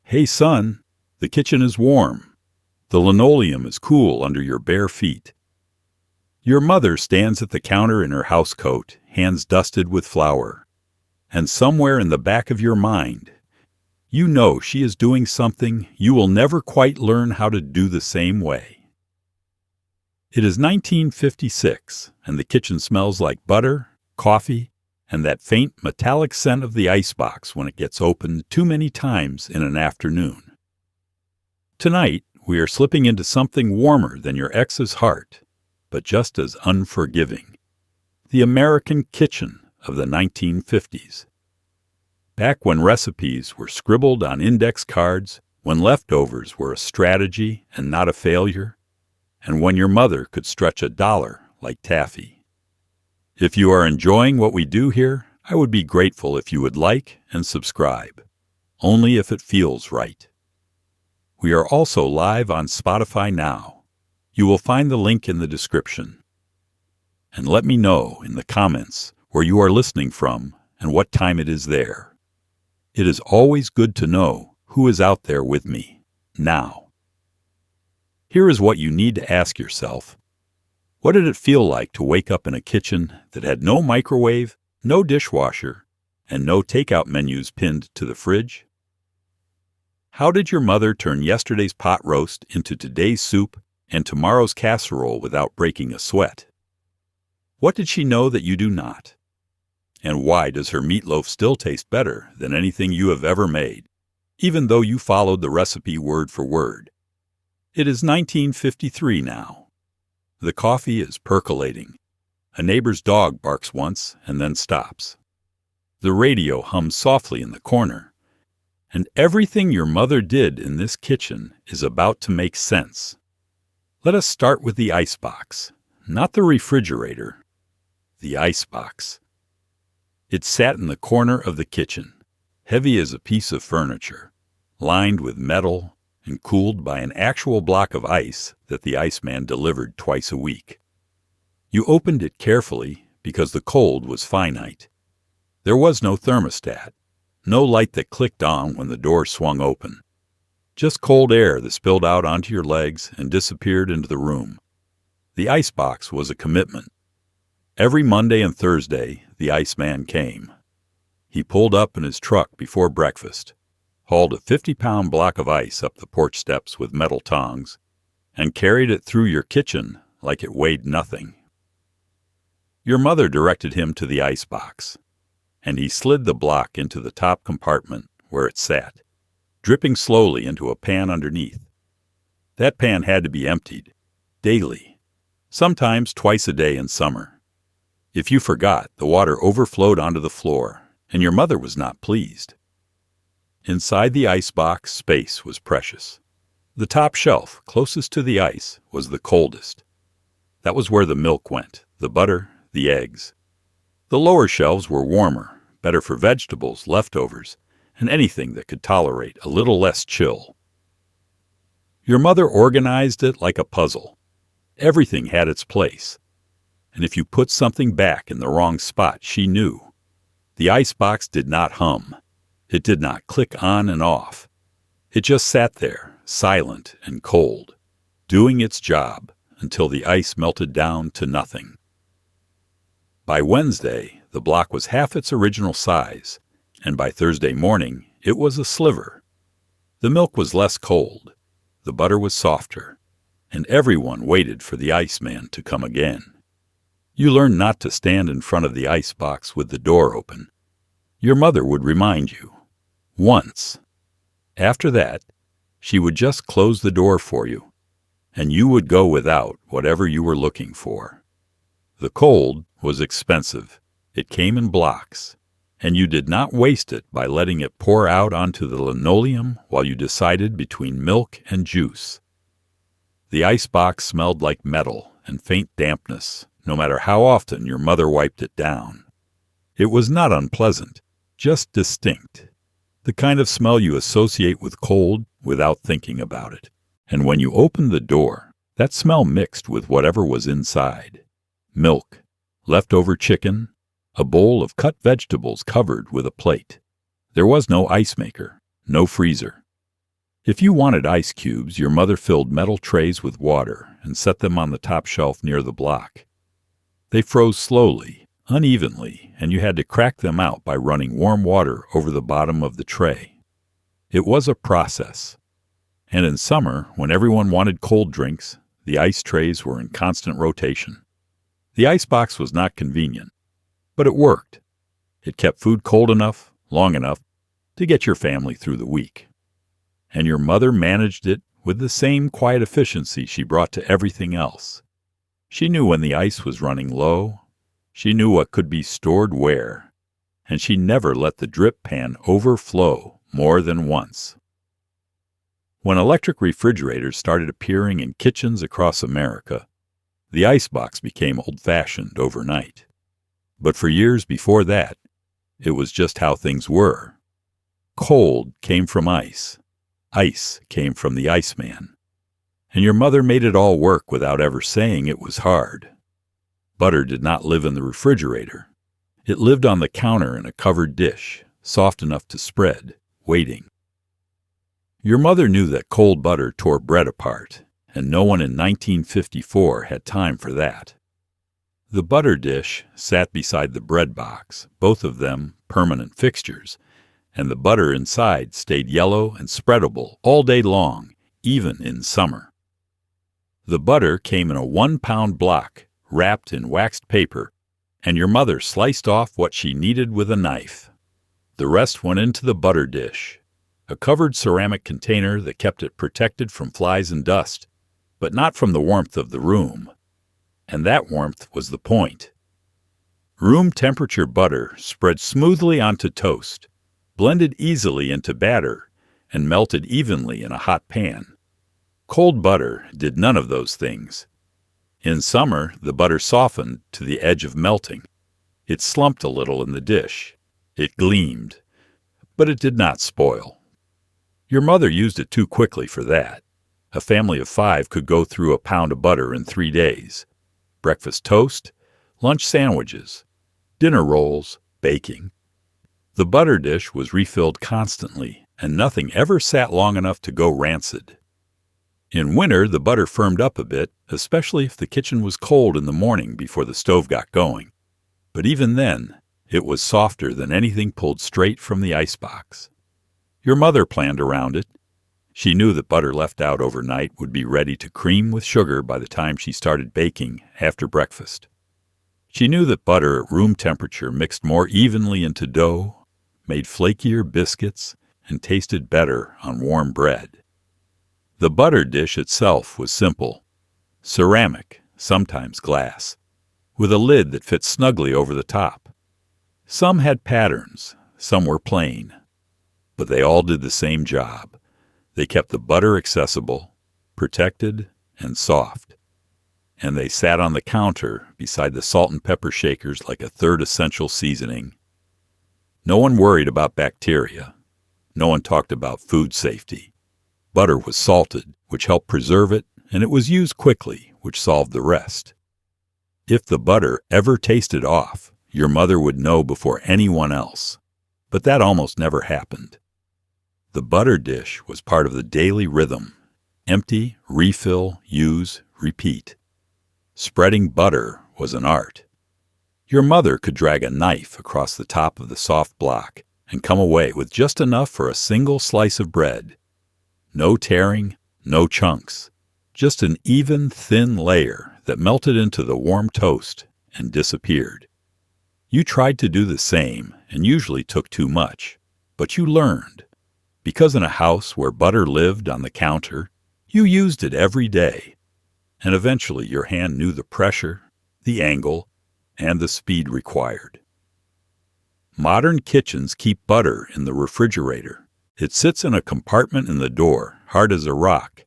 Hey son, the kitchen is warm. The linoleum is cool under your bare feet. Your mother stands at the counter in her housecoat, hands dusted with flour. And somewhere in the back of your mind, you know she is doing something you will never quite learn how to do the same way. It is 1956, and the kitchen smells like butter, coffee, and that faint metallic scent of the icebox when it gets opened too many times in an afternoon. Tonight, we are slipping into something warmer than your ex's heart, but just as unforgiving. The American kitchen of the 1950s. Back when recipes were scribbled on index cards, when leftovers were a strategy and not a failure, and when your mother could stretch $1 like taffy. If you are enjoying what we do here, I would be grateful if you would like and subscribe, only if it feels right. We are also live on Spotify now. You will find the link in the description. And let me know in the comments where you are listening from and what time it is there. It is always good to know who is out there with me now. Here is what you need to ask yourself. What did it feel like to wake up in a kitchen that had no microwave, no dishwasher, and no takeout menus pinned to the fridge? How did your mother turn yesterday's pot roast into today's soup and tomorrow's casserole without breaking a sweat? What did she know that you do not? And why does her meatloaf still taste better than anything you have ever made, even though you followed the recipe word for word? It is 1953 now. The coffee is percolating. A neighbor's dog barks once and then stops. The radio hums softly in the corner. And everything your mother did in this kitchen is about to make sense. Let us start with the icebox, not the refrigerator. The icebox. It sat in the corner of the kitchen, heavy as a piece of furniture, lined with metal and cooled by an actual block of ice that the iceman delivered twice a week. You opened it carefully because the cold was finite. There was no thermostat, no light that clicked on when the door swung open. Just cold air that spilled out onto your legs and disappeared into the room. The icebox was a commitment. Every Monday and Thursday, the iceman came. He pulled up in his truck before breakfast, hauled a 50-pound block of ice up the porch steps with metal tongs, and carried it through your kitchen like it weighed nothing. Your mother directed him to the icebox, and he slid the block into the top compartment where it sat, dripping slowly into a pan underneath. That pan had to be emptied, daily, sometimes twice a day in summer. If you forgot, the water overflowed onto the floor, and your mother was not pleased. Inside the icebox, space was precious. The top shelf, closest to the ice, was the coldest. That was where the milk went, the butter, the eggs. The lower shelves were warmer, better for vegetables, leftovers, and anything that could tolerate a little less chill. Your mother organized it like a puzzle. Everything had its place. And if you put something back in the wrong spot, she knew. The icebox did not hum. It did not click on and off. It just sat there, silent and cold, doing its job until the ice melted down to nothing. By Wednesday, the block was half its original size, and by Thursday morning, it was a sliver. The milk was less cold, the butter was softer, and everyone waited for the iceman to come again. You learned not to stand in front of the icebox with the door open. Your mother would remind you. Once. After that, she would just close the door for you, and you would go without whatever you were looking for. The cold was expensive. It came in blocks, and you did not waste it by letting it pour out onto the linoleum while you decided between milk and juice. The icebox smelled like metal and faint dampness, no matter how often your mother wiped it down. It was not unpleasant, just distinct. The kind of smell you associate with cold without thinking about it. And when you opened the door, that smell mixed with whatever was inside. Milk, leftover chicken, a bowl of cut vegetables covered with a plate. There was no ice maker, no freezer. If you wanted ice cubes, your mother filled metal trays with water and set them on the top shelf near the block. They froze slowly, unevenly, and you had to crack them out by running warm water over the bottom of the tray. It was a process. And in summer, when everyone wanted cold drinks, the ice trays were in constant rotation. The icebox was not convenient, but it worked. It kept food cold enough, long enough, to get your family through the week. And your mother managed it with the same quiet efficiency she brought to everything else. She knew when the ice was running low, she knew what could be stored where, and she never let the drip pan overflow more than once. When electric refrigerators started appearing in kitchens across America, the icebox became old-fashioned overnight. But for years before that, it was just how things were. Cold came from ice. Ice came from the Iceman. And your mother made it all work without ever saying it was hard. Butter did not live in the refrigerator. It lived on the counter in a covered dish, soft enough to spread, waiting. Your mother knew that cold butter tore bread apart, and no one in 1954 had time for that. The butter dish sat beside the bread box, both of them permanent fixtures, and the butter inside stayed yellow and spreadable all day long, even in summer. The butter came in a 1-pound block, wrapped in waxed paper, and your mother sliced off what she needed with a knife. The rest went into the butter dish, a covered ceramic container that kept it protected from flies and dust, but not from the warmth of the room. And that warmth was the point. Room temperature butter spread smoothly onto toast, blended easily into batter, and melted evenly in a hot pan. Cold butter did none of those things. In summer, the butter softened to the edge of melting. It slumped a little in the dish. It gleamed, but it did not spoil. Your mother used it too quickly for that. A family of 5 could go through a pound of butter in 3 days. Breakfast toast, lunch sandwiches, dinner rolls, baking. The butter dish was refilled constantly, and nothing ever sat long enough to go rancid. In winter, the butter firmed up a bit, especially if the kitchen was cold in the morning before the stove got going. But even then, it was softer than anything pulled straight from the icebox. Your mother planned around it. She knew that butter left out overnight would be ready to cream with sugar by the time she started baking after breakfast. She knew that butter at room temperature mixed more evenly into dough, made flakier biscuits, and tasted better on warm bread. The butter dish itself was simple. Ceramic, sometimes glass, with a lid that fit snugly over the top. Some had patterns, some were plain. But they all did the same job. They kept the butter accessible, protected, and soft. And they sat on the counter beside the salt and pepper shakers like a third essential seasoning. No one worried about bacteria. No one talked about food safety. Butter was salted, which helped preserve it, and it was used quickly, which solved the rest. If the butter ever tasted off, your mother would know before anyone else. But that almost never happened. The butter dish was part of the daily rhythm. Empty, refill, use, repeat. Spreading butter was an art. Your mother could drag a knife across the top of the soft block and come away with just enough for a single slice of bread. No tearing, no chunks. Just an even, thin layer that melted into the warm toast and disappeared. You tried to do the same and usually took too much, but you learned. Because in a house where butter lived on the counter, you used it every day. And eventually your hand knew the pressure, the angle, and the speed required. Modern kitchens keep butter in the refrigerator. It sits in a compartment in the door, hard as a rock,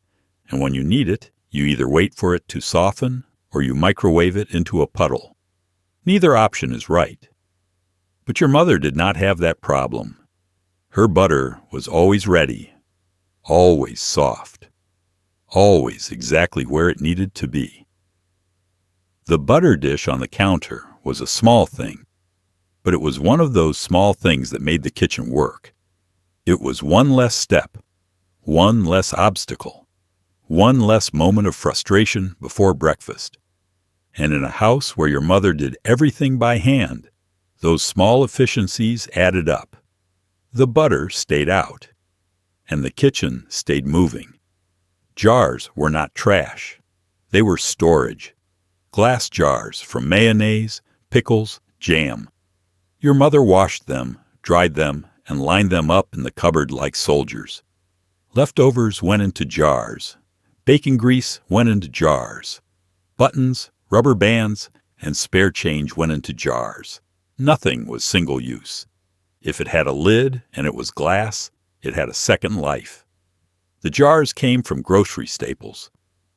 and when you need it, you either wait for it to soften or you microwave it into a puddle. Neither option is right. But your mother did not have that problem. Her butter was always ready, always soft, always exactly where it needed to be. The butter dish on the counter was a small thing, but it was one of those small things that made the kitchen work. It was one less step, One less obstacle. One less moment of frustration before breakfast. And in a house where your mother did everything by hand, those small efficiencies added up. The butter stayed out, and the kitchen stayed moving. Jars were not trash. They were storage. Glass jars from mayonnaise, pickles, jam. Your mother washed them, dried them, and lined them up in the cupboard like soldiers. Leftovers went into jars. Bacon grease went into jars. Buttons, rubber bands, and spare change went into jars. Nothing was single use. If it had a lid and it was glass, it had a second life. The jars came from grocery staples.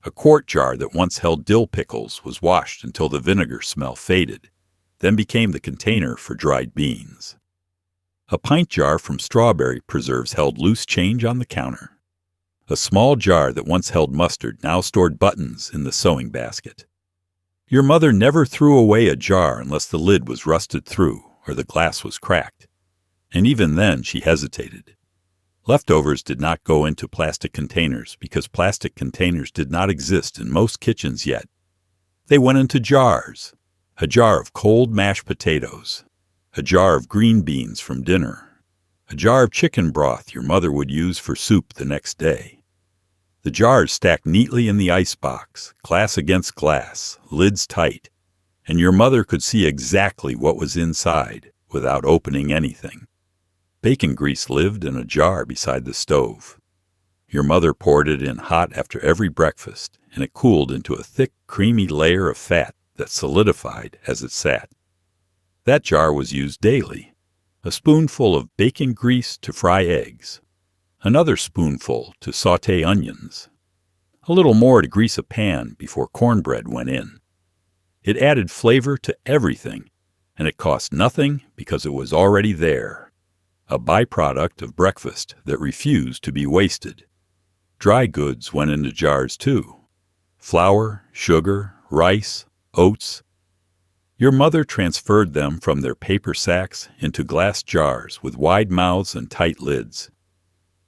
A quart jar that once held dill pickles was washed until the vinegar smell faded, then became the container for dried beans. A pint jar from strawberry preserves held loose change on the counter. A small jar that once held mustard now stored buttons in the sewing basket. Your mother never threw away a jar unless the lid was rusted through or the glass was cracked. And even then she hesitated. Leftovers did not go into plastic containers because plastic containers did not exist in most kitchens yet. They went into jars. A jar of cold mashed potatoes. A jar of green beans from dinner. A jar of chicken broth your mother would use for soup the next day. The jars stacked neatly in the icebox, glass against glass, lids tight, and your mother could see exactly what was inside without opening anything. Bacon grease lived in a jar beside the stove. Your mother poured it in hot after every breakfast, and it cooled into a thick, creamy layer of fat that solidified as it sat. That jar was used daily. A spoonful of bacon grease to fry eggs. Another spoonful to sauté onions. A little more to grease a pan before cornbread went in. It added flavor to everything, and it cost nothing because it was already there. A byproduct of breakfast that refused to be wasted. Dry goods went into jars too. Flour, sugar, rice, oats. Your mother transferred them from their paper sacks into glass jars with wide mouths and tight lids.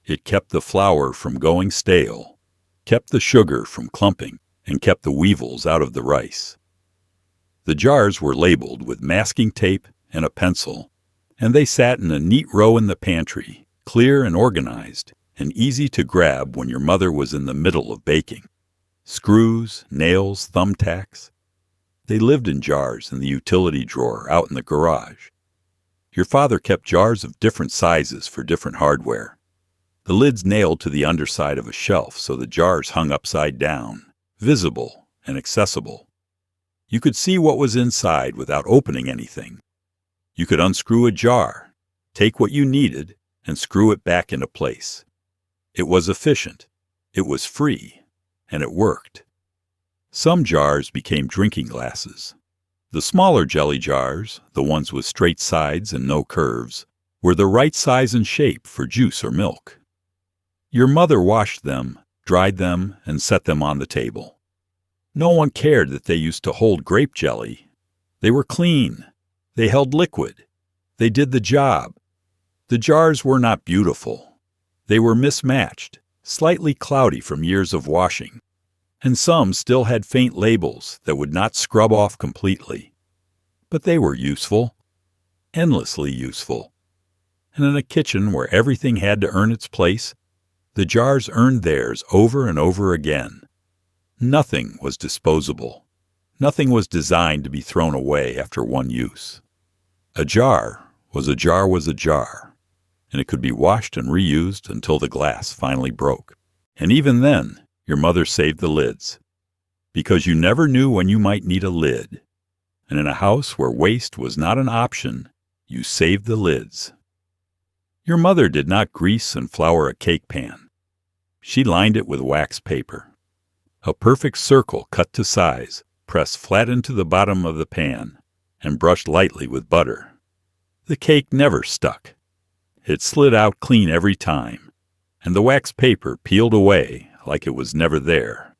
It kept the flour from going stale, kept the sugar from clumping, and kept the weevils out of the rice. The jars were labeled with masking tape and a pencil, and they sat in a neat row in the pantry, clear and organized, and easy to grab when your mother was in the middle of baking. Screws, nails, thumbtacks. They lived in jars in the utility drawer out in the garage. Your father kept jars of different sizes for different hardware. The lids nailed to the underside of a shelf so the jars hung upside down, visible and accessible. You could see what was inside without opening anything. You could unscrew a jar, take what you needed, and screw it back into place. It was efficient, it was free, and it worked. Some jars became drinking glasses. The smaller jelly jars, the ones with straight sides and no curves, were the right size and shape for juice or milk. Your mother washed them, dried them, and set them on the table. No one cared that they used to hold grape jelly. They were clean. They held liquid. They did the job. The jars were not beautiful. They were mismatched, slightly cloudy from years of washing, and some still had faint labels that would not scrub off completely. But they were useful, endlessly useful. And in a kitchen where everything had to earn its place, the jars earned theirs over and over again. Nothing was disposable. Nothing was designed to be thrown away after one use. A jar was a jar was a jar, and it could be washed and reused until the glass finally broke. And even then, your mother saved the lids, because you never knew when you might need a lid. And in a house where waste was not an option, you saved the lids. Your mother did not grease and flour a cake pan. She lined it with wax paper. A perfect circle cut to size, pressed flat into the bottom of the pan, and brushed lightly with butter. The cake never stuck. It slid out clean every time, and the wax paper peeled away like it was never there.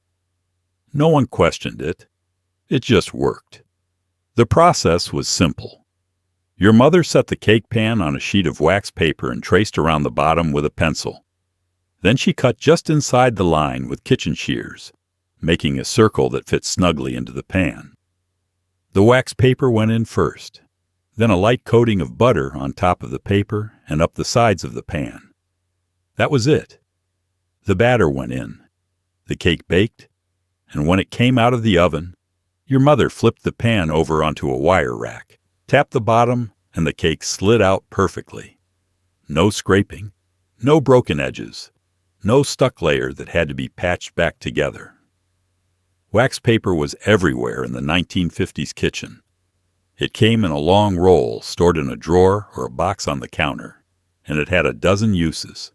No one questioned it. It just worked. The process was simple. Your mother set the cake pan on a sheet of wax paper and traced around the bottom with a pencil. Then she cut just inside the line with kitchen shears, making a circle that fit snugly into the pan. The wax paper went in first, then a light coating of butter on top of the paper and up the sides of the pan. That was it. The batter went in. The cake baked, and when it came out of the oven, your mother flipped the pan over onto a wire rack, tapped the bottom, and the cake slid out perfectly. No scraping, no broken edges, no stuck layer that had to be patched back together. Wax paper was everywhere in the 1950s kitchen. It came in a long roll stored in a drawer or a box on the counter, and it had a dozen uses.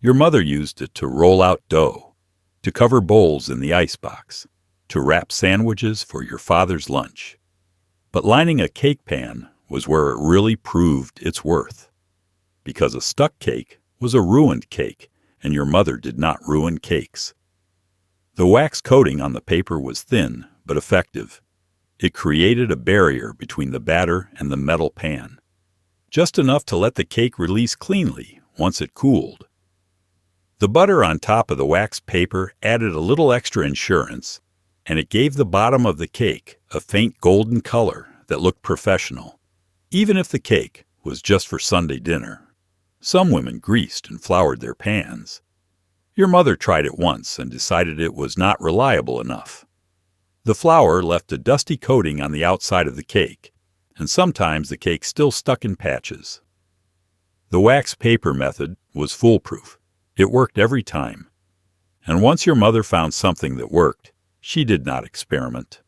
Your mother used it to roll out dough, to cover bowls in the icebox, to wrap sandwiches for your father's lunch. But lining a cake pan was where it really proved its worth, because a stuck cake was a ruined cake, and your mother did not ruin cakes. The wax coating on the paper was thin but effective. It created a barrier between the batter and the metal pan, just enough to let the cake release cleanly once it cooled. The butter on top of the wax paper added a little extra insurance, and it gave the bottom of the cake a faint golden color that looked professional, even if the cake was just for Sunday dinner. Some women greased and floured their pans. Your mother tried it once and decided it was not reliable enough. The flour left a dusty coating on the outside of the cake, and sometimes the cake still stuck in patches. The wax paper method was foolproof. It worked every time. And once your mother found something that worked, she did not experiment.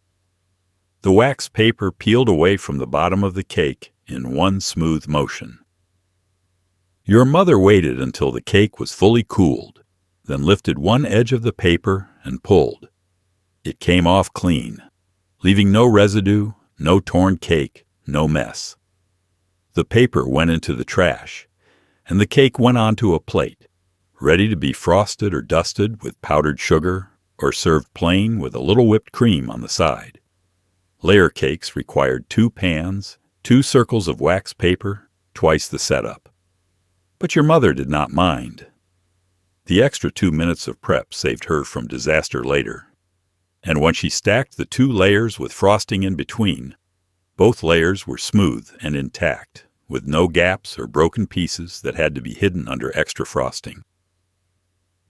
The wax paper peeled away from the bottom of the cake in one smooth motion. Your mother waited until the cake was fully cooled, then lifted one edge of the paper and pulled. It came off clean, leaving no residue, no torn cake, no mess. The paper went into the trash, and the cake went onto a plate, ready to be frosted or dusted with powdered sugar or served plain with a little whipped cream on the side. Layer cakes required 2 pans, 2 circles of wax paper, twice the setup. But your mother did not mind. The extra 2 minutes of prep saved her from disaster later. And when she stacked the 2 layers with frosting in between, both layers were smooth and intact, with no gaps or broken pieces that had to be hidden under extra frosting.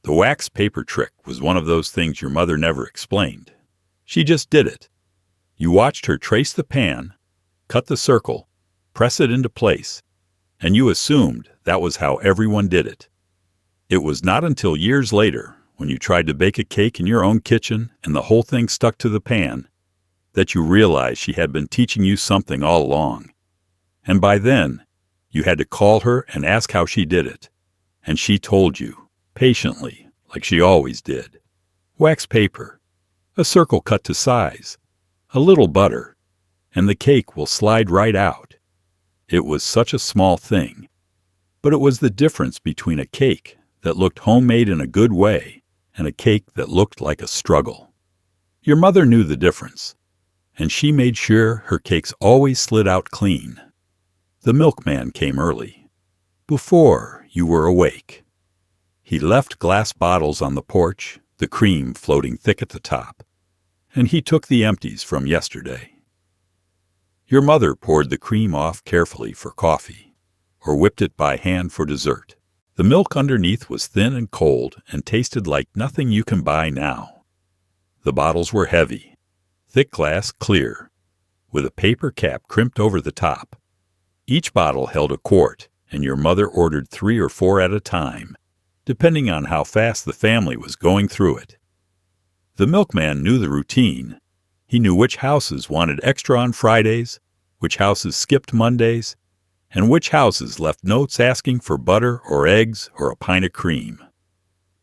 The wax paper trick was one of those things your mother never explained. She just did it. You watched her trace the pan, cut the circle, press it into place, and you assumed that was how everyone did it. It was not until years later, when you tried to bake a cake in your own kitchen and the whole thing stuck to the pan, that you realized she had been teaching you something all along. And by then, you had to call her and ask how she did it. And she told you, patiently, like she always did. Wax paper, a circle cut to size, a little butter, and the cake will slide right out. It was such a small thing, but it was the difference between a cake that looked homemade in a good way and a cake that looked like a struggle. Your mother knew the difference, and she made sure her cakes always slid out clean. The milkman came early, before you were awake. He left glass bottles on the porch, the cream floating thick at the top, and he took the empties from yesterday. Your mother poured the cream off carefully for coffee, or whipped it by hand for dessert. The milk underneath was thin and cold and tasted like nothing you can buy now. The bottles were heavy, thick glass clear, with a paper cap crimped over the top. Each bottle held a quart, and your mother ordered 3 or 4 at a time, depending on how fast the family was going through it. The milkman knew the routine. He knew which houses wanted extra on Fridays, which houses skipped Mondays, and which houses left notes asking for butter or eggs or a pint of cream.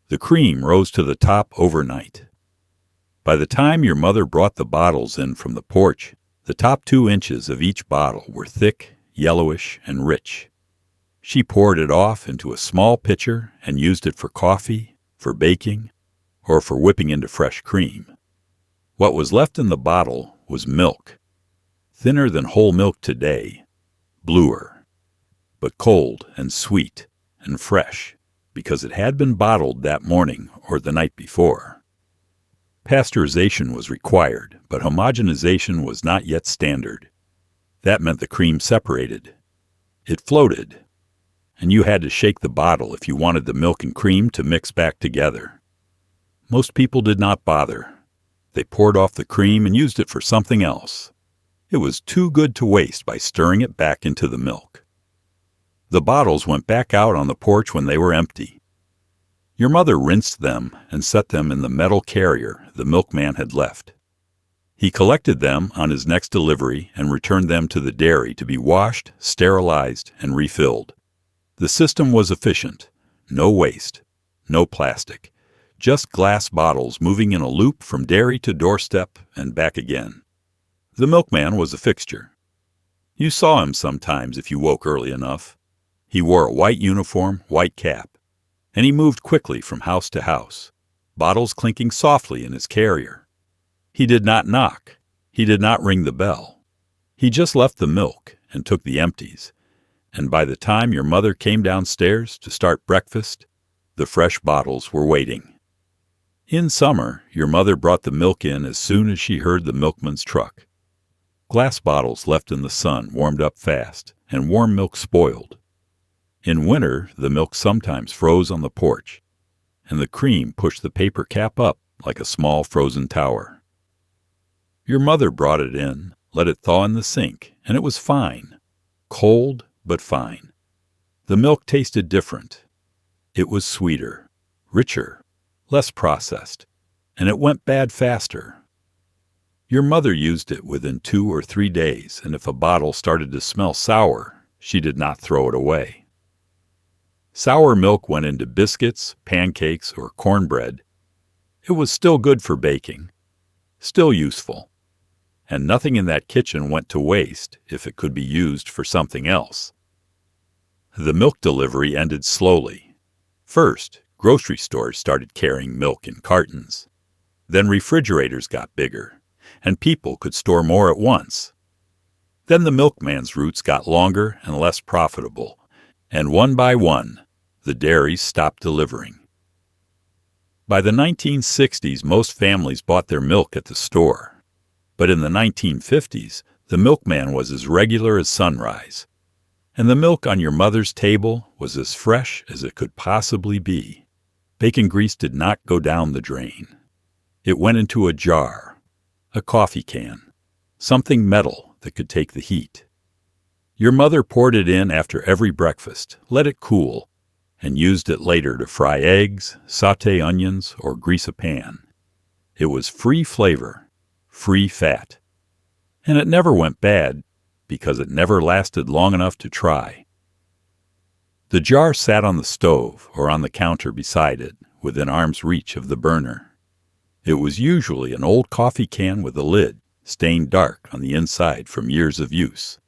The cream rose to the top overnight. By the time your mother brought the bottles in from the porch, the top 2 inches of each bottle were thick, yellowish, and rich. She poured it off into a small pitcher and used it for coffee, for baking, or for whipping into fresh cream. What was left in the bottle was milk, thinner than whole milk today, bluer, but cold and sweet and fresh, because it had been bottled that morning or the night before. Pasteurization was required, but homogenization was not yet standard. That meant the cream separated. It floated, and you had to shake the bottle if you wanted the milk and cream to mix back together. Most people did not bother. They poured off the cream and used it for something else. It was too good to waste by stirring it back into the milk. The bottles went back out on the porch when they were empty. Your mother rinsed them and set them in the metal carrier the milkman had left. He collected them on his next delivery and returned them to the dairy to be washed, sterilized, and refilled. The system was efficient. No waste. No plastic. Just glass bottles moving in a loop from dairy to doorstep and back again. The milkman was a fixture. You saw him sometimes if you woke early enough. He wore a white uniform, white cap, and he moved quickly from house to house, bottles clinking softly in his carrier. He did not knock. He did not ring the bell. He just left the milk and took the empties, and by the time your mother came downstairs to start breakfast, the fresh bottles were waiting. In summer, your mother brought the milk in as soon as she heard the milkman's truck. Glass bottles left in the sun warmed up fast, and warm milk spoiled. In winter, the milk sometimes froze on the porch, and the cream pushed the paper cap up like a small frozen tower. Your mother brought it in, let it thaw in the sink, and it was fine. Cold, but fine. The milk tasted different. It was sweeter, richer, less processed, and it went bad faster. Your mother used it within 2 or 3 days, and if a bottle started to smell sour, she did not throw it away. Sour milk went into biscuits, pancakes, or cornbread. It was still good for baking, still useful, and nothing in that kitchen went to waste if it could be used for something else. The milk delivery ended slowly. First, grocery stores started carrying milk in cartons. Then refrigerators got bigger, and people could store more at once. Then the milkman's routes got longer and less profitable, and one by one, the dairies stopped delivering. By the 1960s, most families bought their milk at the store. But in the 1950s, the milkman was as regular as sunrise, and the milk on your mother's table was as fresh as it could possibly be. Bacon grease did not go down the drain. It went into a jar, a coffee can, something metal that could take the heat. Your mother poured it in after every breakfast, let it cool, and used it later to fry eggs, sauté onions, or grease a pan. It was free flavor, free fat. And it never went bad because it never lasted long enough to try. The jar sat on the stove or on the counter beside it, within arm's reach of the burner. It was usually an old coffee can with a lid, stained dark on the inside from years of use.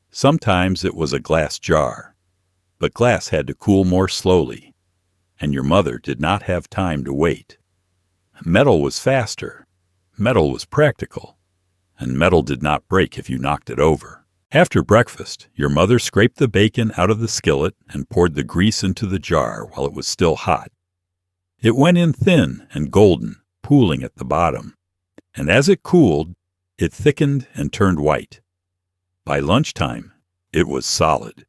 Sometimes it was a glass jar, but glass had to cool more slowly, and your mother did not have time to wait. Metal was faster. Metal was practical, and metal did not break if you knocked it over. After breakfast, your mother scraped the bacon out of the skillet and poured the grease into the jar while it was still hot. It went in thin and golden, pooling at the bottom, and as it cooled, it thickened and turned white. By lunchtime, it was solid.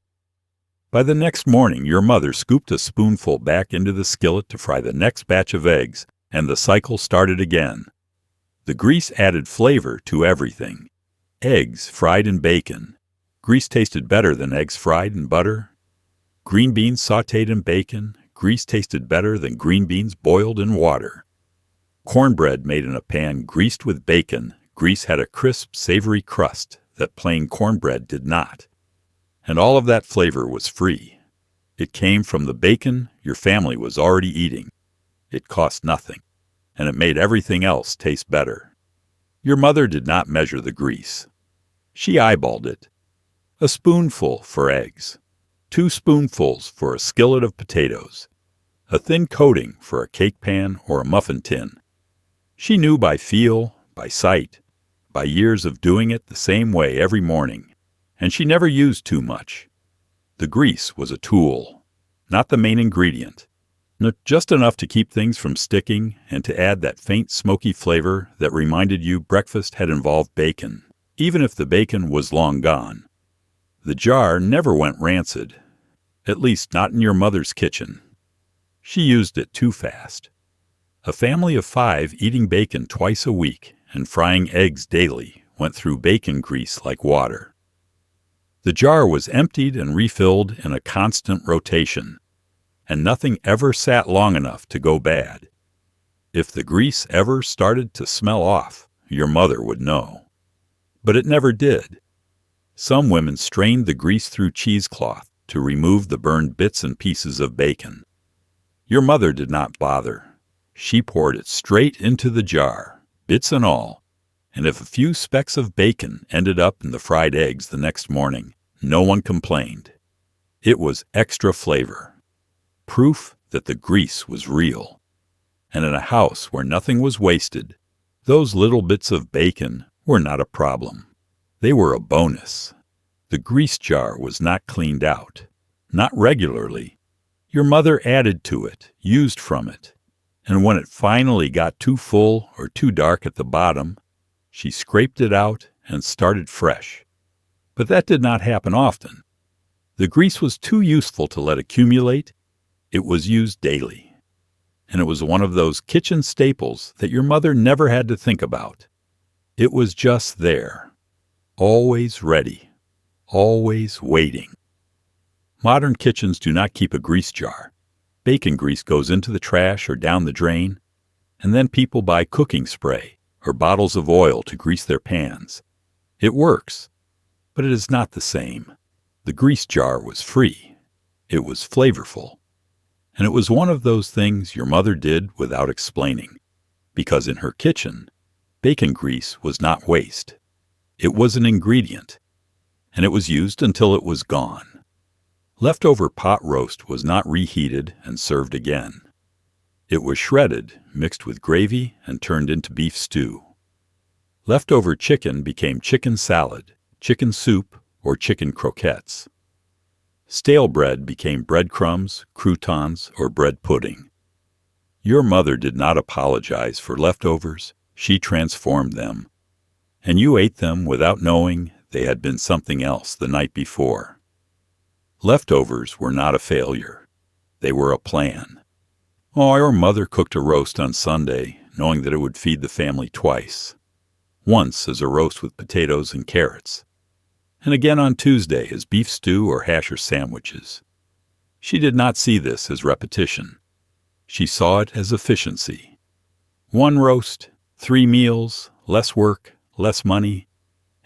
By the next morning, your mother scooped a spoonful back into the skillet to fry the next batch of eggs, and the cycle started again. The grease added flavor to everything. Eggs fried in bacon. Grease tasted better than eggs fried in butter. Green beans sautéed in bacon. Grease tasted better than green beans boiled in water. Cornbread made in a pan greased with bacon. Grease had a crisp, savory crust that plain cornbread did not. And all of that flavor was free. It came from the bacon your family was already eating. It cost nothing, and it made everything else taste better. Your mother did not measure the grease. She eyeballed it. A spoonful for eggs, 2 spoonfuls for a skillet of potatoes, a thin coating for a cake pan or a muffin tin. She knew by feel, by sight, by years of doing it the same way every morning, and she never used too much. The grease was a tool, not the main ingredient. Just enough to keep things from sticking and to add that faint smoky flavor that reminded you breakfast had involved bacon, even if the bacon was long gone. The jar never went rancid, at least not in your mother's kitchen. She used it too fast. A family of 5 eating bacon twice a week and frying eggs daily went through bacon grease like water. The jar was emptied and refilled in a constant rotation, and nothing ever sat long enough to go bad. If the grease ever started to smell off, your mother would know. But it never did. Some women strained the grease through cheesecloth to remove the burned bits and pieces of bacon. Your mother did not bother. She poured it straight into the jar, bits and all, and if a few specks of bacon ended up in the fried eggs the next morning, no one complained. It was extra flavor. Proof that the grease was real. And in a house where nothing was wasted, those little bits of bacon were not a problem. They were a bonus. The grease jar was not cleaned out, not regularly. Your mother added to it, used from it, and when it finally got too full or too dark at the bottom, she scraped it out and started fresh. But that did not happen often. The grease was too useful to let accumulate. It was used daily. And it was one of those kitchen staples that your mother never had to think about. It was just there, always ready, always waiting. Modern kitchens do not keep a grease jar. Bacon grease goes into the trash or down the drain, and then people buy cooking spray or bottles of oil to grease their pans. It works, but it is not the same. The grease jar was free. It was flavorful. And it was one of those things your mother did without explaining, because in her kitchen, bacon grease was not waste. It was an ingredient, and it was used until it was gone. Leftover pot roast was not reheated and served again. It was shredded, mixed with gravy, and turned into beef stew. Leftover chicken became chicken salad, chicken soup, or chicken croquettes. Stale bread became breadcrumbs, croutons, or bread pudding. Your mother did not apologize for leftovers. She transformed them. And you ate them without knowing they had been something else the night before. Leftovers were not a failure. They were a plan. Oh, your mother cooked a roast on Sunday, knowing that it would feed the family twice. Once as a roast with potatoes and carrots, and again on Tuesday as beef stew or hash or sandwiches. She did not see this as repetition. She saw it as efficiency. 1 roast, 3 meals, less work, less money,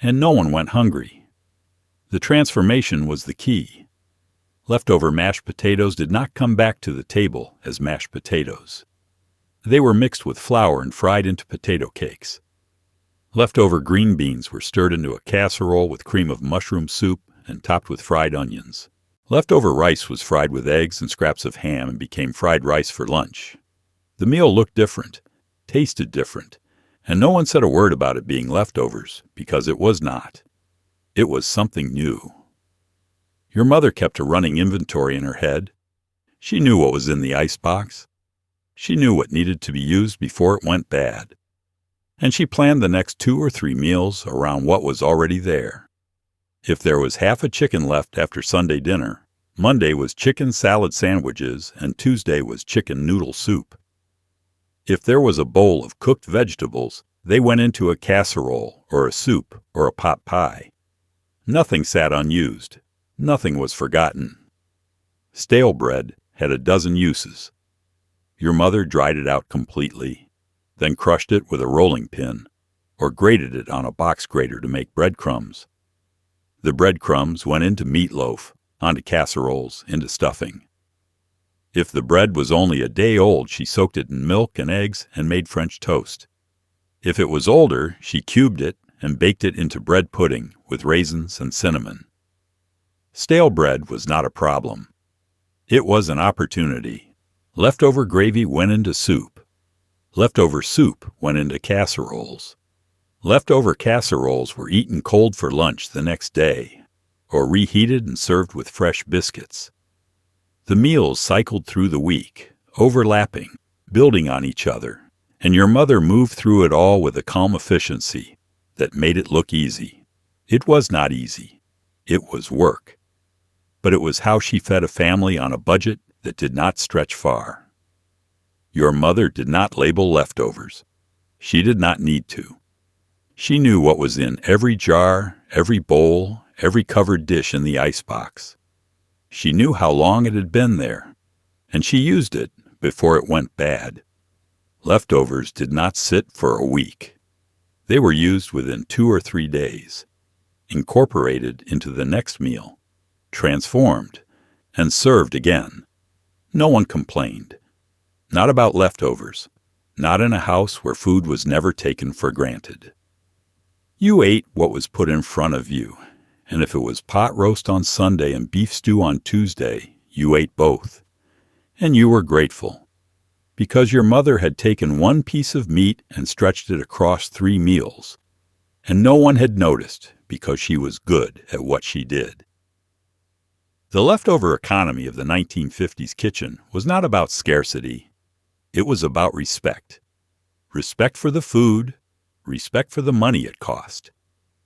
and no one went hungry. The transformation was the key. Leftover mashed potatoes did not come back to the table as mashed potatoes. They were mixed with flour and fried into potato cakes. Leftover green beans were stirred into a casserole with cream of mushroom soup and topped with fried onions. Leftover rice was fried with eggs and scraps of ham and became fried rice for lunch. The meal looked different, tasted different, and no one said a word about it being leftovers because it was not. It was something new. Your mother kept a running inventory in her head. She knew what was in the icebox. She knew what needed to be used before it went bad. And she planned the next 2 or 3 meals around what was already there. If there was half a chicken left after Sunday dinner, Monday was chicken salad sandwiches and Tuesday was chicken noodle soup. If there was a bowl of cooked vegetables, they went into a casserole or a soup or a pot pie. Nothing sat unused. Nothing was forgotten. Stale bread had a dozen uses. Your mother dried it out completely, then crushed it with a rolling pin, or grated it on a box grater to make breadcrumbs. The breadcrumbs went into meatloaf, onto casseroles, into stuffing. If the bread was only a day old, she soaked it in milk and eggs and made French toast. If it was older, she cubed it and baked it into bread pudding with raisins and cinnamon. Stale bread was not a problem. It was an opportunity. Leftover gravy went into soup. Leftover soup went into casseroles. Leftover casseroles were eaten cold for lunch the next day, or reheated and served with fresh biscuits. The meals cycled through the week, overlapping, building on each other, and your mother moved through it all with a calm efficiency that made it look easy. It was not easy. It was work. But it was how she fed a family on a budget that did not stretch far. Your mother did not label leftovers. She did not need to. She knew what was in every jar, every bowl, every covered dish in the icebox. She knew how long it had been there, and she used it before it went bad. Leftovers did not sit for a week. They were used within 2 or 3 days, incorporated into the next meal, transformed, and served again. No one complained. Not about leftovers. Not in a house where food was never taken for granted. You ate what was put in front of you, and if it was pot roast on Sunday and beef stew on Tuesday, you ate both. And you were grateful, because your mother had taken one piece of meat and stretched it across 3 meals, and no one had noticed because she was good at what she did. The leftover economy of the 1950s kitchen was not about scarcity. It was about respect. Respect for the food, respect for the money it cost,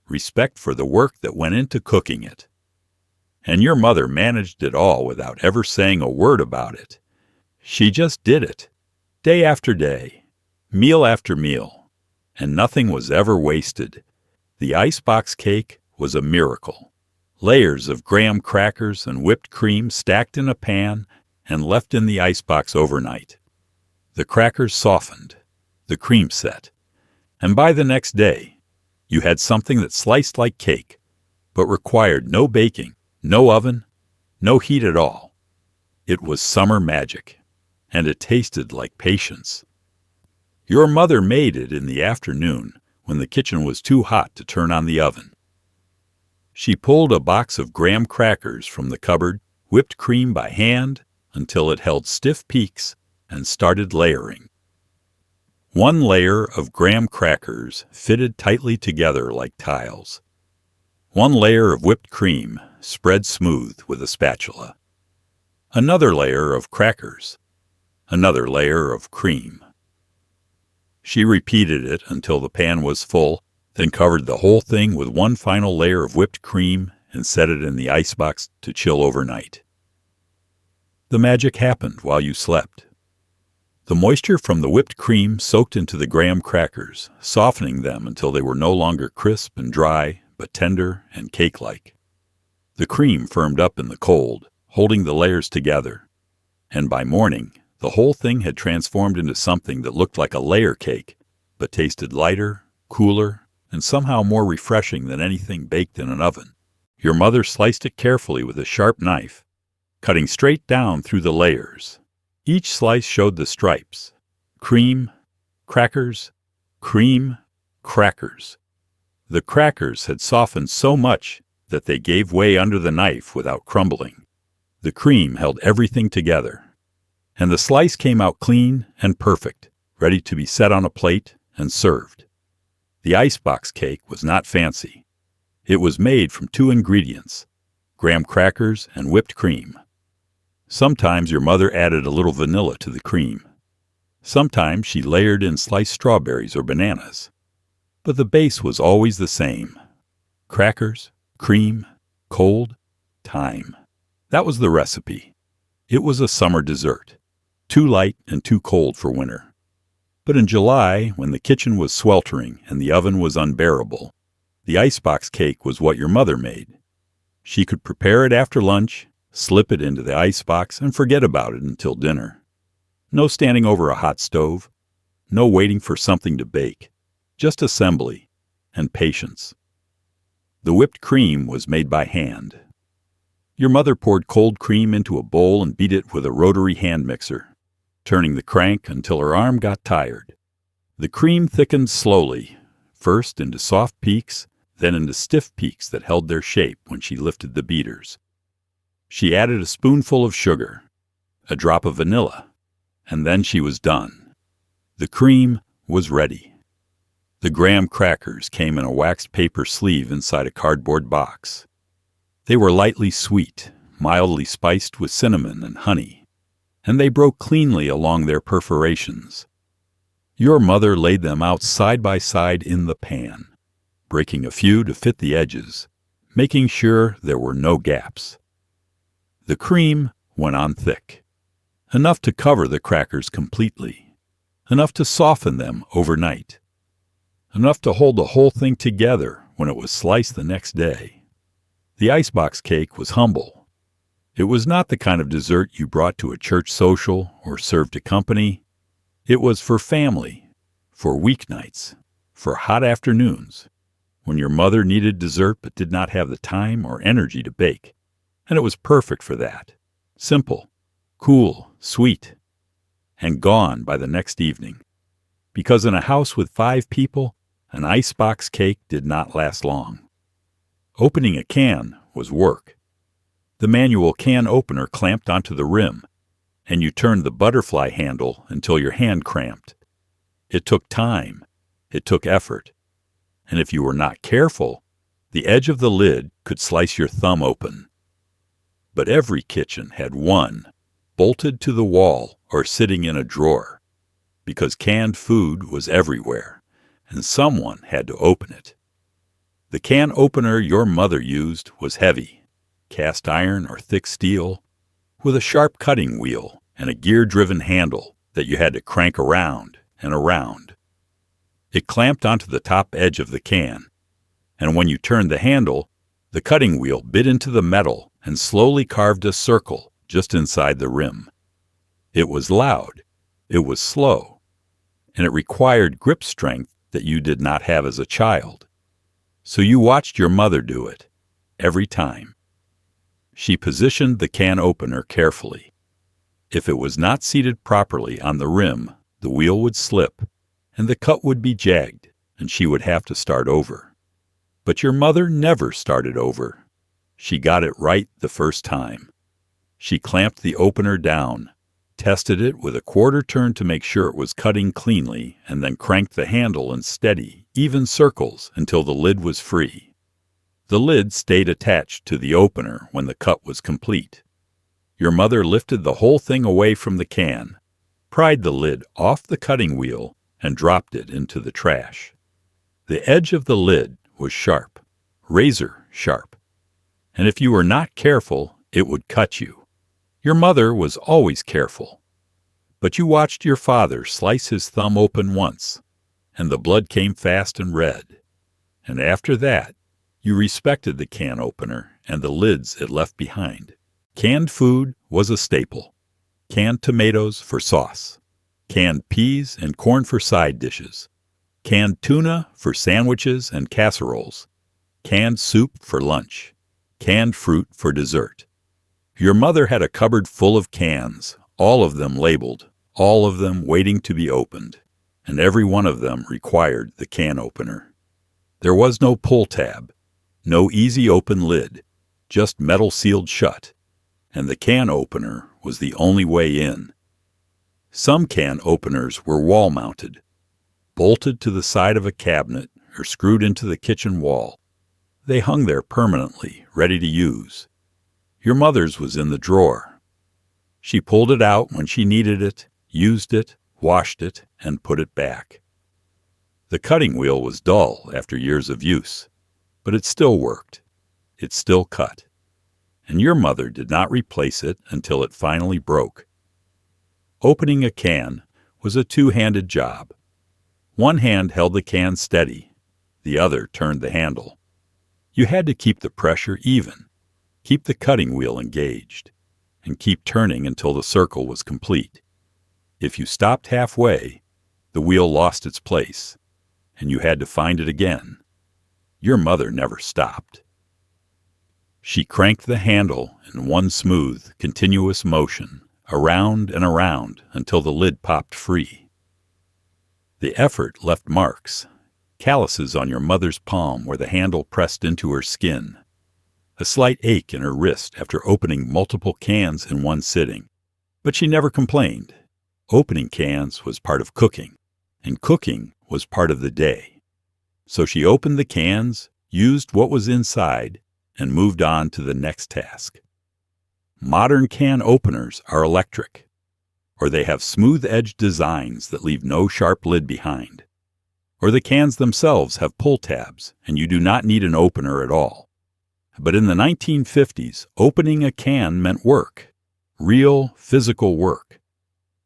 respect for the work that went into cooking it. And your mother managed it all without ever saying a word about it. She just did it, day after day, meal after meal, and nothing was ever wasted. The icebox cake was a miracle. Layers of graham crackers and whipped cream stacked in a pan and left in the icebox overnight. The crackers softened, the cream set, and by the next day, you had something that sliced like cake, but required no baking, no oven, no heat at all. It was summer magic, and it tasted like patience. Your mother made it in the afternoon when the kitchen was too hot to turn on the oven. She pulled a box of graham crackers from the cupboard, whipped cream by hand until it held stiff peaks, and started layering. 1 layer of graham crackers fitted tightly together like tiles. 1 layer of whipped cream spread smooth with a spatula. Another layer of crackers. Another layer of cream. She repeated it until the pan was full, then covered the whole thing with 1 final layer of whipped cream and set it in the icebox to chill overnight. The magic happened while you slept. The moisture from the whipped cream soaked into the graham crackers, softening them until they were no longer crisp and dry, but tender and cake-like. The cream firmed up in the cold, holding the layers together, and by morning, the whole thing had transformed into something that looked like a layer cake, but tasted lighter, cooler, and somehow more refreshing than anything baked in an oven. Your mother sliced it carefully with a sharp knife, cutting straight down through the layers. Each slice showed the stripes. Cream, crackers, cream, crackers. The crackers had softened so much that they gave way under the knife without crumbling. The cream held everything together, and the slice came out clean and perfect, ready to be set on a plate and served. The icebox cake was not fancy. It was made from 2 ingredients, graham crackers and whipped cream. Sometimes your mother added a little vanilla to the cream. Sometimes she layered in sliced strawberries or bananas. But the base was always the same. Crackers, cream, cold, thyme. That was the recipe. It was a summer dessert, too light and too cold for winter. But in July, when the kitchen was sweltering and the oven was unbearable, the icebox cake was what your mother made. She could prepare it after lunch, slip it into the icebox, and forget about it until dinner. No standing over a hot stove, no waiting for something to bake, just assembly and patience. The whipped cream was made by hand. Your mother poured cold cream into a bowl and beat it with a rotary hand mixer, turning the crank until her arm got tired. The cream thickened slowly, first into soft peaks, then into stiff peaks that held their shape when she lifted the beaters. She added a spoonful of sugar, a drop of vanilla, and then she was done. The cream was ready. The graham crackers came in a waxed paper sleeve inside a cardboard box. They were lightly sweet, mildly spiced with cinnamon and honey, and they broke cleanly along their perforations. Your mother laid them out side by side in the pan, breaking a few to fit the edges, making sure there were no gaps. The cream went on thick, enough to cover the crackers completely, enough to soften them overnight, enough to hold the whole thing together when it was sliced the next day. The icebox cake was humble. It was not the kind of dessert you brought to a church social or served to company. It was for family, for weeknights, for hot afternoons, when your mother needed dessert but did not have the time or energy to bake. And it was perfect for that. Simple, cool, sweet, and gone by the next evening. Because in a house with 5 people, an icebox cake did not last long. Opening a can was work. The manual can opener clamped onto the rim, and you turned the butterfly handle until your hand cramped. It took time. It took effort. And if you were not careful, the edge of the lid could slice your thumb open. But every kitchen had one, bolted to the wall or sitting in a drawer, because canned food was everywhere, and someone had to open it. The can opener your mother used was heavy, cast iron or thick steel, with a sharp cutting wheel and a gear-driven handle that you had to crank around and around. It clamped onto the top edge of the can, and when you turned the handle, the cutting wheel bit into the metal and slowly carved a circle just inside the rim. It was loud, it was slow, and it required grip strength that you did not have as a child. So you watched your mother do it, every time. She positioned the can opener carefully. If it was not seated properly on the rim, the wheel would slip, and the cut would be jagged, and she would have to start over. But your mother never started over. She got it right the first time. She clamped the opener down, tested it with a quarter turn to make sure it was cutting cleanly, and then cranked the handle in steady, even circles until the lid was free. The lid stayed attached to the opener when the cut was complete. Your mother lifted the whole thing away from the can, pried the lid off the cutting wheel, and dropped it into the trash. The edge of the lid was sharp, razor sharp, and if you were not careful, it would cut you. Your mother was always careful, but you watched your father slice his thumb open once, and the blood came fast and red. And after that, you respected the can opener and the lids it left behind. Canned food was a staple. Canned tomatoes for sauce, canned peas and corn for side dishes, canned tuna for sandwiches and casseroles, canned soup for lunch, canned fruit for dessert. Your mother had a cupboard full of cans, all of them labeled, all of them waiting to be opened, and every one of them required the can opener. There was no pull tab, no easy open lid, just metal sealed shut, and the can opener was the only way in. Some can openers were wall-mounted, bolted to the side of a cabinet or screwed into the kitchen wall. They hung there permanently, ready to use. Your mother's was in the drawer. She pulled it out when she needed it, used it, washed it, and put it back. The cutting wheel was dull after years of use, but it still worked. It still cut. And your mother did not replace it until it finally broke. Opening a can was a two-handed job. One hand held the can steady, the other turned the handle. You had to keep the pressure even, keep the cutting wheel engaged, and keep turning until the circle was complete. If you stopped halfway, the wheel lost its place, and you had to find it again. Your mother never stopped. She cranked the handle in one smooth, continuous motion, around and around until the lid popped free. The effort left marks, calluses on your mother's palm where the handle pressed into her skin, a slight ache in her wrist after opening multiple cans in one sitting. But she never complained. Opening cans was part of cooking, and cooking was part of the day. So she opened the cans, used what was inside, and moved on to the next task. Modern can openers are electric. or they have smooth-edged designs that leave no sharp lid behind. Or the cans themselves have pull tabs, and you do not need an opener at all. But in the 1950s, opening a can meant work, real physical work.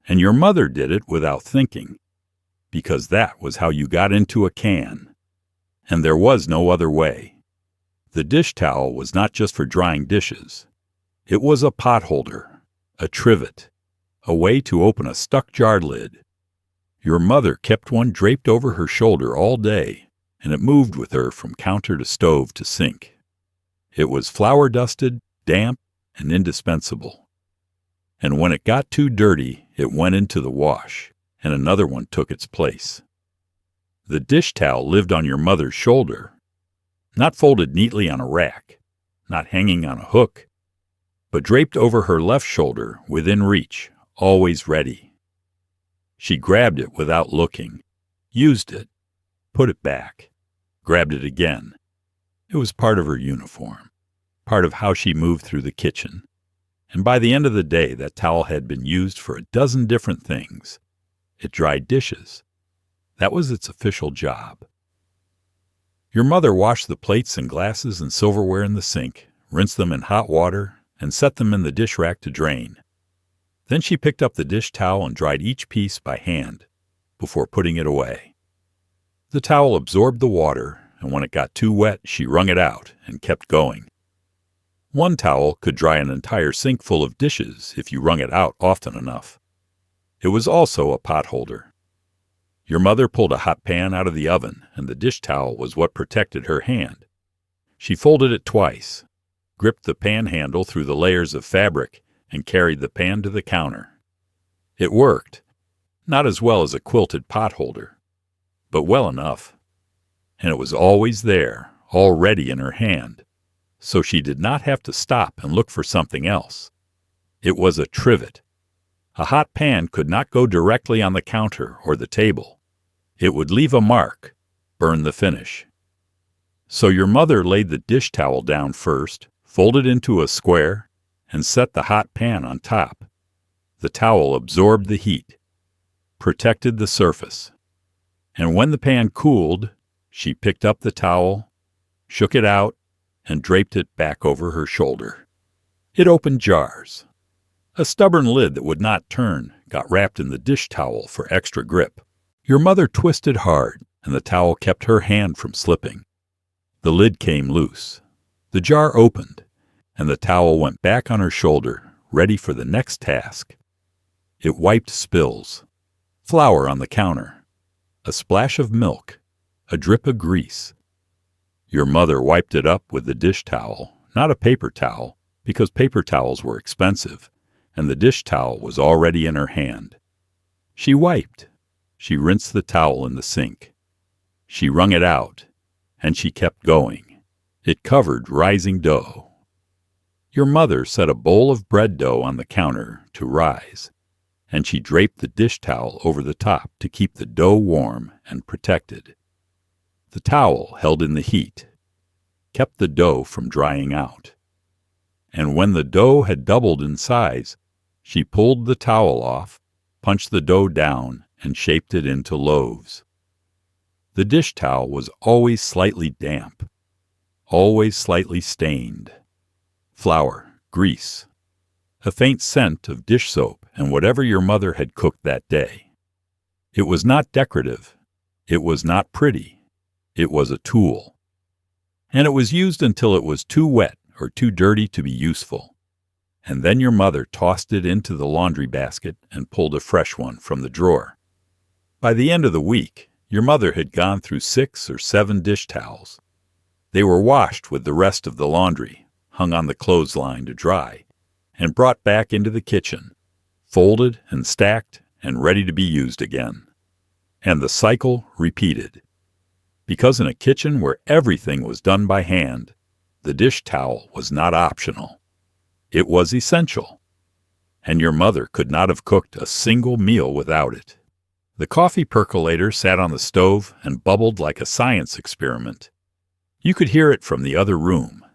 And your mother did it without thinking, because that was how you got into a can. And there was no other way. The dish towel was not just for drying dishes. It was a pot holder, a trivet, a way to open a stuck jar lid. Your mother kept one draped over her shoulder all day, and it moved with her from counter to stove to sink. It was flour-dusted, damp, and indispensable. And when it got too dirty, it went into the wash, and another one took its place. The dish towel lived on your mother's shoulder, not folded neatly on a rack, not hanging on a hook, but draped over her left shoulder, within reach, always ready. She grabbed it without looking, used it, put it back, grabbed it again. It was part of her uniform, part of how she moved through the kitchen. And by the end of the day, that towel had been used for a dozen different things. It dried dishes. That was its official job. Your mother washed the plates and glasses and silverware in the sink, rinsed them in hot water, and set them in the dish rack to drain. Then she picked up the dish towel and dried each piece by hand before putting it away. The towel absorbed the water, and when it got too wet, she wrung it out and kept going. One towel could dry an entire sink full of dishes if you wrung it out often enough. It was also a pot holder. Your mother pulled a hot pan out of the oven, and the dish towel was what protected her hand. She folded it twice, gripped the pan handle through the layers of fabric, and carried the pan to the counter. It worked, not as well as a quilted pot holder, but well enough. And it was always there, all ready in her hand, so she did not have to stop and look for something else. It was a trivet. A hot pan could not go directly on the counter or the table. It would leave a mark, burn the finish. So your mother laid the dish towel down first, folded into a square, and set the hot pan on top. The towel absorbed the heat, protected the surface. And when the pan cooled, she picked up the towel, shook it out, and draped it back over her shoulder. It opened jars. A stubborn lid that would not turn got wrapped in the dish towel for extra grip. Your mother twisted hard, and the towel kept her hand from slipping. The lid came loose. The jar opened, and the towel went back on her shoulder, ready for the next task. It wiped spills, flour on the counter, a splash of milk, a drip of grease. Your mother wiped it up with the dish towel, not a paper towel, because paper towels were expensive, and the dish towel was already in her hand. She wiped. She rinsed the towel in the sink. She wrung it out, and she kept going. It covered rising dough. Your mother set a bowl of bread dough on the counter to rise, and she draped the dish towel over the top to keep the dough warm and protected. The towel held in the heat, kept the dough from drying out. And when the dough had doubled in size, she pulled the towel off, punched the dough down, and shaped it into loaves. The dish towel was always slightly damp, always slightly stained. Flour, grease, a faint scent of dish soap and whatever your mother had cooked that day. It was not decorative. It was not pretty. It was a tool. And it was used until it was too wet or too dirty to be useful. And then your mother tossed it into the laundry basket and pulled a fresh one from the drawer. By the end of the week, your mother had gone through 6 or 7 dish towels. They were washed with the rest of the laundry, hung on the clothesline to dry, and brought back into the kitchen, folded and stacked and ready to be used again. And the cycle repeated. Because in a kitchen where everything was done by hand, the dish towel was not optional. It was essential. And your mother could not have cooked a single meal without it. The coffee percolator sat on the stove and bubbled like a science experiment. You could hear it from the other room.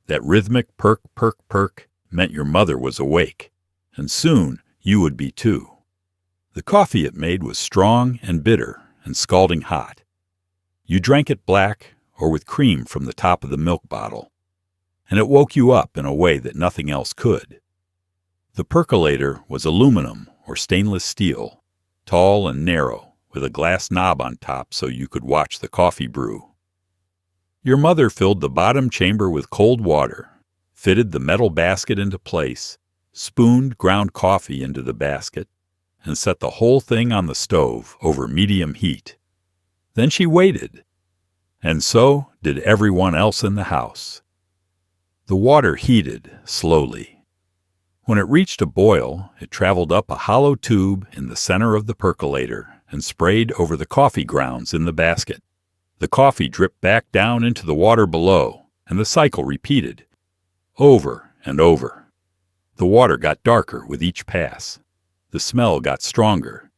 That rhythmic perk, perk, perk meant your mother was awake, and soon you would be too. The coffee it made was strong and bitter and scalding hot. You drank it black or with cream from the top of the milk bottle, and it woke you up in a way that nothing else could. The percolator was aluminum or stainless steel, tall and narrow, with a glass knob on top so you could watch the coffee brew. Your mother filled the bottom chamber with cold water, fitted the metal basket into place, spooned ground coffee into the basket, and set the whole thing on the stove over medium heat. Then she waited, and so did everyone else in the house. The water heated slowly. When it reached a boil, it traveled up a hollow tube in the center of the percolator and sprayed over the coffee grounds in the basket. The coffee dripped back down into the water below, and the cycle repeated, over and over. The water got darker with each pass. The smell got stronger,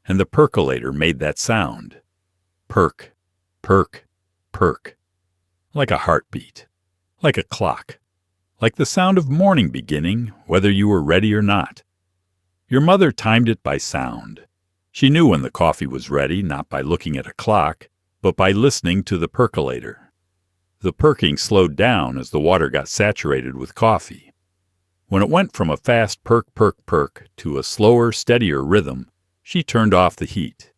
and the percolator made that sound. Perk, perk, perk. Like a heartbeat. Like a clock. Like the sound of morning beginning, whether you were ready or not. Your mother timed it by sound. She knew when the coffee was ready, not by looking at a clock, but by listening to the percolator. The perking slowed down as the water got saturated with coffee. When it went from a fast perk, perk, perk to a slower, steadier rhythm, she turned off the heat.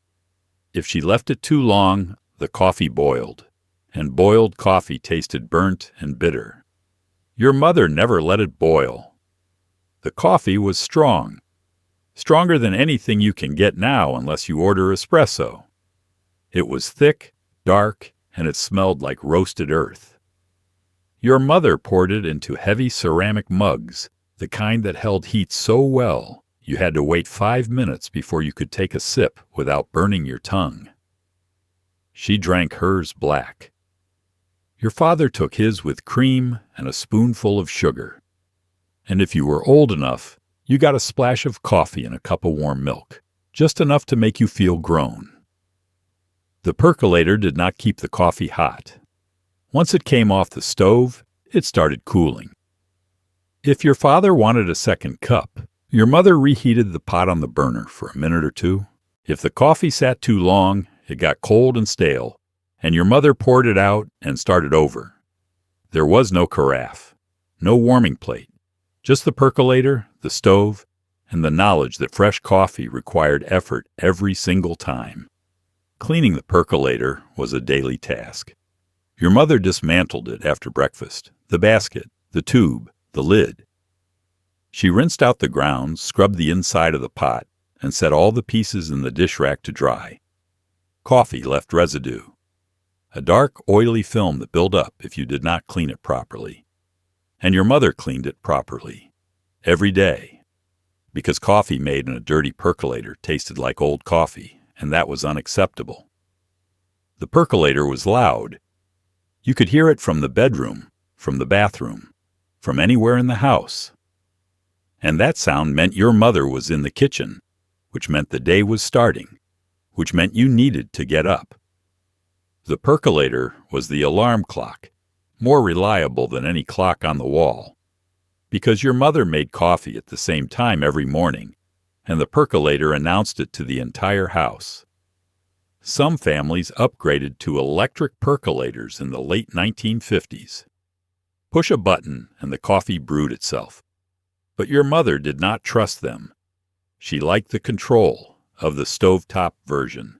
If she left it too long, the coffee boiled, and boiled coffee tasted burnt and bitter. Your mother never let it boil. The coffee was strong, stronger than anything you can get now unless you order espresso. It was thick, dark, and it smelled like roasted earth. Your mother poured it into heavy ceramic mugs, the kind that held heat so well you had to wait 5 minutes before you could take a sip without burning your tongue. She drank hers black. Your father took his with cream and a spoonful of sugar. And if you were old enough, you got a splash of coffee in a cup of warm milk, just enough to make you feel grown. The percolator did not keep the coffee hot. Once it came off the stove, it started cooling. If your father wanted a second cup, your mother reheated the pot on the burner for a minute or two. If the coffee sat too long, it got cold and stale, and your mother poured it out and started over. There was no carafe, no warming plate, just the percolator, the stove, and the knowledge that fresh coffee required effort every single time. Cleaning the percolator was a daily task. Your mother dismantled it after breakfast, the basket, the tube, the lid. She rinsed out the grounds, scrubbed the inside of the pot, and set all the pieces in the dish rack to dry. Coffee left residue, a dark, oily film that built up if you did not clean it properly. And your mother cleaned it properly, every day, because coffee made in a dirty percolator tasted like old coffee, and that was unacceptable. The percolator was loud. You could hear it from the bedroom, from the bathroom, from anywhere in the house. And that sound meant your mother was in the kitchen, which meant the day was starting, which meant you needed to get up. The percolator was the alarm clock, more reliable than any clock on the wall, because your mother made coffee at the same time every morning, and the percolator announced it to the entire house. Some families upgraded to electric percolators in the late 1950s. Push a button and the coffee brewed itself. But your mother did not trust them. She liked the control of the stovetop version.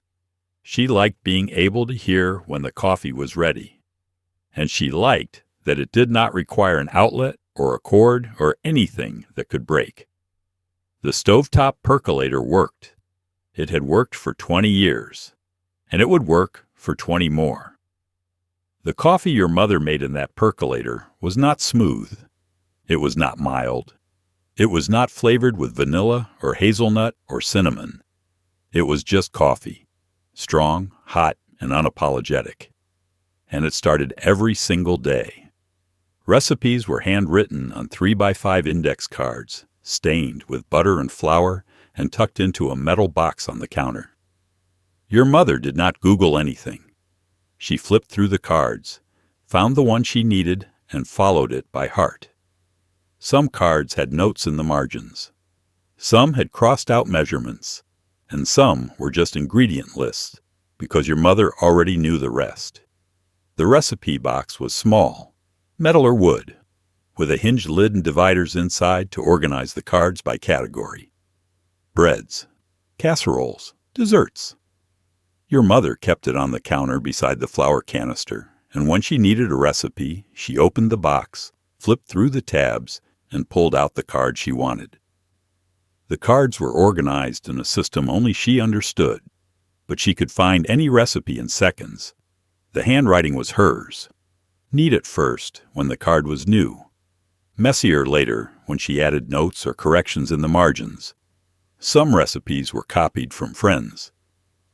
She liked being able to hear when the coffee was ready. And she liked that it did not require an outlet or a cord or anything that could break. The stovetop percolator worked. It had worked for 20 years, and it would work for 20 more. The coffee your mother made in that percolator was not smooth. It was not mild. It was not flavored with vanilla or hazelnut or cinnamon. It was just coffee, strong, hot, and unapologetic. And it started every single day. Recipes were handwritten on 3x5 index cards, stained with butter and flour, and tucked into a metal box on the counter. Your mother did not Google anything. She flipped through the cards, found the one she needed, and followed it by heart. Some cards had notes in the margins. Some had crossed out measurements, and some were just ingredient lists because your mother already knew the rest. The recipe box was small, metal or wood, with a hinged lid and dividers inside to organize the cards by category. Breads, casseroles, desserts. Your mother kept it on the counter beside the flour canister, and when she needed a recipe, she opened the box, flipped through the tabs, and pulled out the card she wanted. The cards were organized in a system only she understood, but she could find any recipe in seconds. The handwriting was hers. Neat at first, when the card was new. Messier later, when she added notes or corrections in the margins. Some recipes were copied from friends.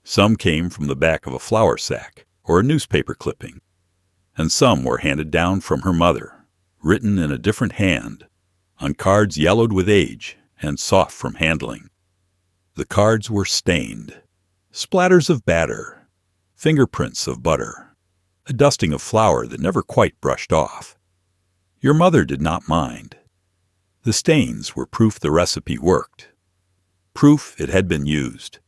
Some came from the back of a flour sack or a newspaper clipping. And some were handed down from her mother, written in a different hand, on cards yellowed with age and soft from handling. The cards were stained. Splatters of batter, fingerprints of butter, a dusting of flour that never quite brushed off. Your mother did not mind. The stains were proof the recipe worked, proof it had been used.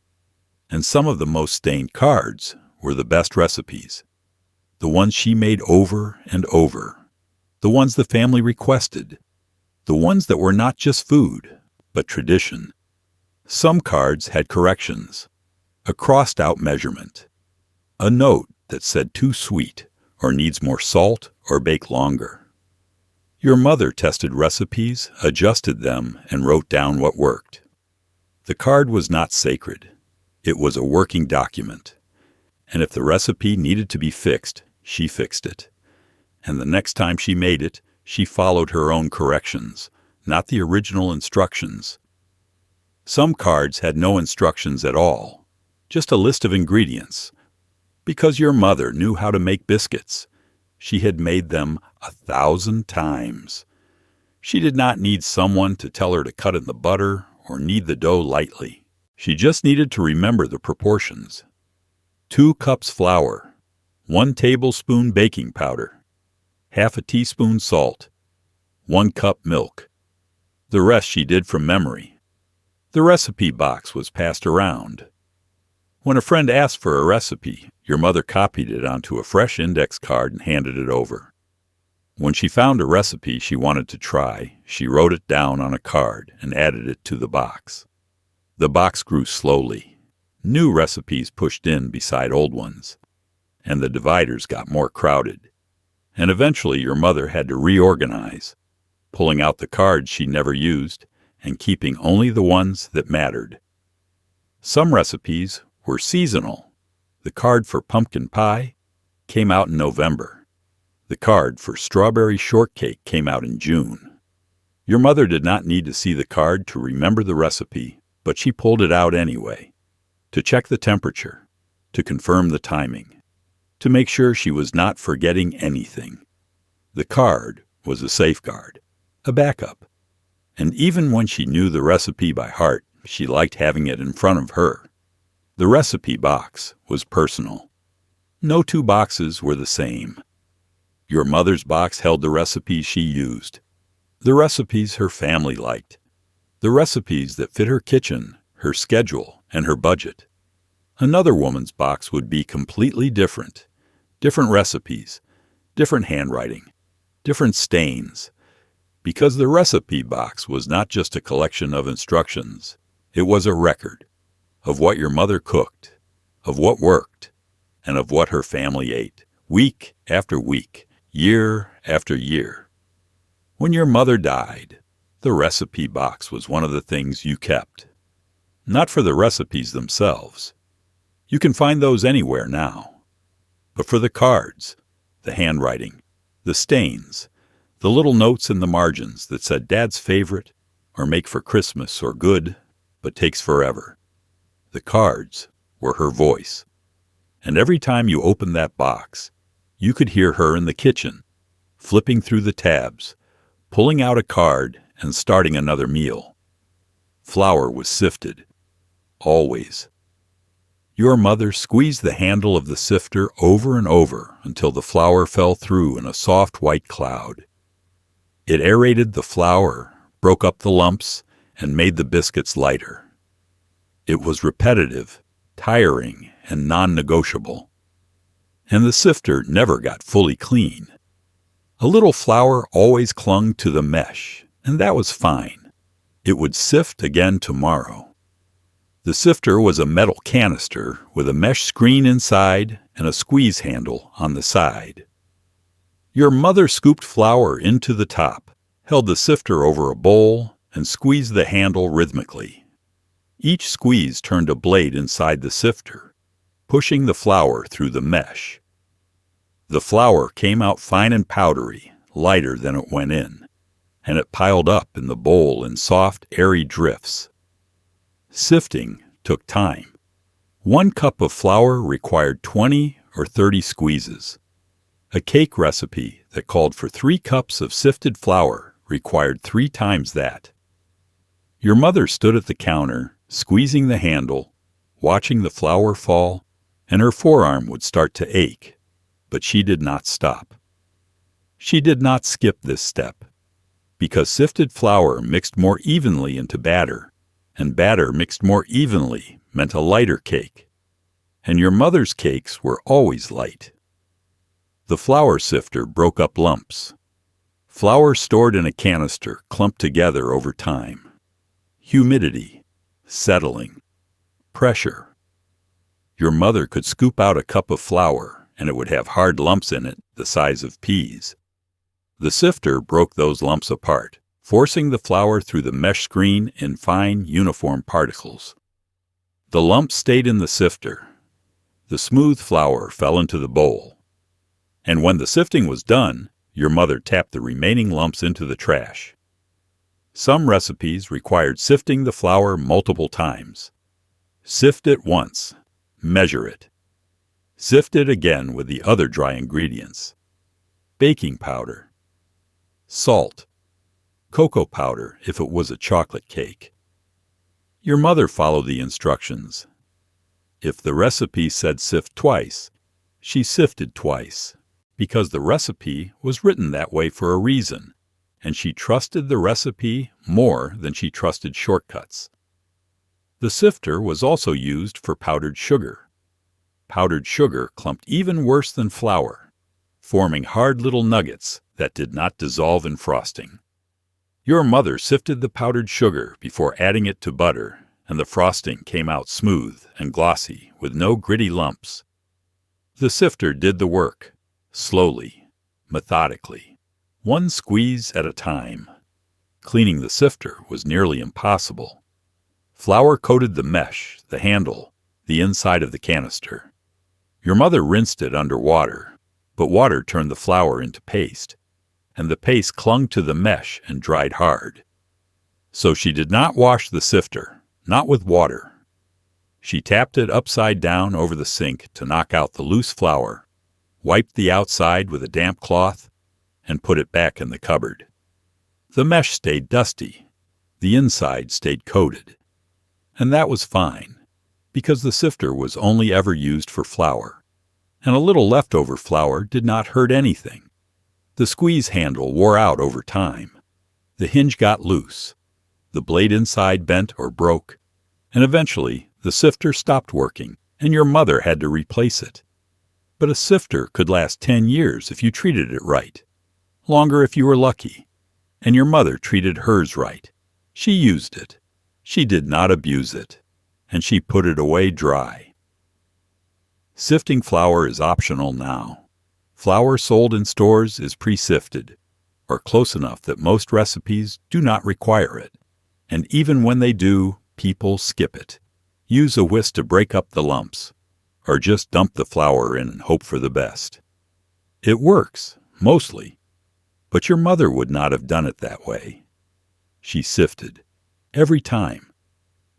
And some of the most stained cards were the best recipes, the ones she made over and over, the ones the family requested, the ones that were not just food, but tradition. Some cards had corrections, a crossed-out measurement, a note that said too sweet or needs more salt or bake longer. Your mother tested recipes, adjusted them, and wrote down what worked. The card was not sacred. It was a working document. And if the recipe needed to be fixed, she fixed it. And the next time she made it, she followed her own corrections, not the original instructions. Some cards had no instructions at all, just a list of ingredients. Because your mother knew how to make biscuits. She had made them 1,000 times. She did not need someone to tell her to cut in the butter or knead the dough lightly. She just needed to remember the proportions. 2 cups flour, 1 tablespoon baking powder, half a teaspoon salt, 1 cup milk. The rest she did from memory. The recipe box was passed around. When a friend asked for a recipe, your mother copied it onto a fresh index card and handed it over. When she found a recipe she wanted to try, she wrote it down on a card and added it to the box. The box grew slowly. New recipes pushed in beside old ones, and the dividers got more crowded. And eventually your mother had to reorganize, pulling out the cards she never used and keeping only the ones that mattered. Some recipes were seasonal. The card for pumpkin pie came out in November. The card for strawberry shortcake came out in June. Your mother did not need to see the card to remember the recipe, but she pulled it out anyway, to check the temperature, to confirm the timing, to make sure she was not forgetting anything. The card was a safeguard, a backup. And even when she knew the recipe by heart, she liked having it in front of her. The recipe box was personal. No 2 boxes were the same. Your mother's box held the recipes she used, the recipes her family liked, the recipes that fit her kitchen, her schedule, and her budget. Another woman's box would be completely different. Different recipes, different handwriting, different stains. Because the recipe box was not just a collection of instructions. It was a record of what your mother cooked, of what worked, and of what her family ate, week after week, year after year. When your mother died, the recipe box was one of the things you kept. Not for the recipes themselves. You can find those anywhere now. But for the cards, the handwriting, the stains, the little notes in the margins that said Dad's favorite, or make for Christmas, or good, but takes forever. The cards were her voice. And every time you opened that box, you could hear her in the kitchen, flipping through the tabs, pulling out a card and starting another meal. Flour was sifted. Always. Your mother squeezed the handle of the sifter over and over until the flour fell through in a soft white cloud. It aerated the flour, broke up the lumps, and made the biscuits lighter. It was repetitive, tiring, and non-negotiable. And the sifter never got fully clean. A little flour always clung to the mesh, and that was fine. It would sift again tomorrow. The sifter was a metal canister with a mesh screen inside and a squeeze handle on the side. Your mother scooped flour into the top, held the sifter over a bowl, and squeezed the handle rhythmically. Each squeeze turned a blade inside the sifter, pushing the flour through the mesh. The flour came out fine and powdery, lighter than it went in, and it piled up in the bowl in soft, airy drifts. Sifting took time. 1 cup of flour required 20 or 30 squeezes. A cake recipe that called for 3 cups of sifted flour required 3 times that. Your mother stood at the counter, squeezing the handle, watching the flour fall, and her forearm would start to ache, but she did not stop. She did not skip this step, because sifted flour mixed more evenly into batter, and batter mixed more evenly meant a lighter cake, and your mother's cakes were always light. The flour sifter broke up lumps. Flour stored in a canister clumped together over time. Humidity, settling, pressure. Your mother could scoop out a cup of flour, and it would have hard lumps in it the size of peas. The sifter broke those lumps apart, forcing the flour through the mesh screen in fine, uniform particles. The lumps stayed in the sifter. The smooth flour fell into the bowl. And when the sifting was done, your mother tapped the remaining lumps into the trash. Some recipes required sifting the flour multiple times. Sift it once. Measure it. Sift it again with the other dry ingredients. Baking powder. Salt. Cocoa powder if it was a chocolate cake. Your mother followed the instructions. If the recipe said sift twice, she sifted twice, because the recipe was written that way for a reason, and she trusted the recipe more than she trusted shortcuts. The sifter was also used for powdered sugar. Powdered sugar clumped even worse than flour, forming hard little nuggets that did not dissolve in frosting. Your mother sifted the powdered sugar before adding it to butter, and the frosting came out smooth and glossy with no gritty lumps. The sifter did the work, slowly, methodically, 1 squeeze at a time. Cleaning the sifter was nearly impossible. Flour coated the mesh, the handle, the inside of the canister. Your mother rinsed it under water, but water turned the flour into paste, and the paste clung to the mesh and dried hard. So she did not wash the sifter, not with water. She tapped it upside down over the sink to knock out the loose flour, wiped the outside with a damp cloth, and put it back in the cupboard. The mesh stayed dusty. The inside stayed coated. And that was fine, because the sifter was only ever used for flour, and a little leftover flour did not hurt anything. The squeeze handle wore out over time. The hinge got loose. The blade inside bent or broke, and eventually the sifter stopped working, and your mother had to replace it. But a sifter could last 10 years if you treated it right, longer if you were lucky, and your mother treated hers right. She used it. She did not abuse it, and she put it away dry. Sifting flour is optional now. Flour sold in stores is pre-sifted, or close enough that most recipes do not require it. And even when they do, people skip it. Use a whisk to break up the lumps, or just dump the flour in and hope for the best. It works, mostly, but your mother would not have done it that way. She sifted, every time,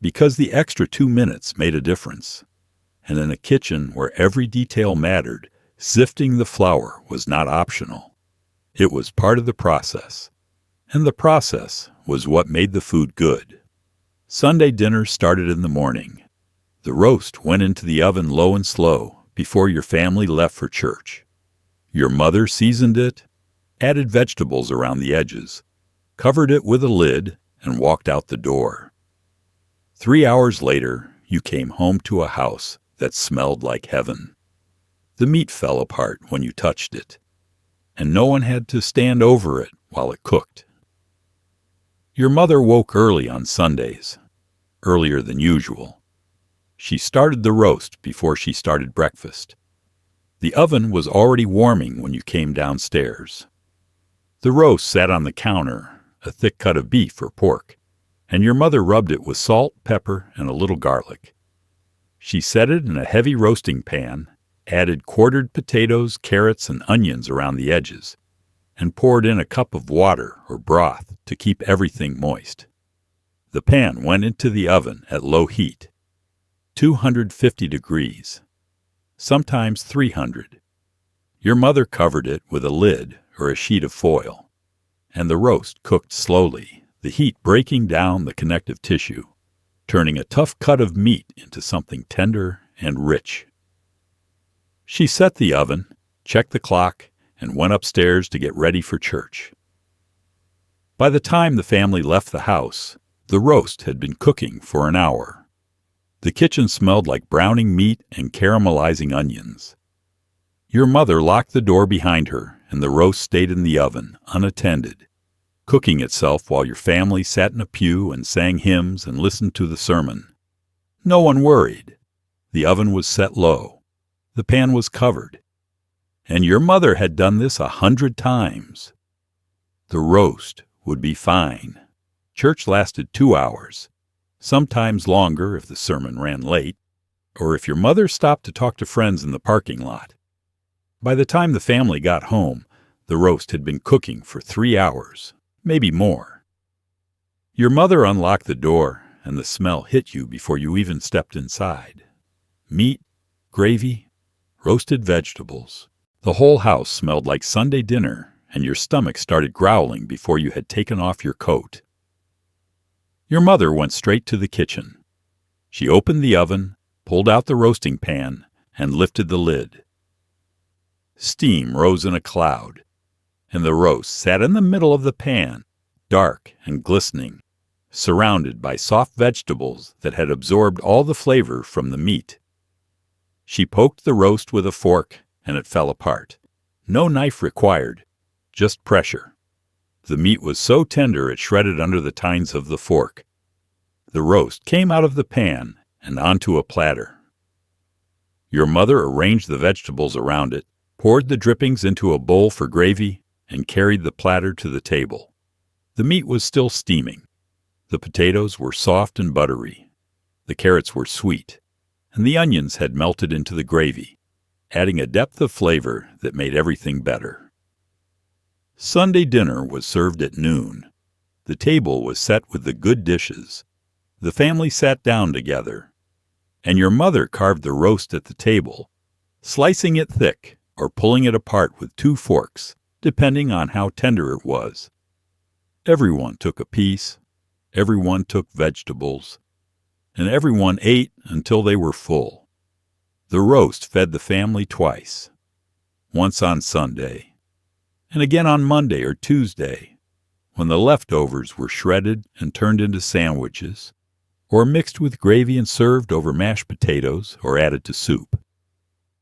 because the extra 2 minutes made a difference. And in a kitchen where every detail mattered, sifting the flour was not optional. It was part of the process. And the process was what made the food good. Sunday dinner started in the morning. The roast went into the oven low and slow before your family left for church. Your mother seasoned it, added vegetables around the edges, covered it with a lid, and walked out the door. 3 hours later, you came home to a house that smelled like heaven. The meat fell apart when you touched it, and no one had to stand over it while it cooked. Your mother woke early on Sundays, earlier than usual. She started the roast before she started breakfast. The oven was already warming when you came downstairs. The roast sat on the counter, a thick cut of beef or pork, and your mother rubbed it with salt, pepper, and a little garlic. She set it in a heavy roasting pan, added quartered potatoes, carrots, and onions around the edges, and poured in a cup of water or broth to keep everything moist. The pan went into the oven at low heat, 250 degrees, sometimes 300. Your mother covered it with a lid or a sheet of foil, and the roast cooked slowly, the heat breaking down the connective tissue, turning a tough cut of meat into something tender and rich. She set the oven, checked the clock, and went upstairs to get ready for church. By the time the family left the house, the roast had been cooking for an hour. The kitchen smelled like browning meat and caramelizing onions. Your mother locked the door behind her, and the roast stayed in the oven, unattended, cooking itself while your family sat in a pew and sang hymns and listened to the sermon. No one worried. The oven was set low. The pan was covered. And your mother had done this 100 times. The roast would be fine. Church lasted 2 hours, sometimes longer if the sermon ran late, or if your mother stopped to talk to friends in the parking lot. By the time the family got home, the roast had been cooking for 3 hours, maybe more. Your mother unlocked the door, and the smell hit you before you even stepped inside. Meat, gravy, roasted vegetables. The whole house smelled like Sunday dinner, and your stomach started growling before you had taken off your coat. Your mother went straight to the kitchen. She opened the oven, pulled out the roasting pan, and lifted the lid. Steam rose in a cloud, and the roast sat in the middle of the pan, dark and glistening, surrounded by soft vegetables that had absorbed all the flavor from the meat. She poked the roast with a fork, and it fell apart. No knife required, just pressure. The meat was so tender it shredded under the tines of the fork. The roast came out of the pan and onto a platter. Your mother arranged the vegetables around it, poured the drippings into a bowl for gravy, and carried the platter to the table. The meat was still steaming. The potatoes were soft and buttery. The carrots were sweet, and the onions had melted into the gravy, adding a depth of flavor that made everything better. Sunday dinner was served at noon. The table was set with the good dishes. The family sat down together, and your mother carved the roast at the table, slicing it thick or pulling it apart with 2 forks, depending on how tender it was. Everyone took a piece, everyone took vegetables, and everyone ate until they were full. The roast fed the family twice, once on Sunday, and again on Monday or Tuesday, when the leftovers were shredded and turned into sandwiches, or mixed with gravy and served over mashed potatoes or added to soup.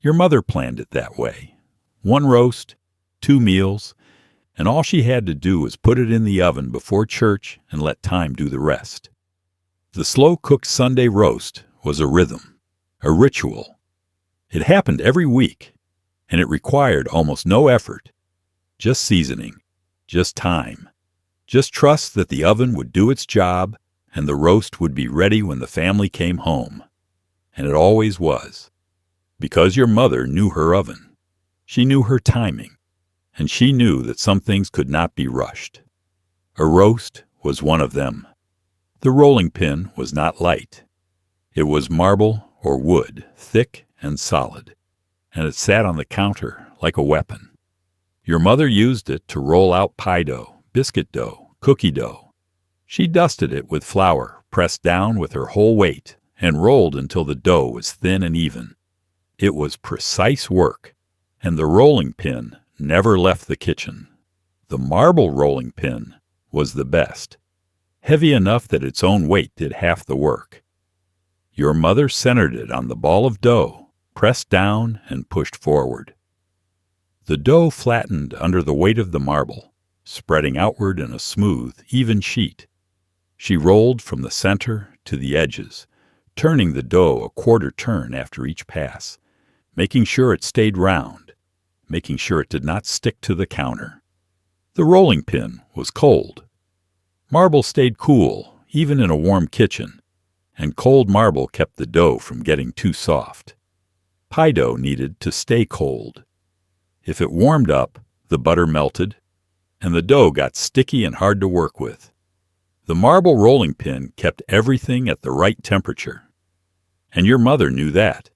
Your mother planned it that way. 1 roast, 2 meals, and all she had to do was put it in the oven before church and let time do the rest. The slow-cooked Sunday roast was a rhythm, a ritual. It happened every week, and it required almost no effort. Just seasoning, just time, just trust that the oven would do its job and the roast would be ready when the family came home. And it always was. Because your mother knew her oven. She knew her timing, and she knew that some things could not be rushed. A roast was one of them. The rolling pin was not light. It was marble or wood, thick and solid, and it sat on the counter like a weapon. Your mother used it to roll out pie dough, biscuit dough, cookie dough. She dusted it with flour, pressed down with her whole weight, and rolled until the dough was thin and even. It was precise work, and the rolling pin never left the kitchen. The marble rolling pin was the best, heavy enough that its own weight did half the work. Your mother centered it on the ball of dough, pressed down and pushed forward. The dough flattened under the weight of the marble, spreading outward in a smooth, even sheet. She rolled from the center to the edges, turning the dough a quarter turn after each pass, making sure it stayed round, making sure it did not stick to the counter. The rolling pin was cold. Marble stayed cool, even in a warm kitchen, and cold marble kept the dough from getting too soft. Pie dough needed to stay cold. If it warmed up, the butter melted, and the dough got sticky and hard to work with. The marble rolling pin kept everything at the right temperature. And your mother knew that.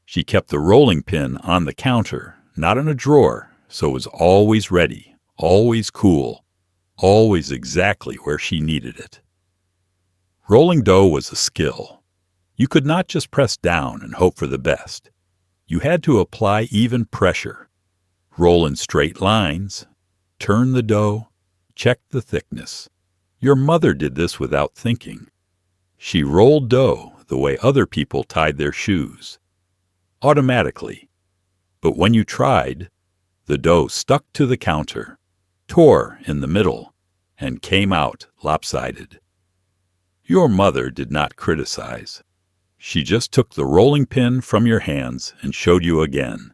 She kept the rolling pin on the counter, not in a drawer, so it was always ready, always cool, always exactly where she needed it. Rolling dough was a skill. You could not just press down and hope for the best. You had to apply even pressure. Roll in straight lines, turn the dough, check the thickness. Your mother did this without thinking. She rolled dough the way other people tied their shoes. Automatically. But when you tried, the dough stuck to the counter, tore in the middle, and came out lopsided. Your mother did not criticize. She just took the rolling pin from your hands and showed you again.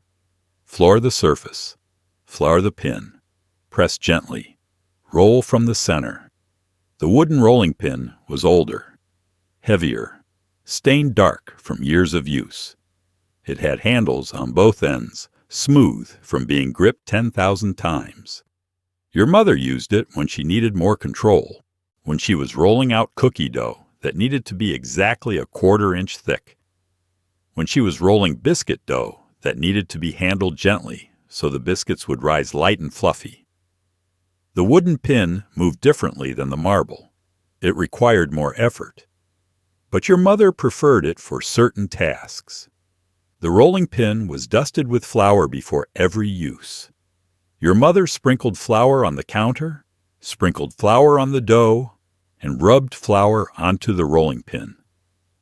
Floor the surface. Flour the pin. Press gently. Roll from the center. The wooden rolling pin was older, heavier, stained dark from years of use. It had handles on both ends, smooth from being gripped 10,000 times. Your mother used it when she needed more control, when she was rolling out cookie dough that needed to be exactly a quarter-inch thick, when she was rolling biscuit dough that needed to be handled gently so the biscuits would rise light and fluffy. The wooden pin moved differently than the marble. It required more effort. But your mother preferred it for certain tasks. The rolling pin was dusted with flour before every use. Your mother sprinkled flour on the counter, sprinkled flour on the dough, and rubbed flour onto the rolling pin.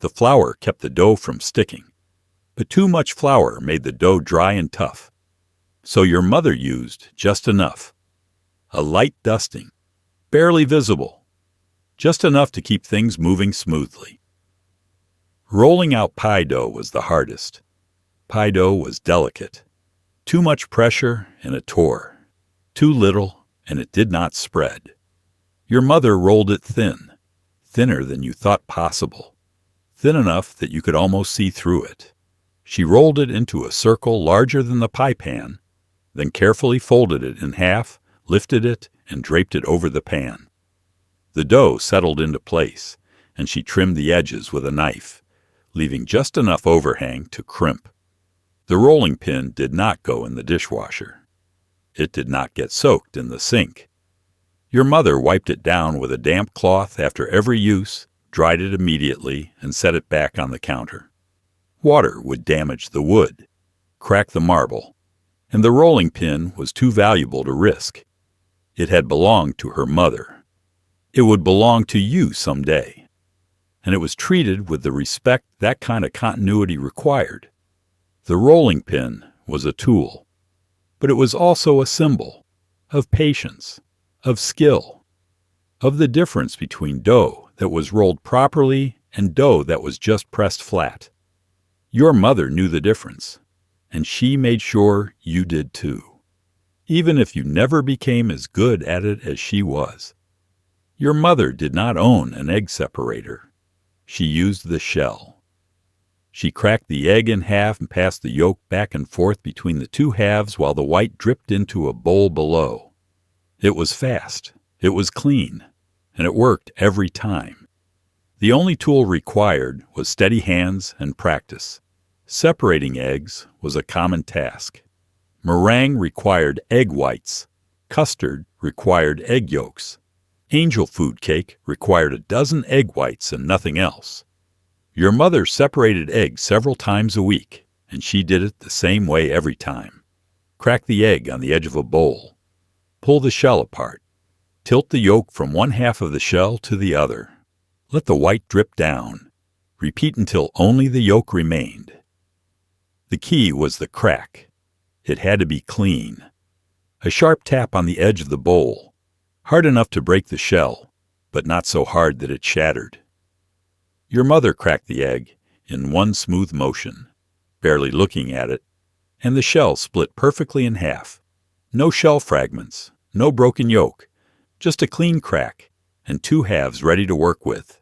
The flour kept the dough from sticking, but too much flour made the dough dry and tough. So your mother used just enough. A light dusting, barely visible, just enough to keep things moving smoothly. Rolling out pie dough was the hardest. Pie dough was delicate. Too much pressure and it tore. Too little and it did not spread. Your mother rolled it thin, thinner than you thought possible, thin enough that you could almost see through it. She rolled it into a circle larger than the pie pan, then carefully folded it in half, lifted it, and draped it over the pan. The dough settled into place, and she trimmed the edges with a knife, leaving just enough overhang to crimp. The rolling pin did not go in the dishwasher. It did not get soaked in the sink. Your mother wiped it down with a damp cloth after every use, dried it immediately, and set it back on the counter. Water would damage the wood, crack the marble, and the rolling pin was too valuable to risk. It had belonged to her mother. It would belong to you someday. And it was treated with the respect that kind of continuity required. The rolling pin was a tool, but it was also a symbol of patience, of skill, of the difference between dough that was rolled properly and dough that was just pressed flat. Your mother knew the difference, and she made sure you did too, even if you never became as good at it as she was. Your mother did not own an egg separator. She used the shell. She cracked the egg in half and passed the yolk back and forth between the two halves while the white dripped into a bowl below. It was fast, it was clean, and it worked every time. The only tool required was steady hands and practice. Separating eggs was a common task. Meringue required egg whites. Custard required egg yolks. Angel food cake required a dozen egg whites and nothing else. Your mother separated eggs several times a week, and she did it the same way every time. Crack the egg on the edge of a bowl. Pull the shell apart. Tilt the yolk from one half of the shell to the other. Let the white drip down. Repeat until only the yolk remained. The key was the crack. It had to be clean. A sharp tap on the edge of the bowl, hard enough to break the shell, but not so hard that it shattered. Your mother cracked the egg in one smooth motion, barely looking at it, and the shell split perfectly in half. No shell fragments, no broken yolk, just a clean crack and two halves ready to work with.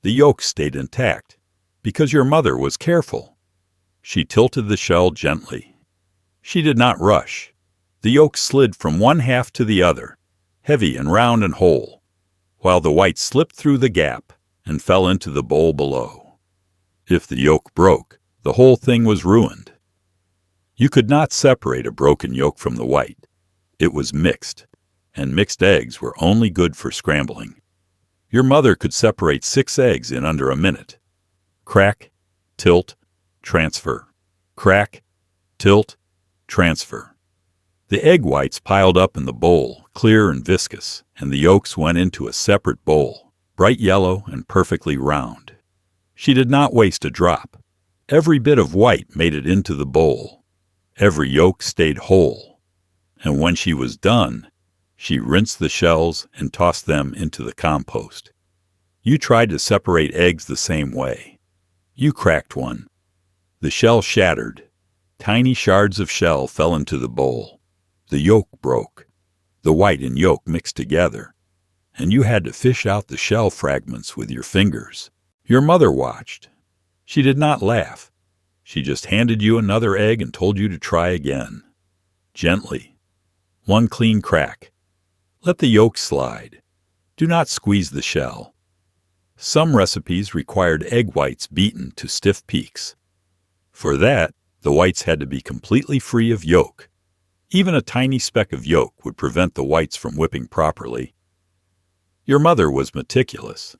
The yolk stayed intact because your mother was careful. She tilted the shell gently. She did not rush. The yolk slid from one half to the other, heavy and round and whole, while the white slipped through the gap and fell into the bowl below. If the yolk broke, the whole thing was ruined. You could not separate a broken yolk from the white. It was mixed, and mixed eggs were only good for scrambling. Your mother could separate 6 eggs in under a minute. Crack, tilt, transfer. Crack, tilt, transfer. The egg whites piled up in the bowl, clear and viscous, and the yolks went into a separate bowl, bright yellow and perfectly round. She did not waste a drop. Every bit of white made it into the bowl. Every yolk stayed whole. And when she was done, she rinsed the shells and tossed them into the compost. You tried to separate eggs the same way. You cracked one. The shell shattered. Tiny shards of shell fell into the bowl. The yolk broke. The white and yolk mixed together, and you had to fish out the shell fragments with your fingers. Your mother watched. She did not laugh. She just handed you another egg and told you to try again. Gently. One clean crack. Let the yolk slide. Do not squeeze the shell. Some recipes required egg whites beaten to stiff peaks. For that, the whites had to be completely free of yolk. Even a tiny speck of yolk would prevent the whites from whipping properly. Your mother was meticulous.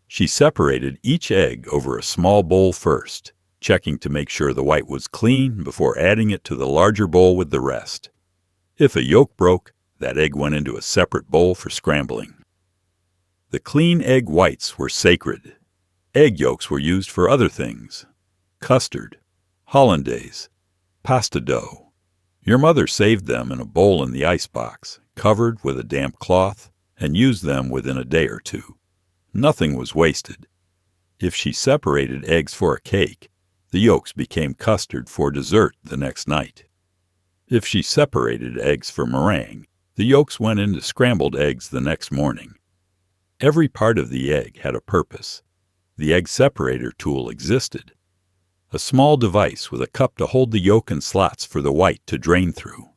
She separated each egg over a small bowl first, checking to make sure the white was clean before adding it to the larger bowl with the rest. If a yolk broke, that egg went into a separate bowl for scrambling. The clean egg whites were sacred. Egg yolks were used for other things: custard, hollandaise, pasta dough. Your mother saved them in a bowl in the icebox, covered with a damp cloth, and used them within a day or two. Nothing was wasted. If she separated eggs for a cake, the yolks became custard for dessert the next night. If she separated eggs for meringue, the yolks went into scrambled eggs the next morning. Every part of the egg had a purpose. The egg separator tool existed. A small device with a cup to hold the yolk in slots for the white to drain through.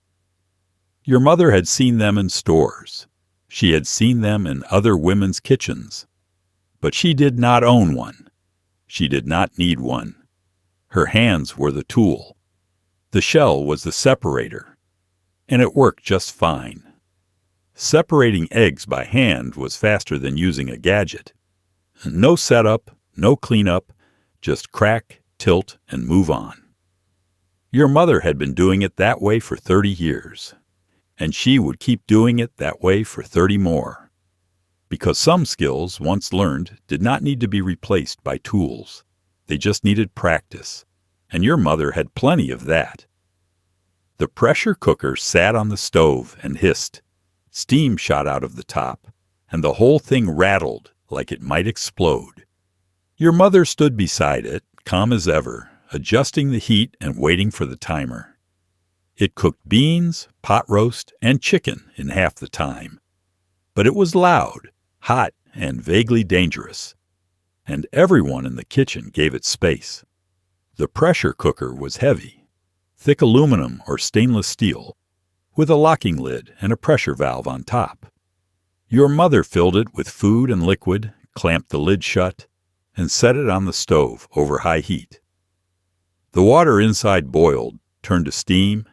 Your mother had seen them in stores. She had seen them in other women's kitchens. But she did not own one. She did not need one. Her hands were the tool. The shell was the separator, and it worked just fine. Separating eggs by hand was faster than using a gadget. No setup, no cleanup, just crack, tilt, and move on. Your mother had been doing it that way for 30 years, and she would keep doing it that way for 30 more. Because some skills, once learned, did not need to be replaced by tools. They just needed practice, and your mother had plenty of that. The pressure cooker sat on the stove and hissed. Steam shot out of the top, and the whole thing rattled like it might explode. Your mother stood beside it, calm as ever, adjusting the heat and waiting for the timer. It cooked beans, pot roast, and chicken in half the time. But it was loud, hot, and vaguely dangerous, and everyone in the kitchen gave it space. The pressure cooker was heavy, thick aluminum or stainless steel, with a locking lid and a pressure valve on top. Your mother filled it with food and liquid, clamped the lid shut, and set it on the stove over high heat. The water inside boiled, turned to steam,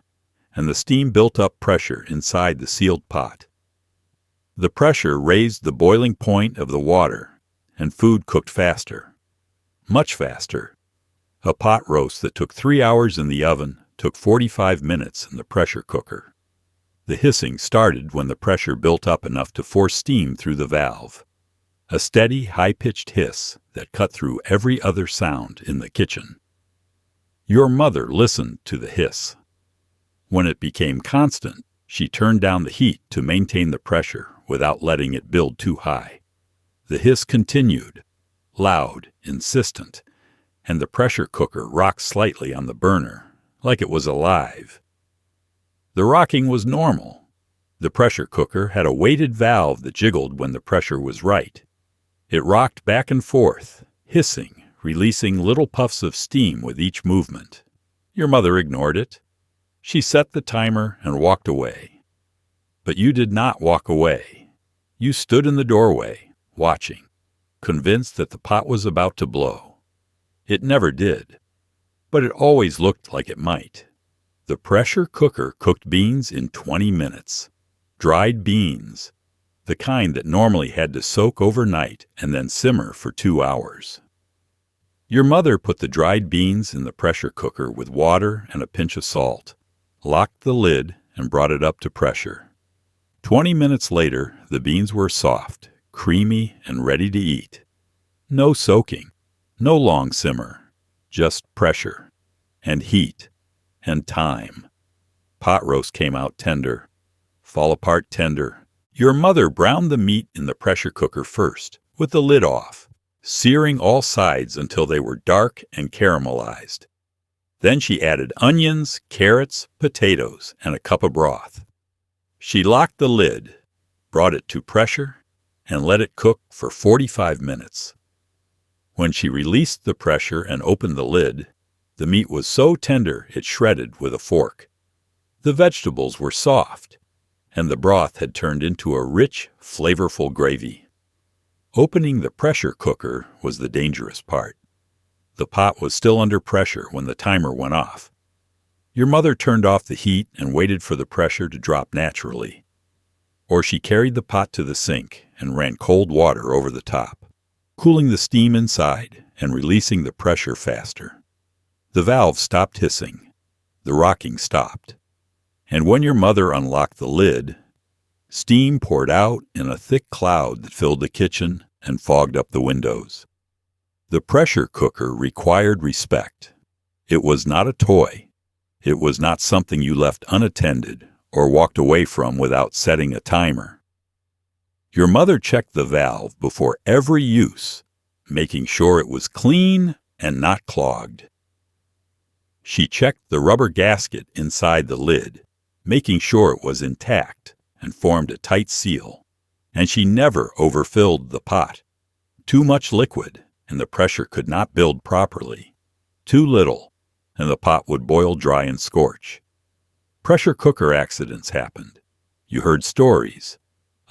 and the steam built up pressure inside the sealed pot. The pressure raised the boiling point of the water, and food cooked faster. Much faster. A pot roast that took 3 hours in the oven took 45 minutes in the pressure cooker. The hissing started when the pressure built up enough to force steam through the valve. a steady, high-pitched hiss that cut through every other sound in the kitchen. Your mother listened to the hiss. When it became constant, she turned down the heat to maintain the pressure without letting it build too high. The hiss continued, loud, insistent, and the pressure cooker rocked slightly on the burner, like it was alive. The rocking was normal. The pressure cooker had a weighted valve that jiggled when the pressure was right. It rocked back and forth, hissing, releasing little puffs of steam with each movement. Your mother ignored it. She set the timer and walked away. But you did not walk away. You stood in the doorway, watching, convinced that the pot was about to blow. It never did, but it always looked like it might. The pressure cooker cooked beans in 20 minutes. Dried beans, the kind that normally had to soak overnight and then simmer for 2 hours. Your mother put the dried beans in the pressure cooker with water and a pinch of salt, locked the lid, and brought it up to pressure. 20 minutes later, the beans were soft, creamy, and ready to eat. No soaking, no long simmer, just pressure, and heat, and time. Pot roast came out tender, fall apart tender. Your mother browned the meat in the pressure cooker first, with the lid off, searing all sides until they were dark and caramelized. Then she added onions, carrots, potatoes, and a cup of broth. She locked the lid, brought it to pressure, and let it cook for 45 minutes. When she released the pressure and opened the lid, the meat was so tender it shredded with a fork. The vegetables were soft, and the broth had turned into a rich, flavorful gravy. Opening the pressure cooker was the dangerous part. The pot was still under pressure when the timer went off. Your mother turned off the heat and waited for the pressure to drop naturally. Or she carried the pot to the sink and ran cold water over the top, cooling the steam inside and releasing the pressure faster. The valve stopped hissing. The rocking stopped. And when your mother unlocked the lid, steam poured out in a thick cloud that filled the kitchen and fogged up the windows. The pressure cooker required respect. It was not a toy. It was not something you left unattended or walked away from without setting a timer. Your mother checked the valve before every use, making sure it was clean and not clogged. She checked the rubber gasket inside the lid, making sure it was intact and formed a tight seal. And she never overfilled the pot. Too much liquid, and the pressure could not build properly. Too little, and the pot would boil dry and scorch. Pressure cooker accidents happened. You heard stories.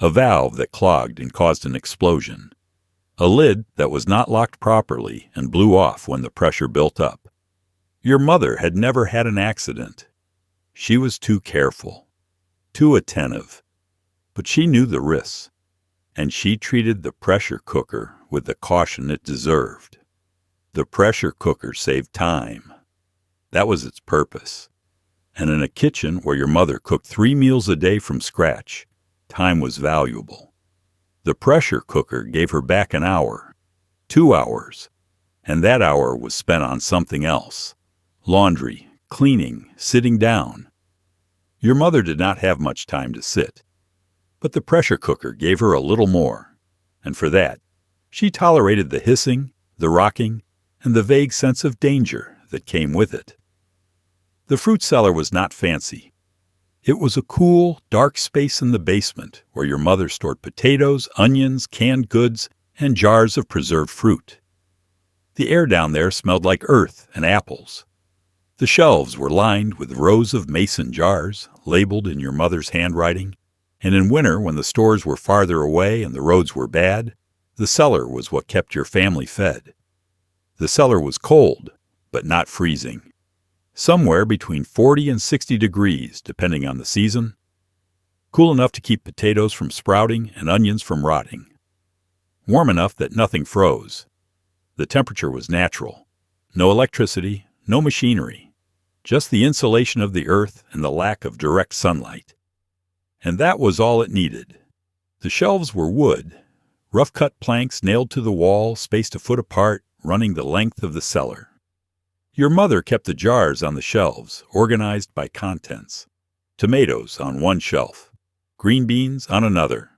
A valve that clogged and caused an explosion. A lid that was not locked properly and blew off when the pressure built up. Your mother had never had an accident. She was too careful, too attentive, but she knew the risks, and she treated the pressure cooker with the caution it deserved. The pressure cooker saved time. That was its purpose. And in a kitchen where your mother cooked 3 meals a day from scratch, time was valuable. The pressure cooker gave her back an hour, 2 hours, and that hour was spent on something else. Laundry, cleaning, sitting down. Your mother did not have much time to sit, but the pressure cooker gave her a little more, and for that, she tolerated the hissing, the rocking, and the vague sense of danger that came with it. The fruit cellar was not fancy. It was a cool, dark space in the basement where your mother stored potatoes, onions, canned goods, and jars of preserved fruit. The air down there smelled like earth and apples. The shelves were lined with rows of mason jars, labeled in your mother's handwriting, and in winter, when the stores were farther away and the roads were bad, the cellar was what kept your family fed. The cellar was cold, but not freezing. Somewhere between 40 and 60 degrees, depending on the season. Cool enough to keep potatoes from sprouting and onions from rotting. Warm enough that nothing froze. The temperature was natural. No electricity, no machinery. Just the insulation of the earth and the lack of direct sunlight. And that was all it needed. The shelves were wood, Rough-cut planks nailed to the wall, spaced a foot apart, running the length of the cellar. Your mother kept the jars on the shelves, organized by contents. Tomatoes on one shelf, green beans on another.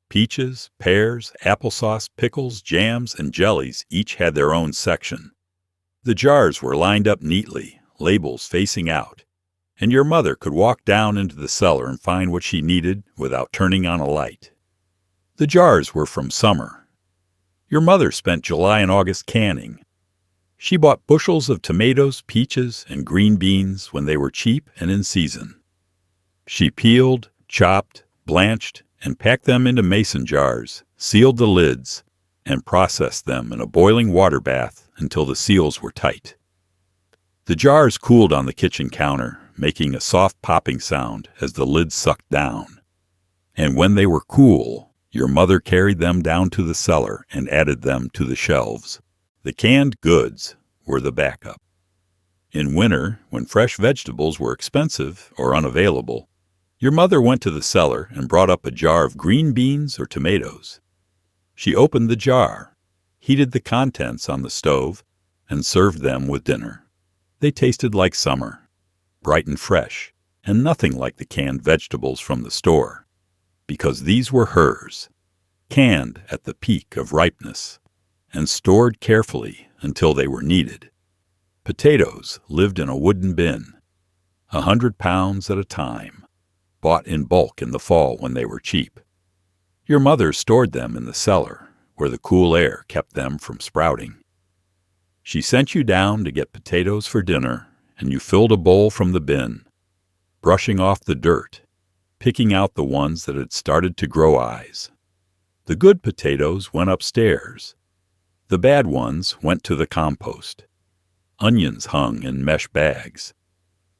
Peaches, pears, applesauce, pickles, jams, and jellies each had their own section. The jars were lined up neatly, labels facing out, and your mother could walk down into the cellar and find what she needed without turning on a light. The jars were from summer. Your mother spent July and August canning. She bought bushels of tomatoes, peaches, and green beans when they were cheap and in season. She peeled, chopped, blanched, and packed them into mason jars, sealed the lids, and processed them in a boiling water bath until the seals were tight. The jars cooled on the kitchen counter, making a soft popping sound as the lids sucked down. And when they were cool, your mother carried them down to the cellar and added them to the shelves. The canned goods were the backup. In winter, when fresh vegetables were expensive or unavailable, your mother went to the cellar and brought up a jar of green beans or tomatoes. She opened the jar, heated the contents on the stove, and served them with dinner. They tasted like summer, bright and fresh, and nothing like the canned vegetables from the store, because these were hers, canned at the peak of ripeness, and stored carefully until they were needed. Potatoes lived in a wooden bin, 100 pounds at a time, bought in bulk in the fall when they were cheap. Your mother stored them in the cellar, where the cool air kept them from sprouting. She sent you down to get potatoes for dinner, and you filled a bowl from the bin, brushing off the dirt, picking out the ones that had started to grow eyes. The good potatoes went upstairs. The bad ones went to the compost. Onions hung in mesh bags.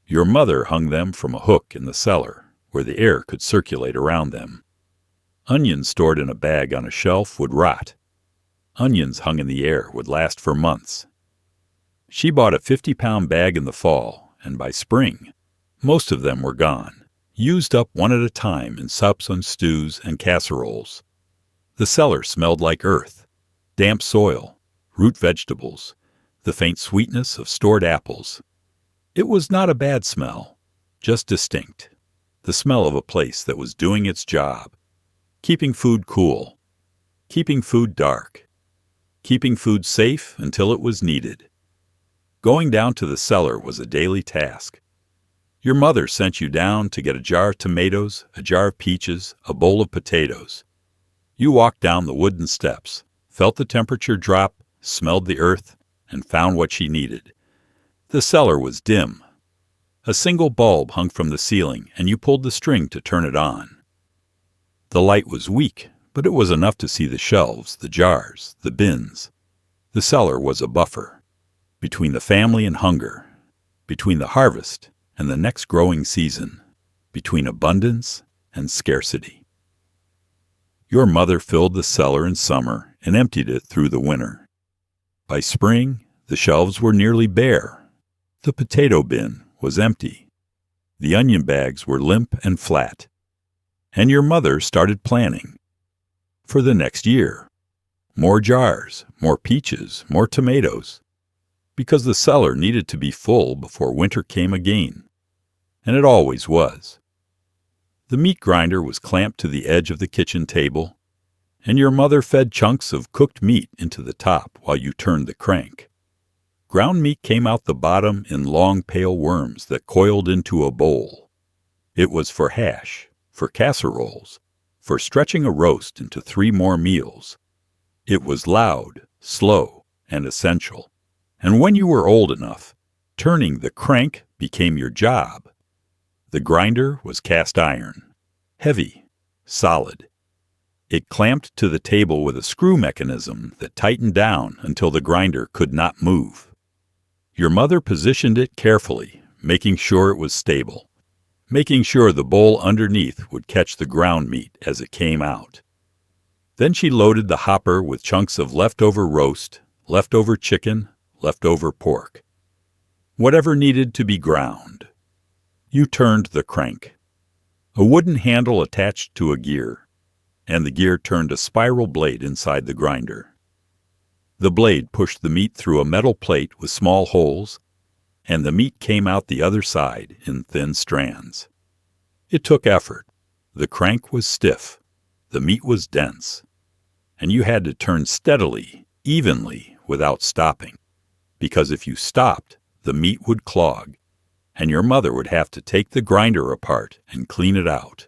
Your mother hung them from a hook in the cellar, where the air could circulate around them. Onions stored in a bag on a shelf would rot. Onions hung in the air would last for months. She bought a 50-pound bag in the fall, and by spring, most of them were gone, used up one at a time in soups and stews and casseroles. The cellar smelled like earth, damp soil, root vegetables, the faint sweetness of stored apples. It was not a bad smell, just distinct. The smell of a place that was doing its job, keeping food cool, keeping food dark, keeping food safe until it was needed. Going down to the cellar was a daily task. Your mother sent you down to get a jar of tomatoes, a jar of peaches, a bowl of potatoes. You walked down the wooden steps, felt the temperature drop, smelled the earth, and found what she needed. The cellar was dim. A single bulb hung from the ceiling, and you pulled the string to turn it on. The light was weak, but it was enough to see the shelves, the jars, the bins. The cellar was a buffer, between the family and hunger, between the harvest and the next growing season, between abundance and scarcity. Your mother filled the cellar in summer and emptied it through the winter. By spring, the shelves were nearly bare. The potato bin was empty. The onion bags were limp and flat. And your mother started planning for the next year. More jars, more peaches, more tomatoes, because the cellar needed to be full before winter came again. And it always was. The meat grinder was clamped to the edge of the kitchen table, and your mother fed chunks of cooked meat into the top while you turned the crank. Ground meat came out the bottom in long pale worms that coiled into a bowl. It was for hash, for casseroles, for stretching a roast into 3 more meals. It was loud, slow, and essential. And when you were old enough, turning the crank became your job. The grinder was cast iron, heavy, solid. It clamped to the table with a screw mechanism that tightened down until the grinder could not move. Your mother positioned it carefully, making sure it was stable, making sure the bowl underneath would catch the ground meat as it came out. Then she loaded the hopper with chunks of leftover roast, leftover chicken, leftover pork, whatever needed to be ground. You turned the crank, a wooden handle attached to a gear, and the gear turned a spiral blade inside the grinder. The blade pushed the meat through a metal plate with small holes, and the meat came out the other side in thin strands. It took effort. The crank was stiff, the meat was dense, and you had to turn steadily, evenly, without stopping, because if you stopped, the meat would clog, and your mother would have to take the grinder apart and clean it out.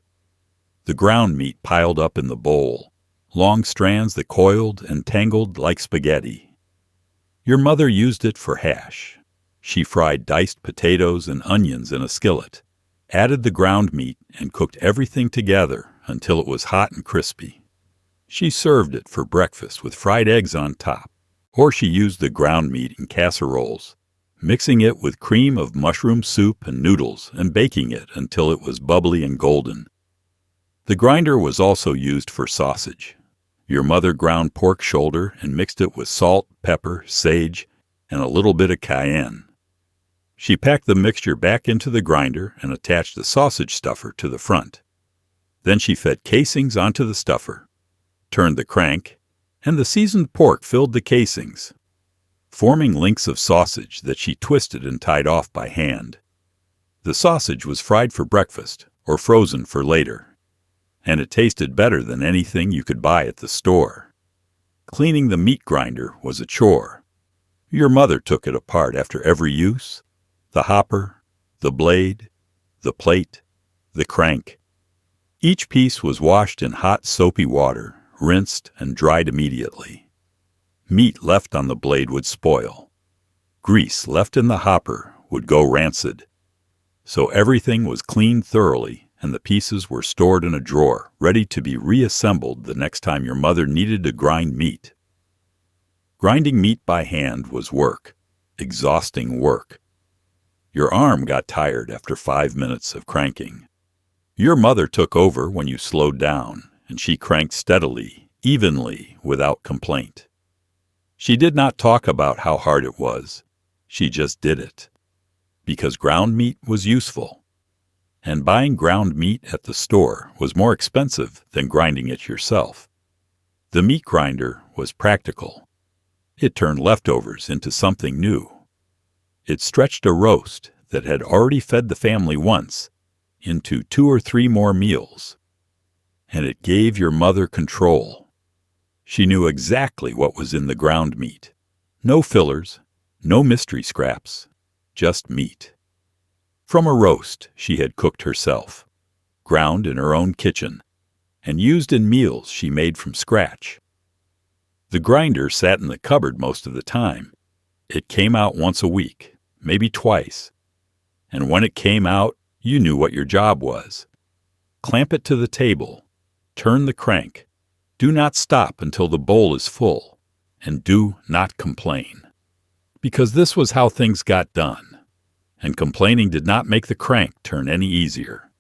The ground meat piled up in the bowl, long strands that coiled and tangled like spaghetti. Your mother used it for hash. She fried diced potatoes and onions in a skillet, added the ground meat, and cooked everything together until it was hot and crispy. She served it for breakfast with fried eggs on top, or she used the ground meat in casseroles, mixing it with cream of mushroom soup and noodles and baking it until it was bubbly and golden. The grinder was also used for sausage. Your mother ground pork shoulder and mixed it with salt, pepper, sage, and a little bit of cayenne. She packed the mixture back into the grinder and attached the sausage stuffer to the front. Then she fed casings onto the stuffer, turned the crank, and the seasoned pork filled the casings, forming links of sausage that she twisted and tied off by hand. The sausage was fried for breakfast or frozen for later, and it tasted better than anything you could buy at the store. Cleaning the meat grinder was a chore. Your mother took it apart after every use: the hopper, the blade, the plate, the crank. Each piece was washed in hot, soapy water, rinsed and dried immediately. Meat left on the blade would spoil. Grease left in the hopper would go rancid. So everything was cleaned thoroughly, and the pieces were stored in a drawer, ready to be reassembled the next time your mother needed to grind meat. Grinding meat by hand was work, exhausting work. Your arm got tired after 5 minutes of cranking. Your mother took over when you slowed down, and she cranked steadily, evenly, without complaint. She did not talk about how hard it was. She just did it. Because ground meat was useful. And buying ground meat at the store was more expensive than grinding it yourself. The meat grinder was practical. It turned leftovers into something new. It stretched a roast that had already fed the family once into 2 or 3 more meals. And it gave your mother control. She knew exactly what was in the ground meat. No fillers, no mystery scraps, just meat. From a roast she had cooked herself, ground in her own kitchen, and used in meals she made from scratch. The grinder sat in the cupboard most of the time. It came out once a week, maybe twice. And when it came out, you knew what your job was. Clamp it to the table, turn the crank, do not stop until the bowl is full, and do not complain. Because this was how things got done, and complaining did not make the crank turn any easier.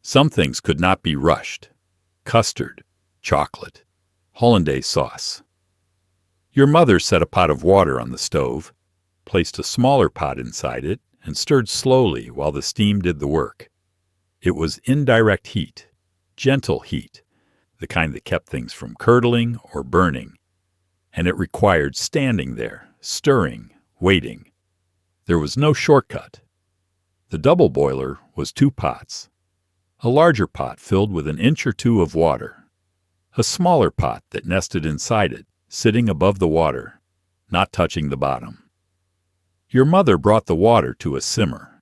Some things could not be rushed: custard, chocolate, hollandaise sauce. Your mother set a pot of water on the stove, placed a smaller pot inside it, and stirred slowly while the steam did the work. It was indirect heat, gentle heat, the kind that kept things from curdling or burning, and it required standing there, stirring, waiting. There was no shortcut. The double boiler was 2 pots, a larger pot filled with 1 inch or 2 of water, a smaller pot that nested inside it, sitting above the water, not touching the bottom. Your mother brought the water to a simmer,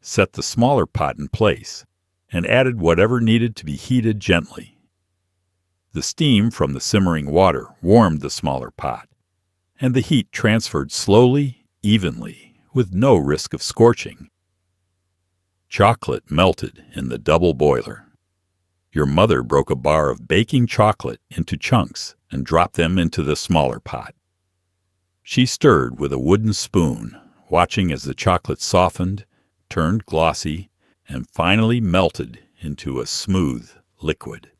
set the smaller pot in place, and added whatever needed to be heated gently. The steam from the simmering water warmed the smaller pot, and the heat transferred slowly, evenly, with no risk of scorching. Chocolate melted in the double boiler. Your mother broke a bar of baking chocolate into chunks and dropped them into the smaller pot. She stirred with a wooden spoon, watching as the chocolate softened, turned glossy, and finally melted into a smooth liquid.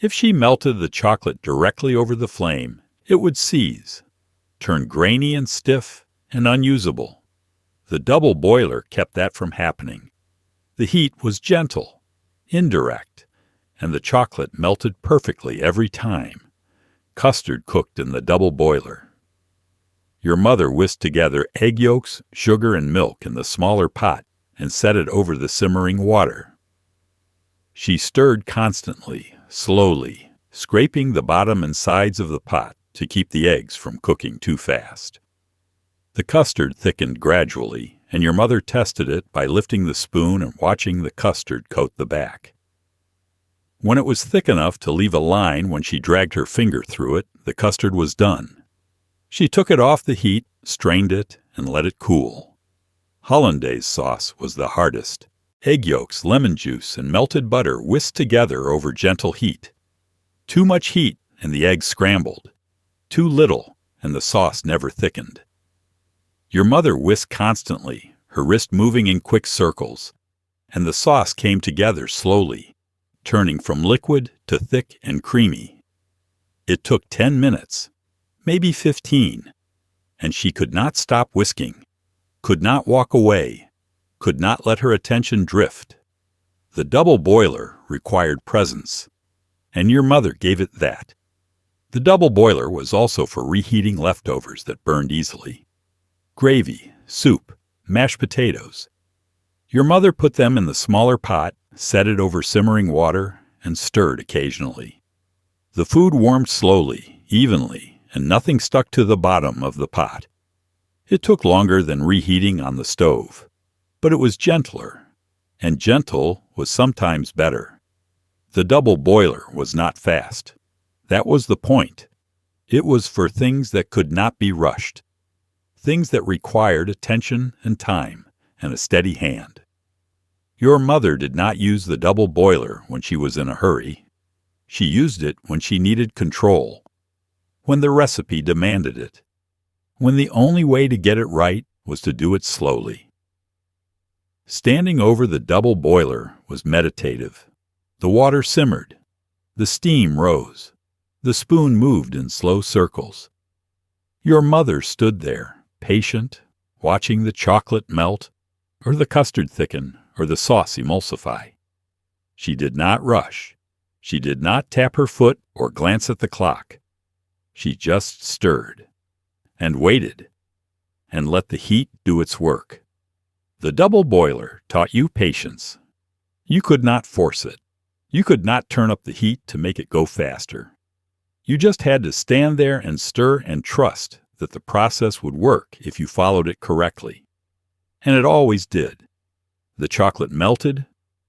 If she melted the chocolate directly over the flame, it would seize, turn grainy and stiff and unusable. The double boiler kept that from happening. The heat was gentle, indirect, and the chocolate melted perfectly every time. Custard cooked in the double boiler. Your mother whisked together egg yolks, sugar, and milk in the smaller pot and set it over the simmering water. She stirred constantly, slowly, scraping the bottom and sides of the pot to keep the eggs from cooking too fast. The custard thickened gradually, and your mother tested it by lifting the spoon and watching the custard coat the back. When it was thick enough to leave a line when she dragged her finger through it, the custard was done. She took it off the heat, strained it, and let it cool. Hollandaise sauce was the hardest. Egg yolks, lemon juice, and melted butter whisked together over gentle heat. Too much heat, and the eggs scrambled. Too little, and the sauce never thickened. Your mother whisked constantly, her wrist moving in quick circles, and the sauce came together slowly, turning from liquid to thick and creamy. It took 10 minutes, maybe 15, and she could not stop whisking, could not walk away, could not let her attention drift. The double boiler required presence, and your mother gave it that. The double boiler was also for reheating leftovers that burned easily. Gravy, soup, mashed potatoes. Your mother put them in the smaller pot, set it over simmering water, and stirred occasionally. The food warmed slowly, evenly, and nothing stuck to the bottom of the pot. It took longer than reheating on the stove, but it was gentler, and gentle was sometimes better. The double boiler was not fast. That was the point. It was for things that could not be rushed, things that required attention and time and a steady hand. Your mother did not use the double boiler when she was in a hurry. She used it when she needed control, when the recipe demanded it, when the only way to get it right was to do it slowly. Standing over the double boiler was meditative. The water simmered. The steam rose. The spoon moved in slow circles. Your mother stood there, patient, watching the chocolate melt, or the custard thicken, or the sauce emulsify. She did not rush. She did not tap her foot or glance at the clock. She just stirred, and waited, and let the heat do its work. The double boiler taught you patience. You could not force it. You could not turn up the heat to make it go faster. You just had to stand there and stir and trust that the process would work if you followed it correctly. And it always did. The chocolate melted,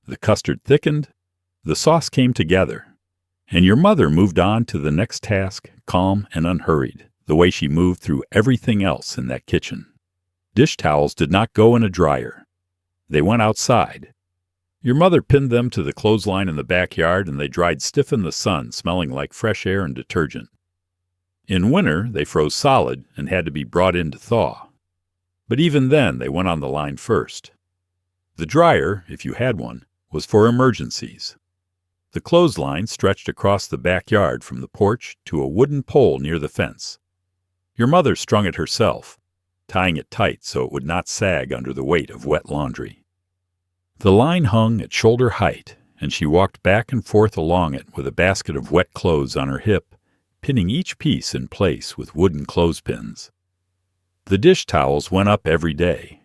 the custard thickened, the sauce came together, and your mother moved on to the next task, calm and unhurried, the way she moved through everything else in that kitchen. Dish towels did not go in a dryer. They went outside. Your mother pinned them to the clothesline in the backyard, and they dried stiff in the sun, smelling like fresh air and detergent. In winter, they froze solid and had to be brought in to thaw. But even then, they went on the line first. The dryer, if you had one, was for emergencies. The clothesline stretched across the backyard from the porch to a wooden pole near the fence. Your mother strung it herself, tying it tight so it would not sag under the weight of wet laundry. The line hung at shoulder height, and she walked back and forth along it with a basket of wet clothes on her hip, pinning each piece in place with wooden clothespins. The dish towels went up every day.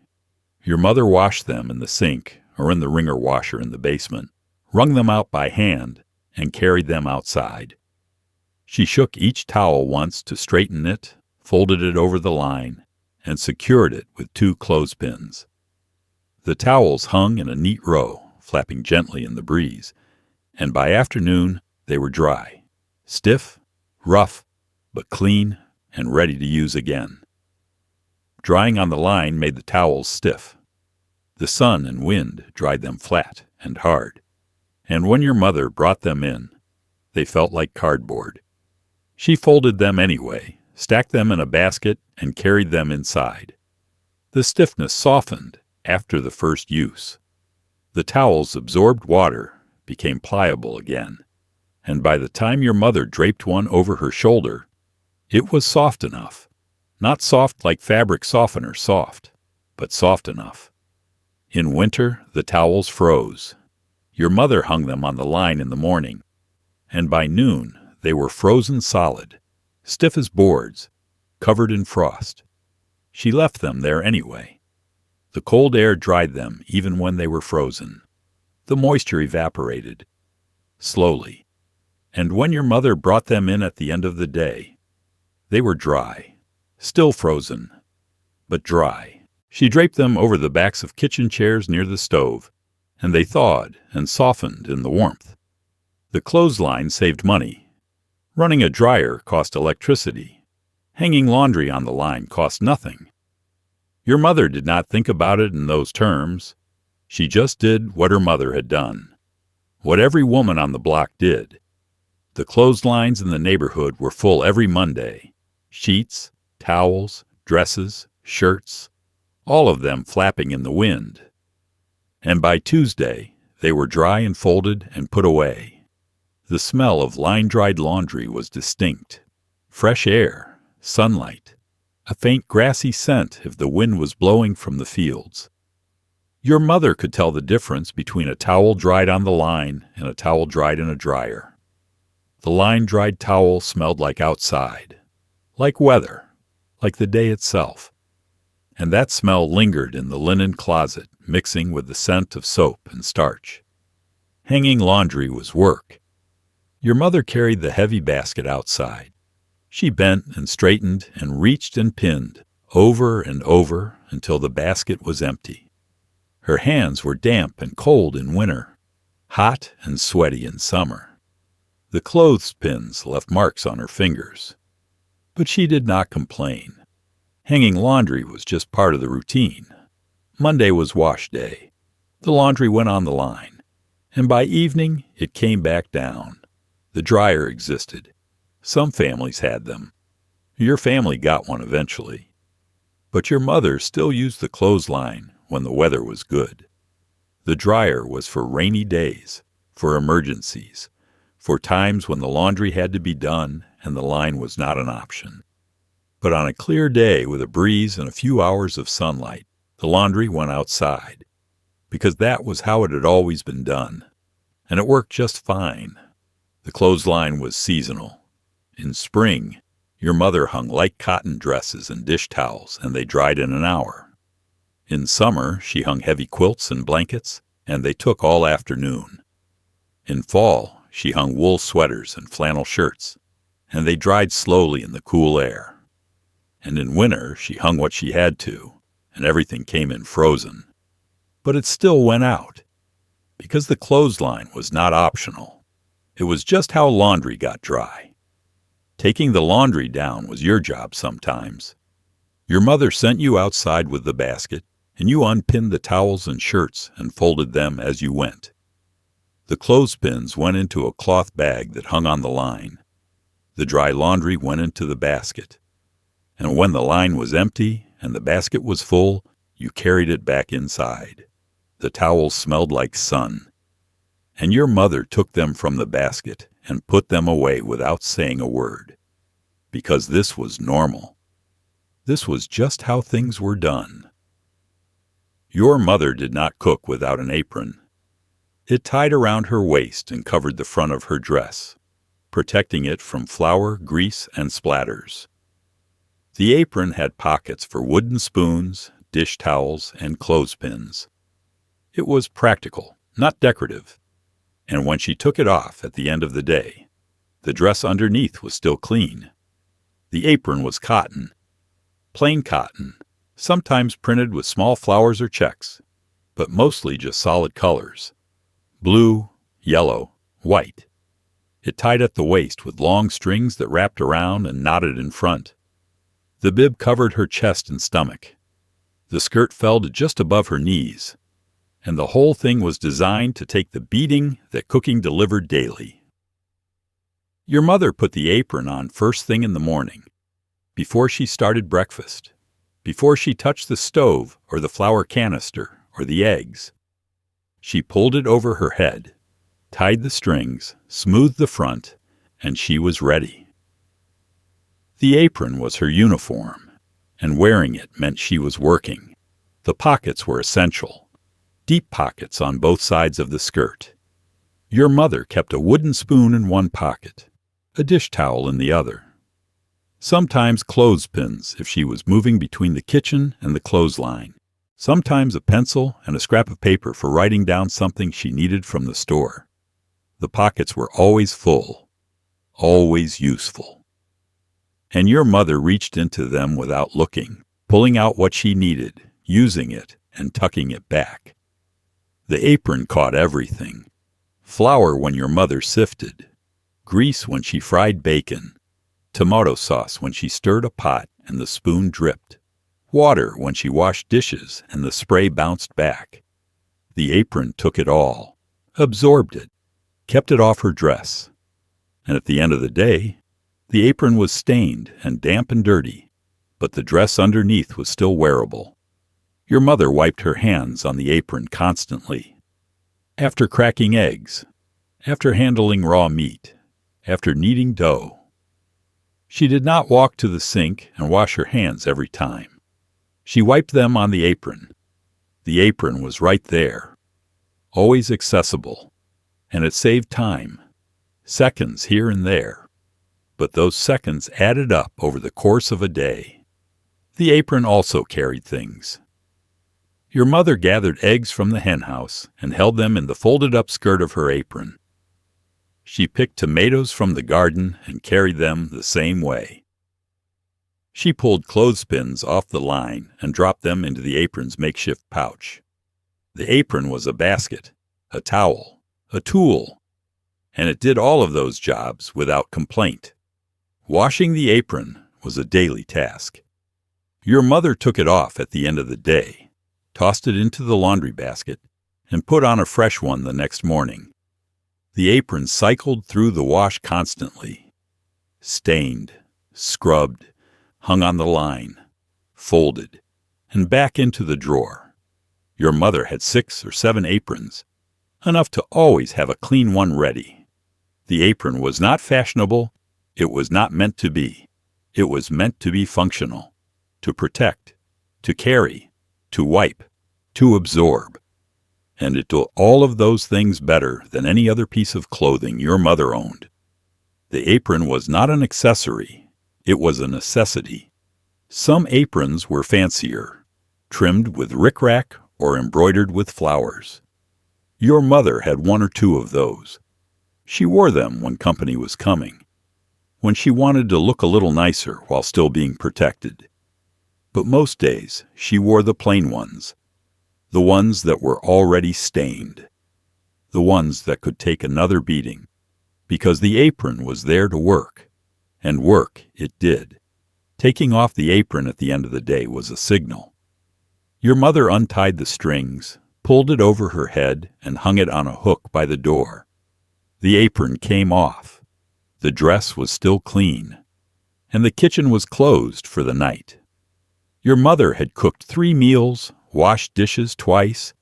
Your mother washed them in the sink or in the wringer washer in the basement, wrung them out by hand, and carried them outside. She shook each towel once to straighten it, folded it over the line, and secured it with 2 clothespins. The towels hung in a neat row, flapping gently in the breeze, and by afternoon they were dry, stiff, rough, but clean and ready to use again. Drying on the line made the towels stiff. The sun and wind dried them flat and hard, and when your mother brought them in, they felt like cardboard. She folded them anyway, stacked them in a basket, and carried them inside. The stiffness softened after the first use. The towels absorbed water, became pliable again, and by the time your mother draped one over her shoulder, it was soft enough. Not soft like fabric softener soft, but soft enough. In winter, the towels froze. Your mother hung them on the line in the morning, and by noon they were frozen solid, stiff as boards, covered in frost. She left them there anyway. The cold air dried them even when they were frozen. The moisture evaporated, slowly, and when your mother brought them in at the end of the day, they were dry, still frozen, but dry. She draped them over the backs of kitchen chairs near the stove, and they thawed and softened in the warmth. The clothesline saved money. Running a dryer cost electricity. Hanging laundry on the line cost nothing. Your mother did not think about it in those terms. She just did what her mother had done, what every woman on the block did. The clotheslines in the neighborhood were full every Monday. Sheets, towels, dresses, shirts, all of them flapping in the wind. And by Tuesday, they were dry and folded and put away. The smell of line-dried laundry was distinct. Fresh air, sunlight, a faint grassy scent if the wind was blowing from the fields. Your mother could tell the difference between a towel dried on the line and a towel dried in a dryer. The line-dried towel smelled like outside, like weather, like the day itself. And that smell lingered in the linen closet, mixing with the scent of soap and starch. Hanging laundry was work. Your mother carried the heavy basket outside. She bent and straightened and reached and pinned, over and over, until the basket was empty. Her hands were damp and cold in winter, hot and sweaty in summer. The clothespins left marks on her fingers. But she did not complain. Hanging laundry was just part of the routine. Monday was wash day. The laundry went on the line, and by evening it came back down. The dryer existed. Some families had them. Your family got one eventually. But your mother still used the clothesline when the weather was good. The dryer was for rainy days, for emergencies, for times when the laundry had to be done and the line was not an option. But on a clear day with a breeze and a few hours of sunlight, the laundry went outside, because that was how it had always been done, and it worked just fine. The clothesline was seasonal. In spring, your mother hung light cotton dresses and dish towels, and they dried in an hour. In summer, she hung heavy quilts and blankets, and they took all afternoon. In fall, she hung wool sweaters and flannel shirts, and they dried slowly in the cool air. And in winter, she hung what she had to, and everything came in frozen. But it still went out, because the clothesline was not optional. It was just how laundry got dry. Taking the laundry down was your job sometimes. Your mother sent you outside with the basket, and you unpinned the towels and shirts and folded them as you went. The clothespins went into a cloth bag that hung on the line. The dry laundry went into the basket. And when the line was empty and the basket was full, you carried it back inside. The towels smelled like sun. And your mother took them from the basket and put them away without saying a word. Because this was normal. This was just how things were done. Your mother did not cook without an apron. It tied around her waist and covered the front of her dress, protecting it from flour, grease, and splatters. The apron had pockets for wooden spoons, dish towels, and clothespins. It was practical, not decorative. And when she took it off at the end of the day, the dress underneath was still clean. The apron was cotton, plain cotton, sometimes printed with small flowers or checks, but mostly just solid colors: blue, yellow, white. It tied at the waist with long strings that wrapped around and knotted in front. The bib covered her chest and stomach. The skirt fell to just above her knees, and the whole thing was designed to take the beating that cooking delivered daily. Your mother put the apron on first thing in the morning, before she started breakfast, before she touched the stove or the flour canister or the eggs. She pulled it over her head, tied the strings, smoothed the front, and she was ready. The apron was her uniform, and wearing it meant she was working. The pockets were essential, deep pockets on both sides of the skirt. Your mother kept a wooden spoon in one pocket, a dish towel in the other. Sometimes clothespins if she was moving between the kitchen and the clothesline. Sometimes a pencil and a scrap of paper for writing down something she needed from the store. The pockets were always full, always useful. And your mother reached into them without looking, pulling out what she needed, using it, and tucking it back. The apron caught everything. Flour when your mother sifted, grease when she fried bacon, tomato sauce when she stirred a pot and the spoon dripped, water when she washed dishes and the spray bounced back. The apron took it all, absorbed it, kept it off her dress. And at the end of the day, the apron was stained and damp and dirty, but the dress underneath was still wearable. Your mother wiped her hands on the apron constantly. After cracking eggs, after handling raw meat, after kneading dough. She did not walk to the sink and wash her hands every time. She wiped them on the apron. The apron was right there, always accessible, and it saved time, seconds here and there. But those seconds added up over the course of a day. The apron also carried things. Your mother gathered eggs from the henhouse and held them in the folded-up skirt of her apron. She picked tomatoes from the garden and carried them the same way. She pulled clothespins off the line and dropped them into the apron's makeshift pouch. The apron was a basket, a towel, a tool, and it did all of those jobs without complaint. Washing the apron was a daily task. Your mother took it off at the end of the day, tossed it into the laundry basket, and put on a fresh one the next morning. The apron cycled through the wash constantly, stained, scrubbed, hung on the line, folded, and back into the drawer. Your mother had 6 or 7 aprons, enough to always have a clean one ready. The apron was not fashionable. It was not meant to be. It was meant to be functional, to protect, to carry, to wipe, to absorb. And it did all of those things better than any other piece of clothing your mother owned. The apron was not an accessory. It was a necessity. Some aprons were fancier, trimmed with rickrack or embroidered with flowers. Your mother had 1 or 2 of those. She wore them when company was coming, when she wanted to look a little nicer while still being protected. But most days she wore the plain ones, the ones that were already stained, the ones that could take another beating, because the apron was there to work, and work it did. Taking off the apron at the end of the day was a signal. Your mother untied the strings, pulled it over her head, and hung it on a hook by the door. The apron came off. The dress was still clean, and the kitchen was closed for the night. Your mother had cooked 3 meals, washed dishes twice,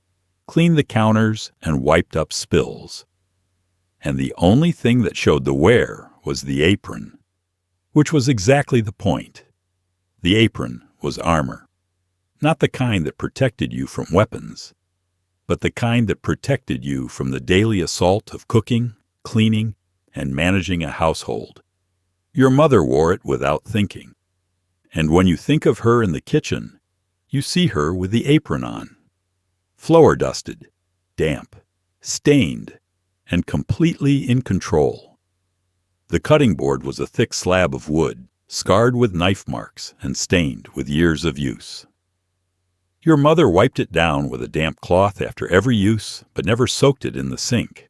cleaned the counters, and wiped up spills. And the only thing that showed the wear was the apron, which was exactly the point. The apron was armor, not the kind that protected you from weapons, but the kind that protected you from the daily assault of cooking, cleaning, and managing a household. Your mother wore it without thinking. And when you think of her in the kitchen, you see her with the apron on, flour-dusted, damp, stained, and completely in control. The cutting board was a thick slab of wood, scarred with knife marks and stained with years of use. Your mother wiped it down with a damp cloth after every use, but never soaked it in the sink.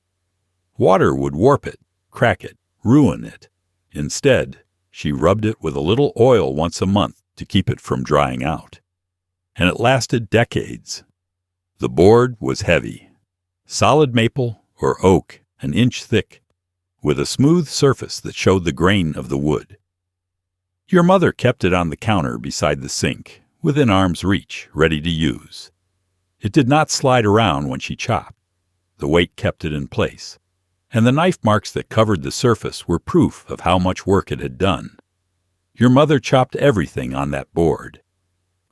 Water would warp it, crack it, ruin it. Instead, she rubbed it with a little oil once a month to keep it from drying out. And it lasted decades. The board was heavy, solid maple or oak, an inch thick, with a smooth surface that showed the grain of the wood. Your mother kept it on the counter beside the sink, within arm's reach, ready to use. It did not slide around when she chopped. The weight kept it in place, and the knife marks that covered the surface were proof of how much work it had done. Your mother chopped everything on that board: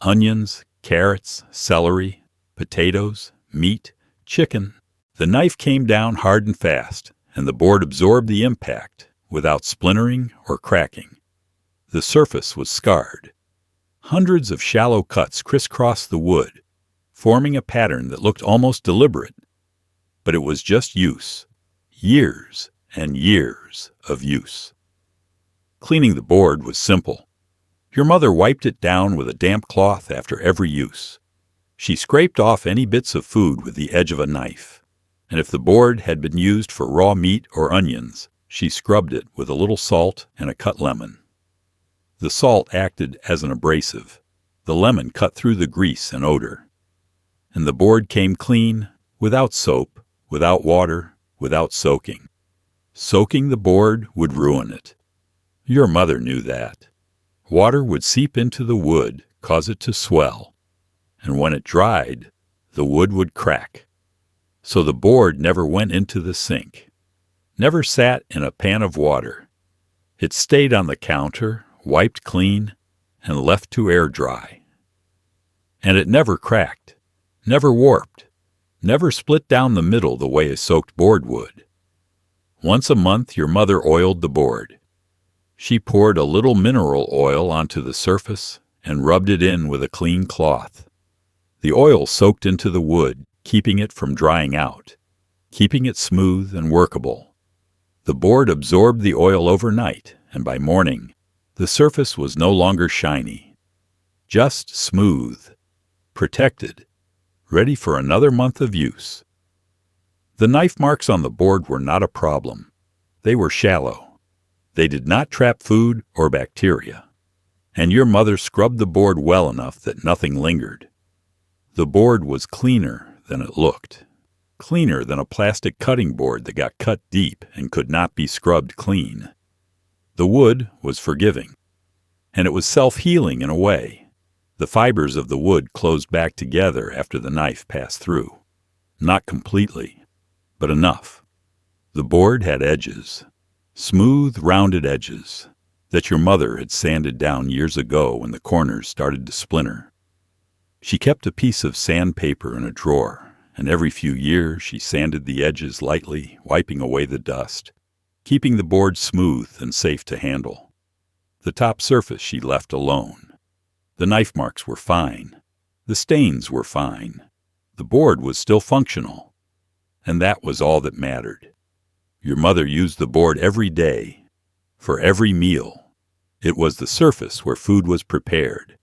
onions, carrots, celery, potatoes, meat, chicken, The knife came down hard and fast, and the board absorbed the impact without splintering or cracking. The surface was scarred. Hundreds of shallow cuts crisscrossed the wood, forming a pattern that looked almost deliberate. But it was just use. Years and years of use. Cleaning the board was simple. Your mother wiped it down with a damp cloth after every use. She scraped off any bits of food with the edge of a knife, and if the board had been used for raw meat or onions, she scrubbed it with a little salt and a cut lemon. The salt acted as an abrasive. The lemon cut through the grease and odor. And the board came clean, without soap, without water, without soaking. Soaking the board would ruin it. Your mother knew that. Water would seep into the wood, cause it to swell, and when it dried, the wood would crack. So the board never went into the sink, never sat in a pan of water. It stayed on the counter, wiped clean, and left to air dry. And it never cracked, never warped, never split down the middle the way a soaked board would. Once a month your mother oiled the board. She poured a little mineral oil onto the surface and rubbed it in with a clean cloth. The oil soaked into the wood, keeping it from drying out, keeping it smooth and workable. The board absorbed the oil overnight, and by morning, the surface was no longer shiny, just smooth, protected, ready for another month of use. The knife marks on the board were not a problem. They were shallow. They did not trap food or bacteria, and your mother scrubbed the board well enough that nothing lingered. The board was cleaner than it looked, cleaner than a plastic cutting board that got cut deep and could not be scrubbed clean. The wood was forgiving, and it was self-healing in a way. The fibers of the wood closed back together after the knife passed through. Not completely, but enough. The board had edges. Smooth, rounded edges that your mother had sanded down years ago when the corners started to splinter. She kept a piece of sandpaper in a drawer, and every few years she sanded the edges lightly, wiping away the dust, keeping the board smooth and safe to handle. The top surface she left alone. The knife marks were fine. The stains were fine. The board was still functional, and that was all that mattered. Your mother used the board every day, for every meal. It was the surface where food was prepared,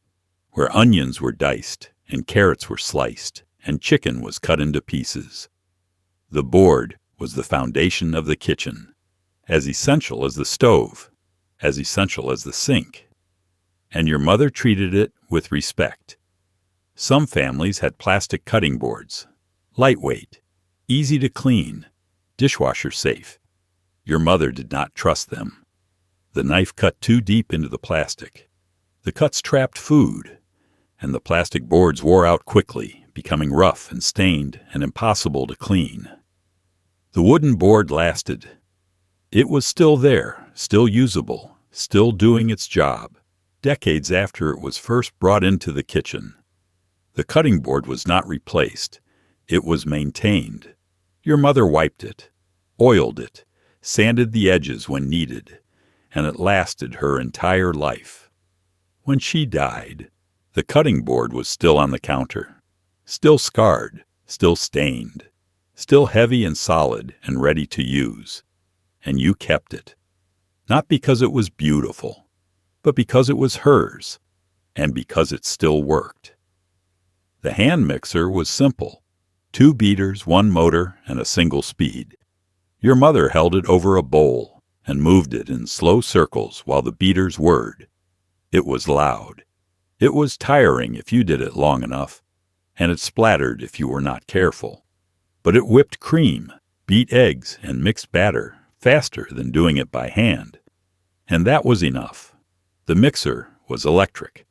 where onions were diced and carrots were sliced and chicken was cut into pieces. The board was the foundation of the kitchen, as essential as the stove, as essential as the sink. And your mother treated it with respect. Some families had plastic cutting boards, lightweight, easy to clean, dishwasher safe. Your mother did not trust them. The knife cut too deep into the plastic. The cuts trapped food, and the plastic boards wore out quickly, becoming rough and stained and impossible to clean. The wooden board lasted. It was still there, still usable, still doing its job, decades after it was first brought into the kitchen. The cutting board was not replaced. It was maintained. Your mother wiped it, oiled it, sanded the edges when needed, and it lasted her entire life. When she died, the cutting board was still on the counter, still scarred, still stained, still heavy and solid and ready to use. And you kept it, not because it was beautiful, but because it was hers, and because it still worked. The hand mixer was simple. 2 beaters, 1 motor, and a single speed. Your mother held it over a bowl and moved it in slow circles while the beaters whirred. It was loud. It was tiring if you did it long enough, and it splattered if you were not careful. But it whipped cream, beat eggs, and mixed batter faster than doing it by hand. And that was enough. The mixer was electric.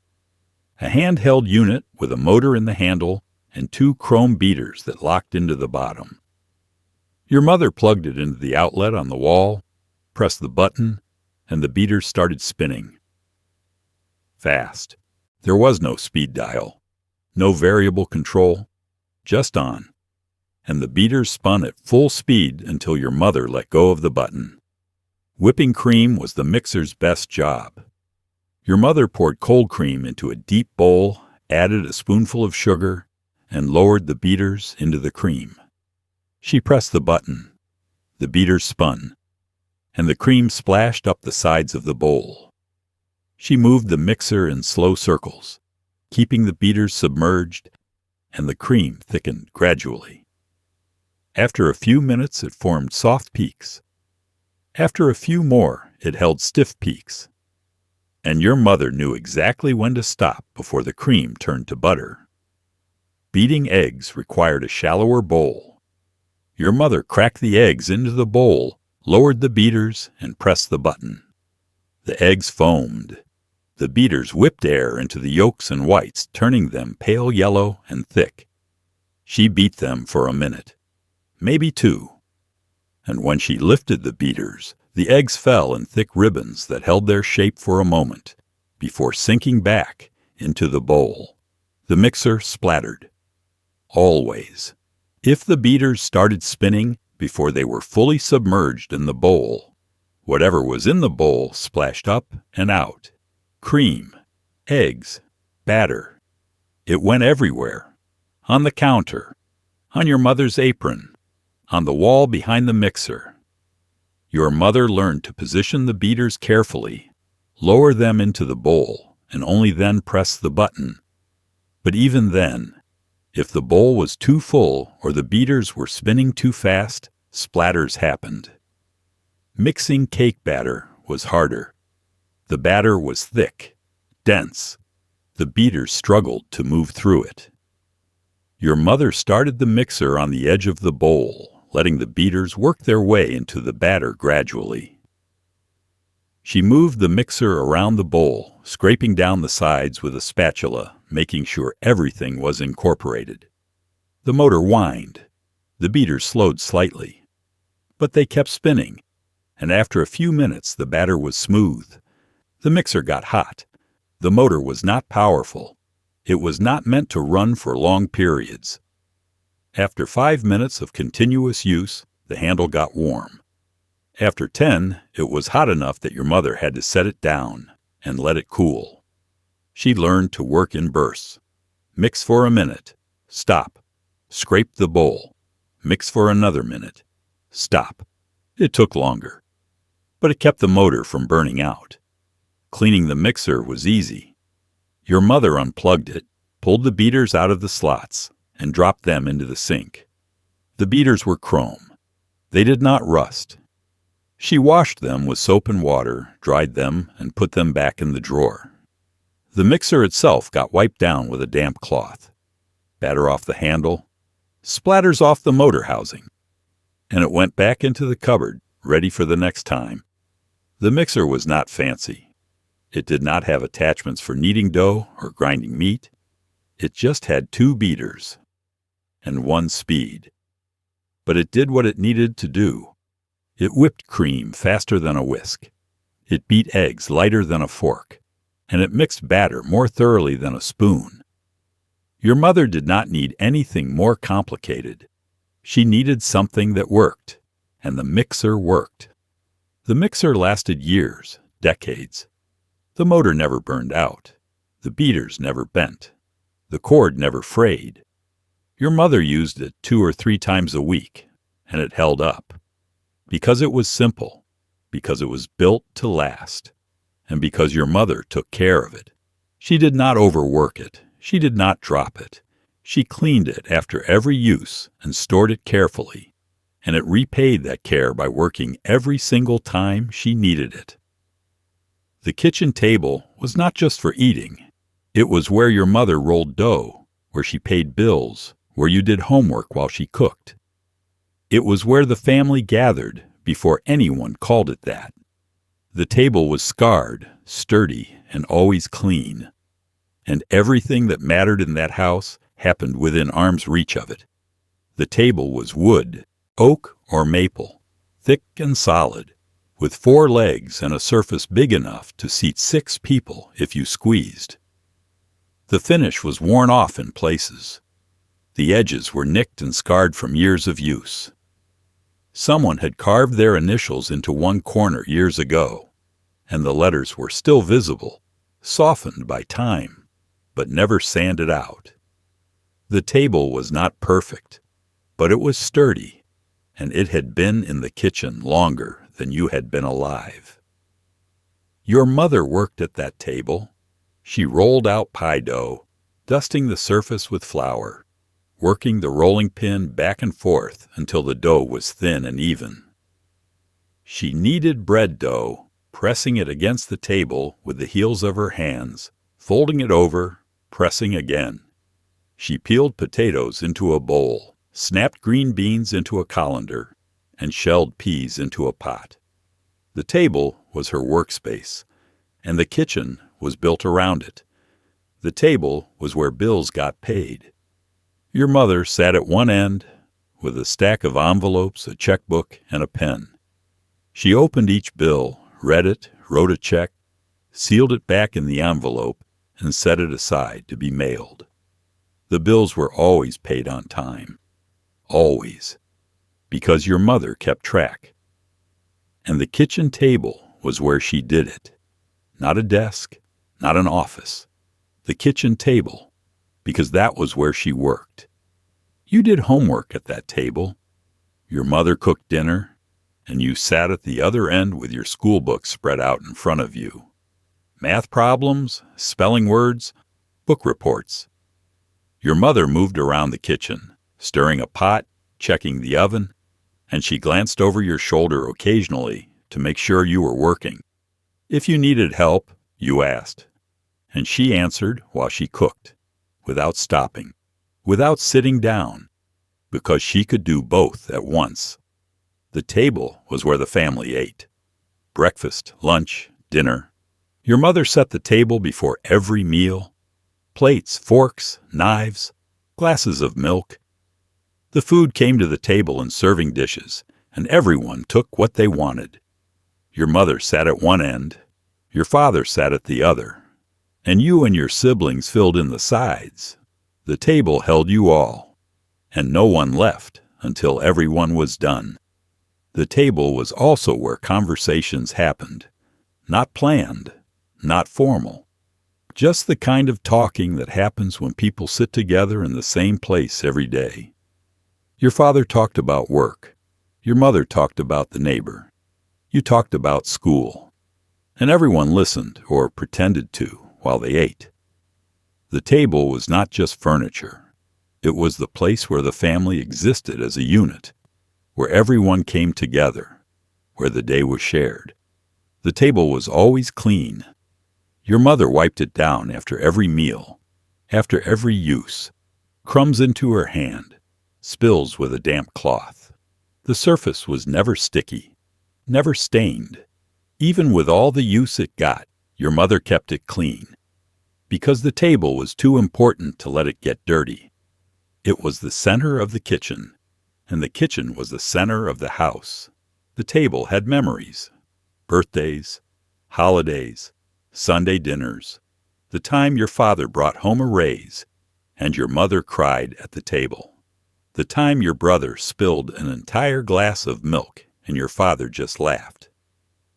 A handheld unit with a motor in the handle and 2 chrome beaters that locked into the bottom. Your mother plugged it into the outlet on the wall, pressed the button, and the beaters started spinning. Fast. There was no speed dial, no variable control, just on. and the beaters spun at full speed until your mother let go of the button. Whipping cream was the mixer's best job. Your mother poured cold cream into a deep bowl, added a spoonful of sugar, and lowered the beaters into the cream. She pressed the button. The beaters spun, and the cream splashed up the sides of the bowl. She moved the mixer in slow circles, keeping the beaters submerged, and the cream thickened gradually. After a few minutes, it formed soft peaks. After a few more, it held stiff peaks. And your mother knew exactly when to stop before the cream turned to butter. Beating eggs required a shallower bowl. Your mother cracked the eggs into the bowl, lowered the beaters, and pressed the button. The eggs foamed. The beaters whipped air into the yolks and whites, turning them pale yellow and thick. She beat them for a minute, maybe 2. And when she lifted the beaters, the eggs fell in thick ribbons that held their shape for a moment, before sinking back into the bowl. The mixer splattered. Always. If the beaters started spinning before they were fully submerged in the bowl, whatever was in the bowl splashed up and out. Cream, eggs, batter. It went everywhere. On the counter, on your mother's apron, on the wall behind the mixer. Your mother learned to position the beaters carefully, lower them into the bowl, and only then press the button. But even then, if the bowl was too full or the beaters were spinning too fast, splatters happened. Mixing cake batter was harder. The batter was thick, dense. The beaters struggled to move through it. Your mother started the mixer on the edge of the bowl, letting the beaters work their way into the batter gradually. She moved the mixer around the bowl, scraping down the sides with a spatula, making sure everything was incorporated. The motor whined. The beaters slowed slightly. But they kept spinning, and after a few minutes the batter was smooth. The mixer got hot. The motor was not powerful. It was not meant to run for long periods. After 5 minutes of continuous use, the handle got warm. After 10, it was hot enough that your mother had to set it down and let it cool. She learned to work in bursts. Mix for a minute. Stop. Scrape the bowl. Mix for another minute. Stop. It took longer, but it kept the motor from burning out. Cleaning the mixer was easy. Your mother unplugged it, pulled the beaters out of the slots, and dropped them into the sink. The beaters were chrome. They did not rust. She washed them with soap and water, dried them, and put them back in the drawer. The mixer itself got wiped down with a damp cloth. Batter off the handle, splatters off the motor housing, and it went back into the cupboard, ready for the next time. The mixer was not fancy. It did not have attachments for kneading dough or grinding meat. It just had 2 beaters and 1 speed. But it did what it needed to do. It whipped cream faster than a whisk. It beat eggs lighter than a fork, and it mixed batter more thoroughly than a spoon. Your mother did not need anything more complicated. She needed something that worked, and the mixer worked. The mixer lasted years, decades. The motor never burned out. The beaters never bent. The cord never frayed. Your mother used it 2 or 3 times a week, and it held up. Because it was simple, because it was built to last, and because your mother took care of it. She did not overwork it. She did not drop it. She cleaned it after every use and stored it carefully, and it repaid that care by working every single time she needed it. The kitchen table was not just for eating. It was where your mother rolled dough, where she paid bills, where you did homework while she cooked. It was where the family gathered before anyone called it that. The table was scarred, sturdy, and always clean. And everything that mattered in that house happened within arm's reach of it. The table was wood, oak or maple, thick and solid, with 4 legs and a surface big enough to seat 6 people if you squeezed. The finish was worn off in places. The edges were nicked and scarred from years of use. Someone had carved their initials into one corner years ago, and the letters were still visible, softened by time, but never sanded out. The table was not perfect, but it was sturdy, and it had been in the kitchen longer than you had been alive. Your mother worked at that table. She rolled out pie dough, dusting the surface with flour, working the rolling pin back and forth until the dough was thin and even. She kneaded bread dough, pressing it against the table with the heels of her hands, folding it over, pressing again. She peeled potatoes into a bowl, snapped green beans into a colander, and shelled peas into a pot. The table was her workspace, and the kitchen was built around it. The table was where bills got paid. Your mother sat at one end with a stack of envelopes, a checkbook, and a pen. She opened each bill, read it, wrote a check, sealed it back in the envelope, and set it aside to be mailed. The bills were always paid on time. Always. Because your mother kept track. And the kitchen table was where she did it. Not a desk, not an office. The kitchen table, because that was where she worked. You did homework at that table. Your mother cooked dinner, and you sat at the other end with your school books spread out in front of you. Math problems, spelling words, book reports. Your mother moved around the kitchen, stirring a pot, checking the oven, and she glanced over your shoulder occasionally to make sure you were working. If you needed help, you asked, and she answered while she cooked, without stopping, without sitting down, because she could do both at once. The table was where the family ate. Breakfast, lunch, dinner. Your mother set the table before every meal. Plates, forks, knives, glasses of milk. The food came to the table in serving dishes, and everyone took what they wanted. Your mother sat at one end, your father sat at the other, and you and your siblings filled in the sides. The table held you all, and no one left until everyone was done. The table was also where conversations happened, not planned, not formal, just the kind of talking that happens when people sit together in the same place every day. Your father talked about work. Your mother talked about the neighbor. You talked about school. And everyone listened, or pretended to, while they ate. The table was not just furniture. It was the place where the family existed as a unit, where everyone came together, where the day was shared. The table was always clean. Your mother wiped it down after every meal, after every use, crumbs into her hand, spills with a damp cloth. The surface was never sticky, never stained. Even with all the use it got, your mother kept it clean, because the table was too important to let it get dirty. It was the center of the kitchen, and the kitchen was the center of the house. The table had memories, birthdays, holidays, Sunday dinners, the time your father brought home a raise and your mother cried at the table, the time your brother spilled an entire glass of milk and your father just laughed,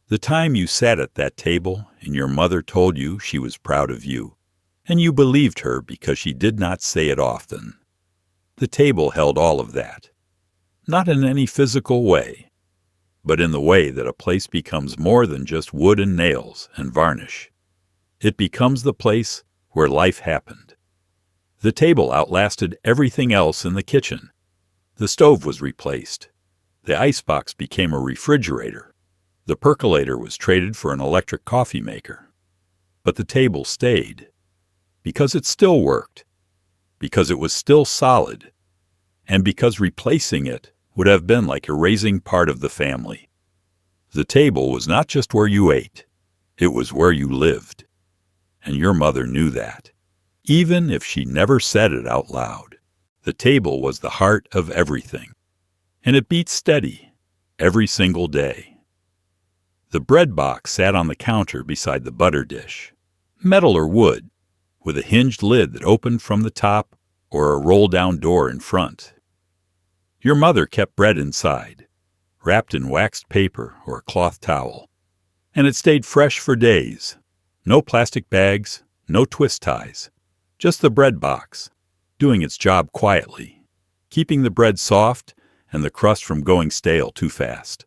the time you sat at that table and your mother told you she was proud of you, and you believed her because she did not say it often. The table held all of that, not in any physical way, but in the way that a place becomes more than just wood and nails and varnish. It becomes the place where life happened. The table outlasted everything else in the kitchen. The stove was replaced. The icebox became a refrigerator. The percolator was traded for an electric coffee maker. But the table stayed, because it still worked, because it was still solid, and because replacing it would have been like erasing part of the family. The table was not just where you ate, it was where you lived. And your mother knew that, even if she never said it out loud. The table was the heart of everything, and it beat steady every single day. The bread box sat on the counter beside the butter dish, metal or wood, with a hinged lid that opened from the top or a roll-down door in front. Your mother kept bread inside, wrapped in waxed paper or a cloth towel, and it stayed fresh for days. No plastic bags, no twist ties, just the bread box, doing its job quietly, keeping the bread soft and the crust from going stale too fast.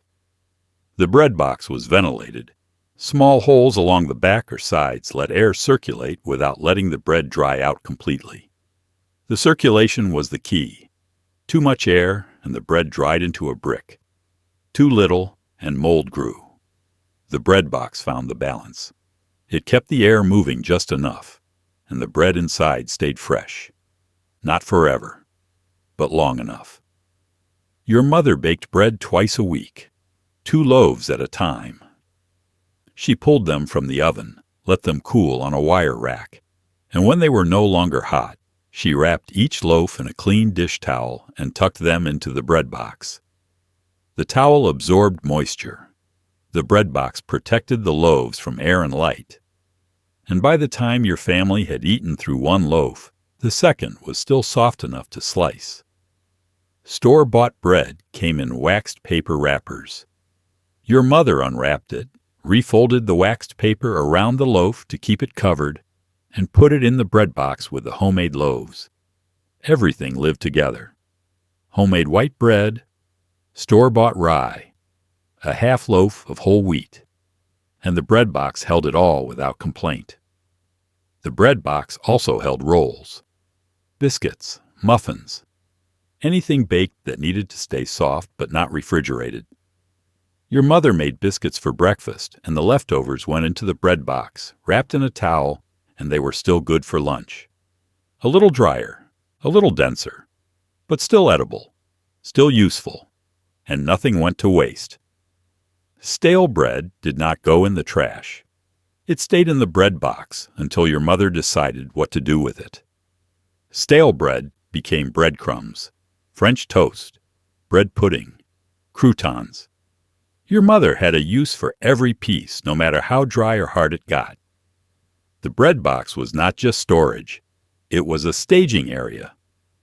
The bread box was ventilated. Small holes along the back or sides let air circulate without letting the bread dry out completely. The circulation was the key. Too much air, and the bread dried into a brick. Too little, and mold grew. The bread box found the balance. It kept the air moving just enough, and the bread inside stayed fresh. Not forever, but long enough. Your mother baked bread twice a week, 2 loaves at a time. She pulled them from the oven, let them cool on a wire rack, and when they were no longer hot, she wrapped each loaf in a clean dish towel and tucked them into the bread box. The towel absorbed moisture. The bread box protected the loaves from air and light. And by the time your family had eaten through 1 loaf, the second was still soft enough to slice. Store-bought bread came in waxed paper wrappers. Your mother unwrapped it, refolded the waxed paper around the loaf to keep it covered, and put it in the bread box with the homemade loaves. Everything lived together. Homemade white bread, store-bought rye, a half loaf of whole wheat, and the bread box held it all without complaint. The bread box also held rolls, biscuits, muffins, anything baked that needed to stay soft but not refrigerated. Your mother made biscuits for breakfast, and the leftovers went into the bread box, wrapped in a towel, and they were still good for lunch. A little drier, a little denser, but still edible, still useful, and nothing went to waste. Stale bread did not go in the trash. It stayed in the bread box until your mother decided what to do with it. Stale bread became breadcrumbs, French toast, bread pudding, croutons. Your mother had a use for every piece, no matter how dry or hard it got. The bread box was not just storage. It was a staging area,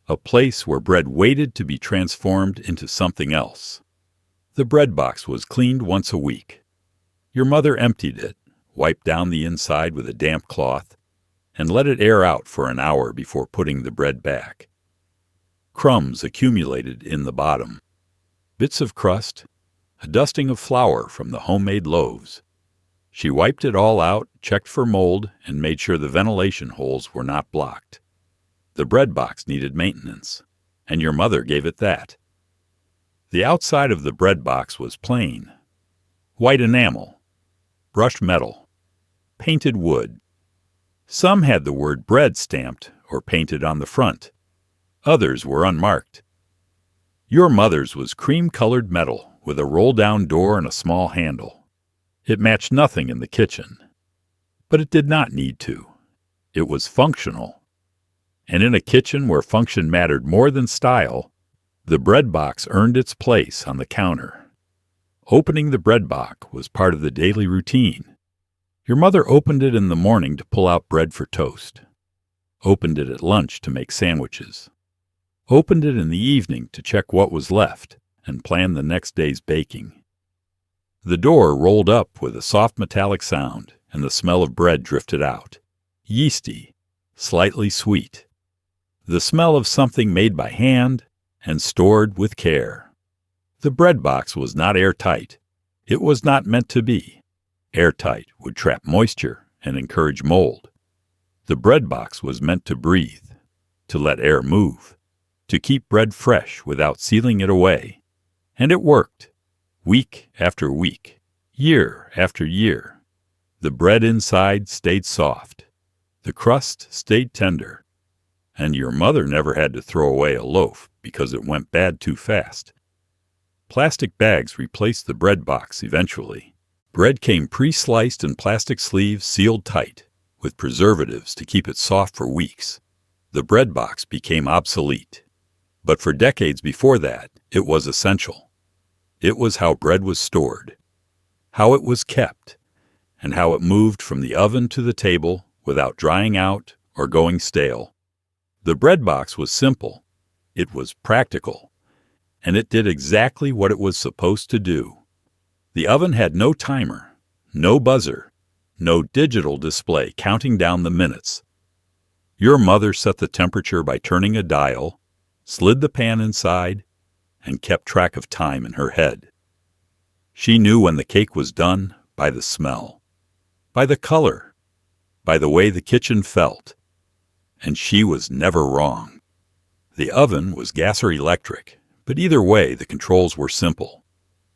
a place where bread waited to be transformed into something else. The bread box was cleaned once a week. Your mother emptied it, wiped down the inside with a damp cloth, and let it air out for an hour before putting the bread back. Crumbs accumulated in the bottom, bits of crust, a dusting of flour from the homemade loaves. She wiped it all out, checked for mold, and made sure the ventilation holes were not blocked. The bread box needed maintenance, and your mother gave it that. The outside of the bread box was plain. White enamel, brushed metal, painted wood. Some had the word bread stamped or painted on the front. Others were unmarked. Your mother's was cream-colored metal with a roll-down door and a small handle. It matched nothing in the kitchen, but it did not need to. It was functional. And in a kitchen where function mattered more than style, the bread box earned its place on the counter. Opening the bread box was part of the daily routine. Your mother opened it in the morning to pull out bread for toast, opened it at lunch to make sandwiches, opened it in the evening to check what was left and plan the next day's baking. The door rolled up with a soft metallic sound, and the smell of bread drifted out. Yeasty, slightly sweet. The smell of something made by hand and stored with care. The bread box was not airtight. It was not meant to be. Airtight would trap moisture and encourage mold. The bread box was meant to breathe, to let air move, to keep bread fresh without sealing it away. And it worked. Week after week, year after year, the bread inside stayed soft, the crust stayed tender, and your mother never had to throw away a loaf because it went bad too fast. Plastic bags replaced the bread box eventually. Bread came pre-sliced in plastic sleeves sealed tight, with preservatives to keep it soft for weeks. The bread box became obsolete. But for decades before that, it was essential. It was how bread was stored, how it was kept, and how it moved from the oven to the table without drying out or going stale. The bread box was simple. It was practical. And it did exactly what it was supposed to do. The oven had no timer, no buzzer, no digital display counting down the minutes. Your mother set the temperature by turning a dial, slid the pan inside, and kept track of time in her head. She knew when the cake was done by the smell, by the color, by the way the kitchen felt. And she was never wrong. The oven was gas or electric, but either way the controls were simple.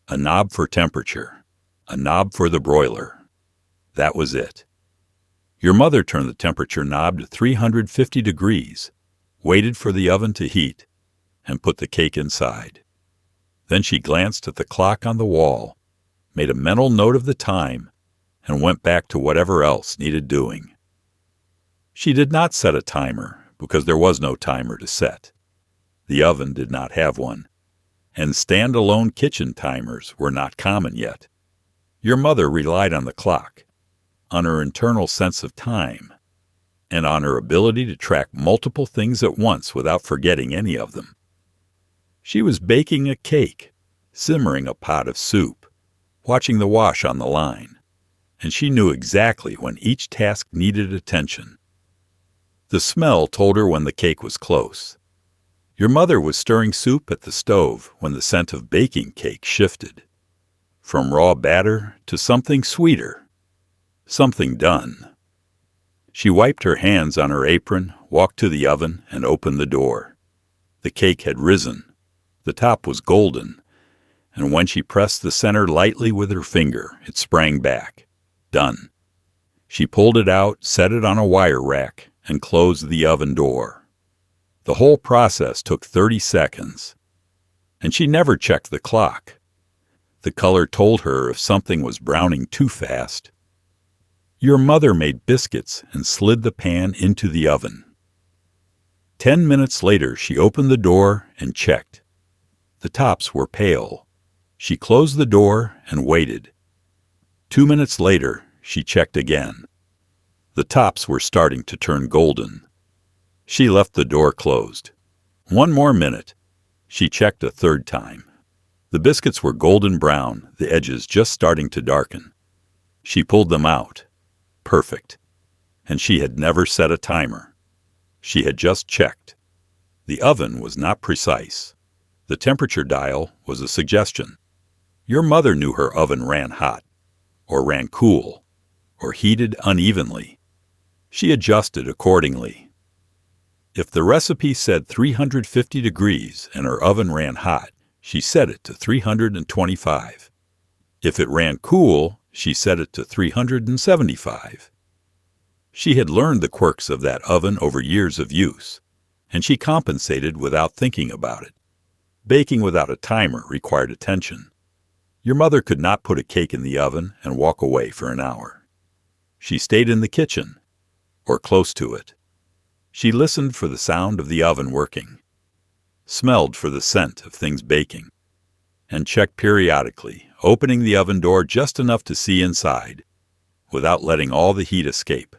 A knob for temperature, a knob for the broiler. That was it. Your mother turned the temperature knob to 350 degrees, waited for the oven to heat, and put the cake inside. Then she glanced at the clock on the wall, made a mental note of the time, and went back to whatever else needed doing. She did not set a timer because there was no timer to set. The oven did not have one, and standalone kitchen timers were not common yet. Your mother relied on the clock, on her internal sense of time, and on her ability to track multiple things at once without forgetting any of them. She was baking a cake, simmering a pot of soup, watching the wash on the line, and she knew exactly when each task needed attention. The smell told her when the cake was close. Your mother was stirring soup at the stove when the scent of baking cake shifted, from raw batter to something sweeter, something done. She wiped her hands on her apron, walked to the oven, and opened the door. The cake had risen. The top was golden, and when she pressed the center lightly with her finger, it sprang back. Done. She pulled it out, set it on a wire rack, and closed the oven door. The whole process took 30 seconds, and she never checked the clock. The color told her if something was browning too fast. Your mother made biscuits and slid the pan into the oven. 10 minutes later, she opened the door and checked. The tops were pale. She closed the door and waited. 2 minutes later, she checked again. The tops were starting to turn golden. She left the door closed. 1 more minute. She checked a third time. The biscuits were golden brown, the edges just starting to darken. She pulled them out. Perfect. And she had never set a timer. She had just checked. The oven was not precise. The temperature dial was a suggestion. Your mother knew her oven ran hot, or ran cool, or heated unevenly. She adjusted accordingly. If the recipe said 350 degrees and her oven ran hot, she set it to 325. If it ran cool, she set it to 375. She had learned the quirks of that oven over years of use, and she compensated without thinking about it. Baking without a timer required attention. Your mother could not put a cake in the oven and walk away for an hour. She stayed in the kitchen, or close to it. She listened for the sound of the oven working, smelled for the scent of things baking, and checked periodically, opening the oven door just enough to see inside, without letting all the heat escape.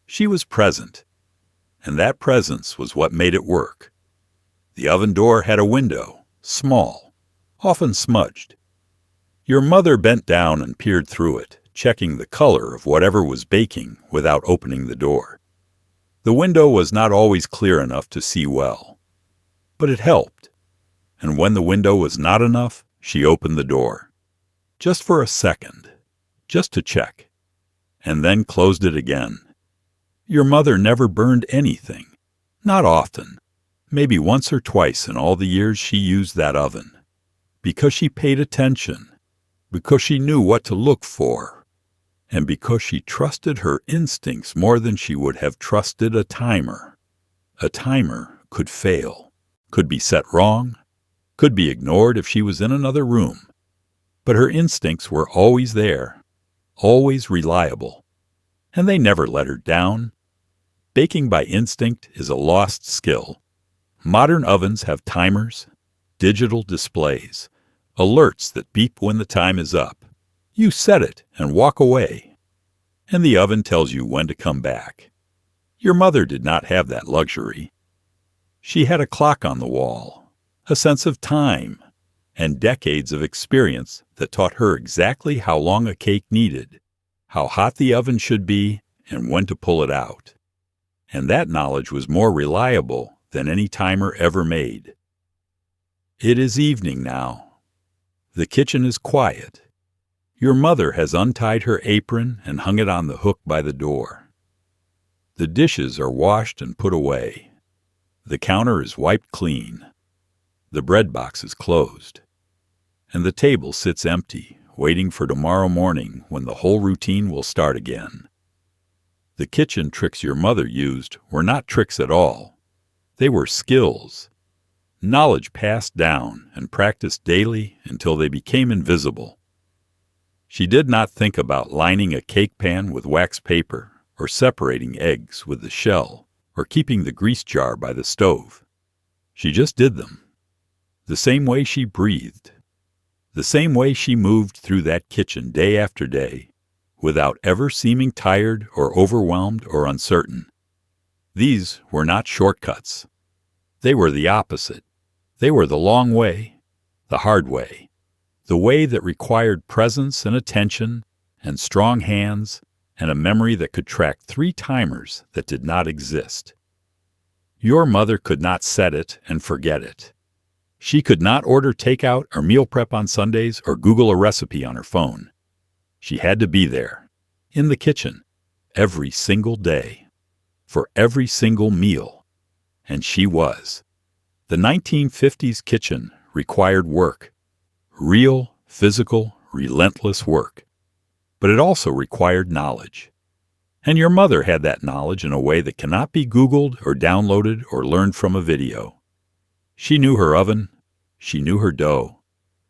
She was present, and that presence was what made it work. The oven door had a window, small, often smudged. Your mother bent down and peered through it, checking the color of whatever was baking without opening the door. The window was not always clear enough to see well, but it helped. And when the window was not enough, she opened the door. Just for a second, just to check, and then closed it again. Your mother never burned anything, not often, maybe once or twice in all the years she used that oven, because she paid attention, because she knew what to look for, and because she trusted her instincts more than she would have trusted a timer. A timer could fail, could be set wrong, could be ignored if she was in another room. But her instincts were always there, always reliable, and they never let her down. Baking by instinct is a lost skill. Modern ovens have timers, digital displays, alerts that beep when the time is up. You set it and walk away, and the oven tells you when to come back. Your mother did not have that luxury. She had a clock on the wall, a sense of time, and decades of experience that taught her exactly how long a cake needed, how hot the oven should be, and when to pull it out. And that knowledge was more reliable than any timer ever made. It is evening now. The kitchen is quiet. Your mother has untied her apron and hung it on the hook by the door. The dishes are washed and put away. The counter is wiped clean. The bread box is closed. And the table sits empty, waiting for tomorrow morning when the whole routine will start again. The kitchen tricks your mother used were not tricks at all. They were skills, knowledge passed down and practiced daily until they became invisible. She did not think about lining a cake pan with wax paper, or separating eggs with the shell, or keeping the grease jar by the stove. She just did them. The same way she breathed. The same way she moved through that kitchen day after day, without ever seeming tired or overwhelmed or uncertain. These were not shortcuts. They were the opposite. They were the long way, the hard way, the way that required presence and attention and strong hands and a memory that could track 3 timers that did not exist. Your mother could not set it and forget it. She could not order takeout or meal prep on Sundays or Google a recipe on her phone. She had to be there, in the kitchen, every single day, for every single meal. And she was. The 1950s kitchen required work, real, physical, relentless work. But it also required knowledge. And your mother had that knowledge in a way that cannot be Googled or downloaded or learned from a video. She knew her oven. She knew her dough.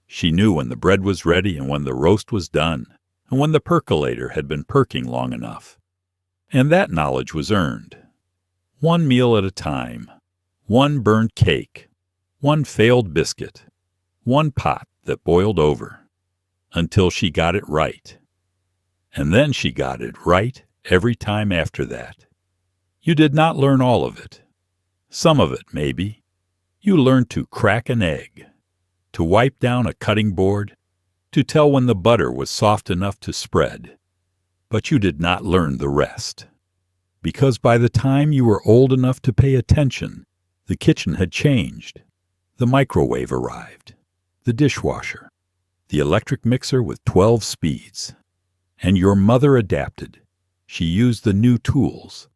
She knew when the bread was ready and when the roast was done, and when the percolator had been perking long enough. And that knowledge was earned. One meal at a time. One burned cake. One failed biscuit. One pot that boiled over. Until she got it right. And then she got it right every time after that. You did not learn all of it. Some of it, maybe. You learned to crack an egg, to wipe down a cutting board, to tell when the butter was soft enough to spread. But you did not learn the rest. Because by the time you were old enough to pay attention, the kitchen had changed. The microwave arrived, the dishwasher, the electric mixer with 12 speeds. And your mother adapted. She used the new tools.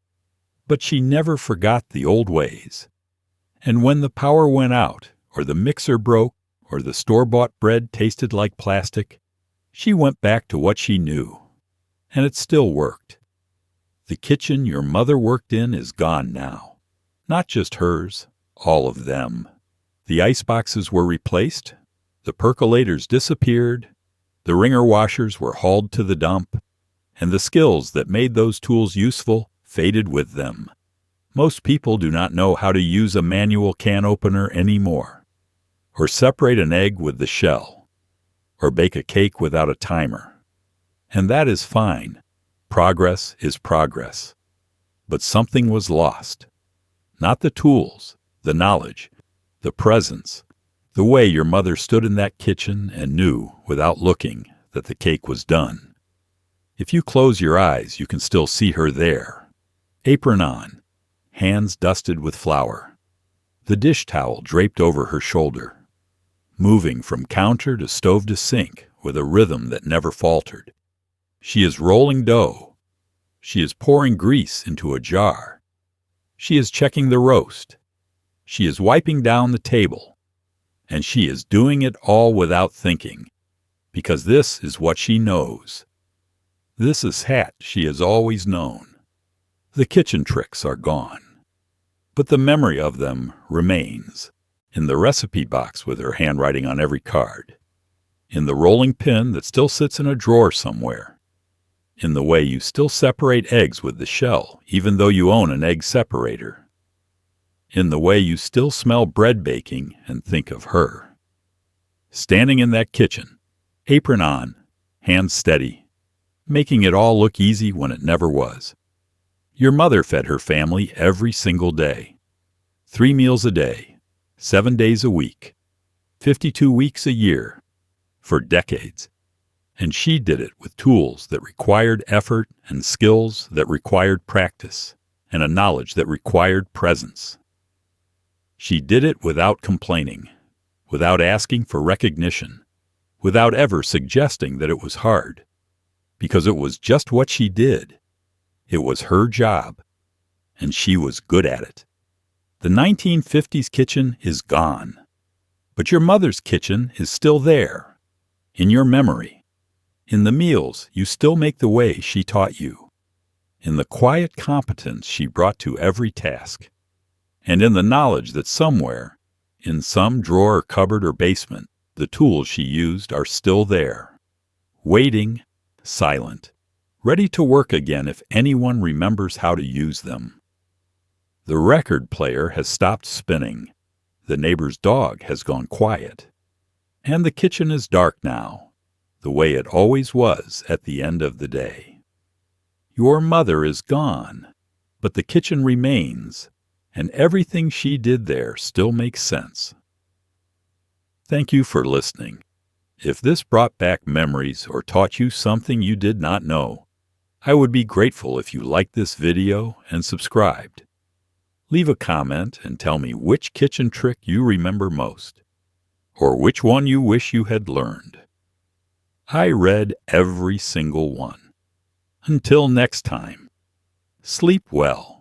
But she never forgot the old ways. And when the power went out, or the mixer broke, or the store-bought bread tasted like plastic, she went back to what she knew. And it still worked. The kitchen your mother worked in is gone now. Not just hers, all of them. The iceboxes were replaced. The percolators disappeared. The wringer washers were hauled to the dump. And the skills that made those tools useful faded with them. Most people do not know how to use a manual can opener anymore, or separate an egg with the shell, or bake a cake without a timer. And that is fine. Progress is progress. But something was lost. Not the tools, the knowledge, the presence, the way your mother stood in that kitchen and knew, without looking, that the cake was done. If you close your eyes, you can still see her there. Apron on. Hands dusted with flour, the dish towel draped over her shoulder, moving from counter to stove to sink with a rhythm that never faltered. She is rolling dough. She is pouring grease into a jar. She is checking the roast. She is wiping down the table. And she is doing it all without thinking, because this is what she knows. This is hat she has always known. The kitchen tricks are gone. But the memory of them remains, in the recipe box with her handwriting on every card, in the rolling pin that still sits in a drawer somewhere, in the way you still separate eggs with the shell even though you own an egg separator, in the way you still smell bread baking and think of her. Standing in that kitchen, apron on, hands steady, making it all look easy when it never was. Your mother fed her family every single day. 3 meals a day, 7 days a week, 52 weeks a year, for decades. And she did it with tools that required effort and skills that required practice and a knowledge that required presence. She did it without complaining, without asking for recognition, without ever suggesting that it was hard, because it was just what she did. It was her job, and she was good at it. The 1950s kitchen is gone, but your mother's kitchen is still there, in your memory, in the meals you still make the way she taught you, in the quiet competence she brought to every task, and in the knowledge that somewhere, in some drawer or cupboard or basement, the tools she used are still there, waiting, silent, ready to work again if anyone remembers how to use them. The record player has stopped spinning, the neighbor's dog has gone quiet, and the kitchen is dark now, the way it always was at the end of the day. Your mother is gone, but the kitchen remains, and everything she did there still makes sense. Thank you for listening. If this brought back memories or taught you something you did not know, I would be grateful if you liked this video and subscribed. Leave a comment and tell me which kitchen trick you remember most, or which one you wish you had learned. I read every single one. Until next time, sleep well.